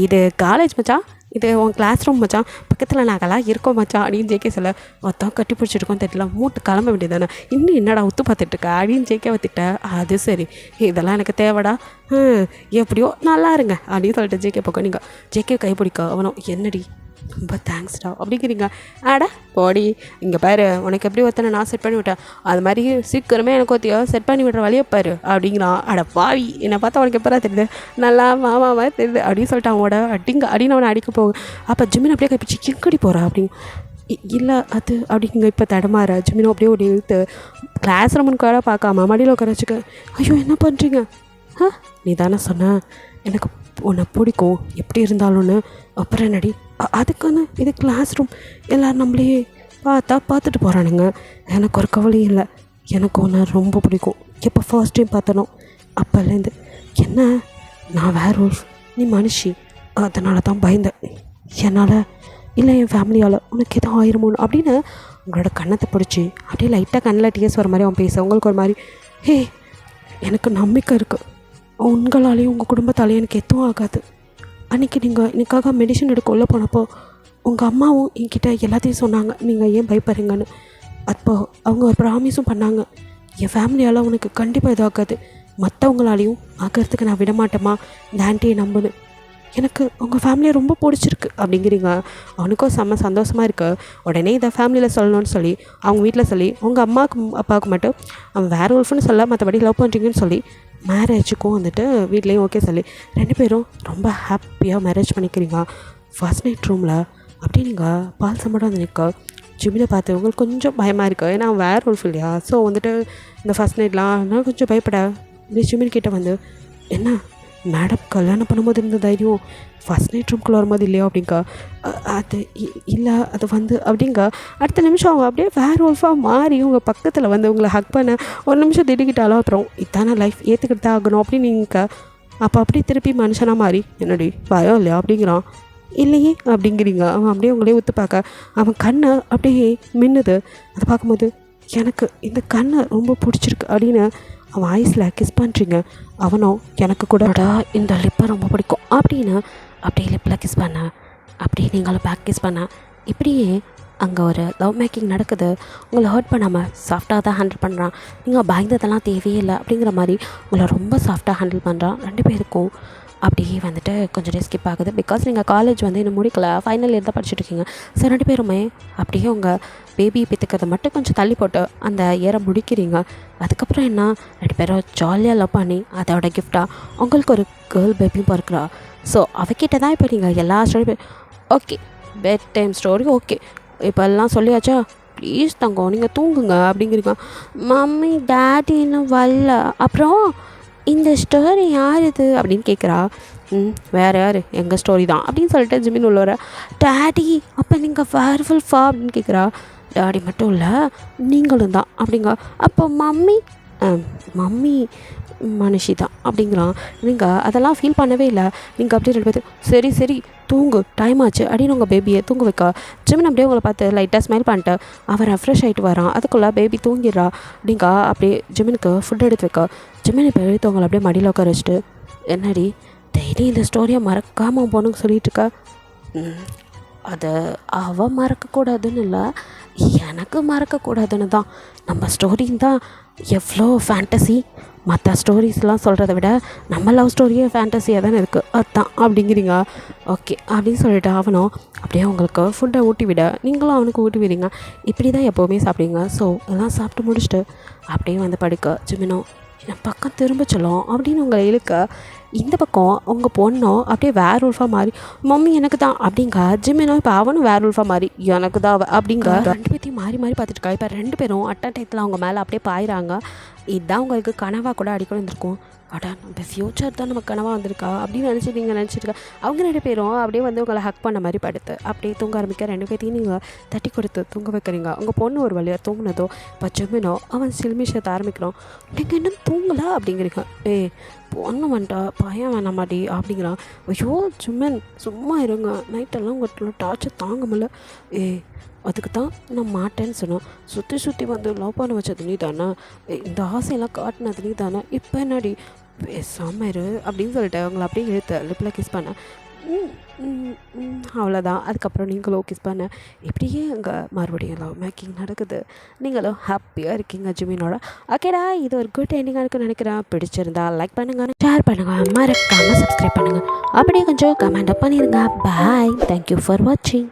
இது காலேஜ் மச்சான், இது உன் கிளாஸ் ரூம் மச்சான், பக்கத்தில் நாங்கள்லாம் இருக்கோம் மச்சான் அப்படின்னு ஜேகே சொல்ல, ஒருத்தன் கட்டி பிடிச்சிருக்கோம் தெரியல, மூட்டு கிளம்ப வேண்டியதானே, இன்னும் என்னடா ஒத்து பார்த்துட்ருக்க அப்படின்னு ஜேகே வத்திட்டேன். அது சரி இதெல்லாம் எனக்கு தேவைடா, எப்படியோ நல்லா இருங்க அப்படின்னு சொல்லிட்டு ஜேகே பக்கம் நீங்கள் ஜேகே கைப்பிடிக்க, அவனும் என்னடி ரொம்ப தேங்க்ஸ்டா அப்படிங்கிறீங்க. ஆடா போடி இங்கே பாரு, உனக்கு எப்படி ஒருத்தனை நான் செட் பண்ணி விட்டேன், அது மாதிரி சீக்கிரமே எனக்கு ஒருத்தையோ செட் பண்ணி விட்ற வழியை பாரு அப்படிங்கிறான். அட பாவி என்னை பார்த்தா உனக்கு எப்போ தெரியுது, நல்லா மாமாவா தெரியுது அப்படின்னு சொல்லிட்டு அவனோட அப்படின்னு அவனை அடிக்க போகும். அப்போ ஜிமின் அப்படியே கைப்பிடிச்சு எங்கடி போகிறா அப்படின்னு, இல்லை அது அப்படிங்க இப்போ தடமாற. ஜிமினோ அப்படியே ஒரு இழுத்து கிளாஸ் ரூமுக்காக பார்க்காம மடியில் உட்கார வச்சுக்க, ஐயோ என்ன பண்ணுறீங்க, நீ தானே சொன்ன எனக்கு உன்னை பிடிக்கும் எப்படி இருந்தாலும்னு, அப்புறம் என்னடி அதுக்கான இது கிளாஸ் ரூம், எல்லோரும் நம்மளே பார்த்துட்டு போகிறானுங்க, எனக்கு ஒரு கவலையும் இல்லை, எனக்கு ஒன்று ரொம்ப பிடிக்கும், எப்போ ஃபர்ஸ்ட் டைம் பார்த்தனோ அப்போலேருந்து, என்ன நான் வேர் உல்ஃப் நீ மனுஷி, அதனால தான் பயந்தேன், என்னால் இல்லை என் ஃபேமிலியால் உனக்கு எதுவும் ஆயிருமோன்னு அப்படின்னு உங்களோட கண்ணத்தை பிடிச்சி அப்படியே லைட்டாக கண்ணில் டிஎஸ் வர மாதிரி அவன் பேச உங்களுக்கு ஒரு மாதிரி ஹே எனக்கு நம்பிக்கை இருக்குது உங்களாலேயும் உங்கள் குடும்பத்தாலேயும் எனக்கு எதுவும் ஆகாது. அன்றைக்கி நீங்கள் எனக்காக மெடிசன் எடுக்க உள்ள போனப்போ உங்கள் அம்மாவும் என்கிட்ட எல்லாத்தையும் சொன்னாங்க நீங்கள் ஏன் பயப்படுறீங்கன்னு. அப்போது அவங்க ஒரு ப்ராமிஸும் பண்ணாங்க, என் ஃபேமிலியால் உனக்கு கண்டிப்பாக எதுவும் ஆகாது, மற்றவங்களாலையும் ஆக்கிறதுக்கு நான் விடமாட்டேம்மா, இந்த ஆண்டியை நம்புன்னு. எனக்கு உங்கள் ஃபேமிலியை ரொம்ப பிடிச்சிருக்கு அப்படிங்கிறீங்க. அவனுக்கும் செம்ம சந்தோஷமாக இருக்குது. உடனே இதை ஃபேமிலியில் சொல்லணும்னு சொல்லி அவங்க வீட்டில் சொல்லி உங்கள் அம்மாவுக்கு அப்பாவுக்கு மட்டும் அவன் வேறு ஒல்ஃப்னு சொல்ல மற்றபடி லவ் பண்ணுறீங்கன்னு சொல்லி மேரேஜுக்கும் வந்துட்டு வீட்லேயும் ஓகே சொல்லி 2 பேரும் ரொம்ப ஹாப்பியாக மேரேஜ் பண்ணிக்கிறீங்க. ஃபர்ஸ்ட் நைட் ரூமில் அப்படி நீங்கள் பால் சம்படம் வந்து நிற்க ஜிமினை பார்த்து உங்களுக்கு கொஞ்சம் பயமாக இருக்குது. ஏன்னா வேறு ஒல்ஃப் இல்லையா. ஸோ வந்துட்டு இந்த ஃபர்ஸ்ட் நைட்லாம் அதனால் கொஞ்சம் பயப்பட இப்படி ஜிமின் கிட்டே வந்து என்ன மேடம் கல்யாணம் பண்ணும்போது இருந்த தைரியம் ஃபஸ்ட் நைட் ரூம்குள்ளே வரும்போது இல்லையோ அப்படிங்கா. அது இல்லை அது வந்து அப்படிங்க அடுத்த நிமிஷம் அவங்க அப்படியே வேறு ஒல்ஃபாக மாறி உங்கள் பக்கத்தில் வந்து உங்களை ஹக் பண்ண ஒரு நிமிஷம் திடுக்கிட்டாலும் அப்புறம் இதான லைஃப் ஏற்றுக்கிட்டு தான் ஆகணும் அப்படின்னு நீங்கள் அப்போ அப்படியே திருப்பி மனுஷனாக மாறி என்னடி பயம் இல்லையா அப்படிங்கிறான். இல்லையே அப்படிங்கிறீங்க. அவன் அப்படியே உங்களே ஒத்து பார்க்க அவன் கண்ணை அப்படியே மின்னுது. அதை பார்க்கும்போது எனக்கு இந்த கண்ணை ரொம்ப பிடிச்சிருக்கு அப்படின்னு அவன் ஐஸில் கிஸ் பண்ணுறீங்க. அவனும் எனக்கு கூட இந்த லிப்பை ரொம்ப பிடிக்கும் அப்படின்னு அப்படியே லிப்பில் கிஸ் பண்ண அப்படியே நீங்களும் பேக் கிஸ் பண்ண இப்படியே அங்கே ஒரு லவ் மேக்கிங் நடக்குது. உங்களை ஹர்ட் பண்ணாமல் சாஃப்டாக தான் ஹேண்டில் பண்ணுறான். நீங்கள் பயந்ததெல்லாம் தேவையே இல்லை அப்படிங்கிற மாதிரி உங்களை ரொம்ப சாஃப்டாக ஹேண்டில் பண்ணுறான். 2 பேருக்கும் அப்படியே வந்துட்டு கொஞ்சம் டே ஸ்கிப் ஆகுது. பிகாஸ் நீங்கள் காலேஜ் வந்து இன்னும் முடிக்கல, ஃபைனல் இயர் தான் படிச்சுட்ருக்கீங்க. ஸோ 2 பேருமே அப்படியே உங்கள் பேபி பெற்றுக்கிறத மட்டும் கொஞ்சம் தள்ளி போட்டு அந்த இயரை முடிக்கிறீங்க. அதுக்கப்புறம் என்ன 2 பேரும் ஜாலியாக லவ் பண்ணி அதோட கிஃப்டாக உங்களுக்கு ஒரு கேர்ள் பேபியும் பிறக்கிறா. ஸோ அவகிட்ட தான் இப்போ நீங்கள் எல்லா story okay bed time story okay இப்போ எல்லாம் சொல்லியாச்சா, ப்ளீஸ் தங்கம் நீங்கள் தூங்குங்க அப்படிங்கிறீங்க. மம்மி டேடி இன்னும் வரல, அப்புறம் இந்த ஸ்டோரி யார் இது அப்படின்னு கேட்குறா. வேறு யார் எங்கள் ஸ்டோரி தான் அப்படின்னு சொல்லிட்டு ஜிமின் உள்ள வர. டேடி அப்போ நீங்கள் வேர்ஃபுல்ஃபா அப்படின்னு கேட்குறா. டேடி மட்டும் இல்லை நீங்களும் தான் அப்படிங்க. அப்போ மம்மி மம்மி மனுஷி தான் அப்படிங்கிறான். நீங்கள் அதெல்லாம் ஃபீல் பண்ணவே இல்லை. நீங்கள் அப்படியே 2 பேர் சரி சரி தூங்கு டைம் ஆச்சு அப்படின்னு உங்கள் பேபியை தூங்க வைக்க ஜிமின் அப்படியே உங்களை பார்த்து லைட்டாக ஸ்மைல் பண்ணிட்டு அவன் ரெஃப்ரெஷ் ஆகிட்டு வரான். அதுக்குள்ளே பேபி தூங்கிடுறா. அப்படிங்க அப்படியே ஜிமினுக்கு ஃபுட் எடுத்து வைக்க ஜிமின் இப்போ எழுத்தவங்களை அப்படியே மடியில் உட்கார வச்சுட்டு என்னடி டெய்லி இந்த ஸ்டோரியை மறக்காமல் போகணுன்னு சொல்லிட்டு இருக்க. அதை அவள் மறக்கக்கூடாதுன்னு இல்லை, எனக்கு மறக்கக்கூடாதுன்னு தான். நம்ம ஸ்டோரின்னு தான் எவ்வளோ ஃபேண்டசி, மற்ற ஸ்டோரிஸ்லாம் சொல்கிறத விட நம்ம லவ் ஸ்டோரியே ஃபேண்டஸியாக தானே இருக்குது அதுதான் அப்படிங்கிறீங்க. ஓகே அப்படின்னு சொல்லிட்டு அவனும் அப்படியே உங்களுக்கு ஃபுட்டை ஊட்டி விட நீங்களும் அவனுக்கு ஊட்டி விடுங்க. இப்படி தான் எப்போவுமே சாப்பிடுங்க. ஸோ எல்லாம் சாப்பிட்டு முடிச்சுட்டு அப்படியே வந்து படுக்க ஜிமினோ என் பக்கம் திரும்ப சொல்லும் அப்படின்னு உங்களை இழுக்க இந்த பக்கம் உங்கள் பொண்ணும் அப்படியே வேர் உல்ஃபாக மாறி மம்மி எனக்கு தான் அப்படிங்க. ஜிமினோ இப்போ அவனும் வேர் உல்ஃபாக மாறி எனக்கு தான் அப்படிங்க 2 பேர்த்தையும் மாறி மாறி பார்த்துட்டுருக்கா. இப்போ 2 பேரும் அட்ட டயத்தில் அவங்க மேலே அப்படியே பாயிறாங்க. இதுதான் உங்களுக்கு கனவாக கூட அடிக்கடி வந்திருக்கும். அடா நம்ம ஃப்யூச்சர் தான் நம்ம கனவாக வந்திருக்கா அப்படின்னு நினச்சிருக்கா. அவங்க 2 பேரும் அப்படியே வந்து உங்களை ஹக் பண்ண மாதிரி படுத்து அப்படியே தூங்க ஆரம்பிக்க 2 பேர்த்தையும் நீங்கள் தட்டி கொடுத்து தூங்க வைக்கிறீங்க. உங்கள் பொண்ணு ஒரு வழியாக தூங்கினதோ இப்போ ஜிமினோ அவன் சில்மிஷத்தை ஆரம்பிக்கிறான். நீங்கள் இன்னும் தூங்கலை அப்படிங்கிறீங்க. பொண்ணு வந்துட்டா பையன் வேணாமாடி அப்படிங்கிறான். ஐயோ ஜிமின் சும்மா இருங்க, நைட்டெல்லாம் உங்கள் டார்ச்சர் தாங்க முடியல. அதுக்கு தான் நான் மாட்டேன்னு சொன்னேன். சுற்றி வந்து லவ் பண்ண வச்சது நீ தானே, இந்த ஆசையெல்லாம் காட்டினது நீ தானே, இப்போ என்னடி பேசாமல் இரு அப்படின்னு சொல்லிட்டு அவங்கள அப்படியே இழுத்த லிப்பில் கிஸ் பண்ண. அவ்வளோதான். அதுக்கப்புறம் நீங்களும் கிஸ் பண்ண இப்படியே அங்கே மறுபடியும் லவ் மேக்கிங் நடக்குது. நீங்களும் ஹாப்பியாக இருக்கீங்க ஜிமினோட. ஓகேடா, இது ஒரு குட் எண்டிங்காக இருக்குன்னு நினைக்கிறேன். பிடிச்சிருந்தா லைக் பண்ணுங்கள், ஷேர் பண்ணுங்கள், மறக்காமல் சப்ஸ்கிரைப் பண்ணுங்கள், அப்படியே கொஞ்சம் கமெண்ட் பண்ணிடுங்க. பாய், தேங்க்யூ ஃபார் வாட்சிங்.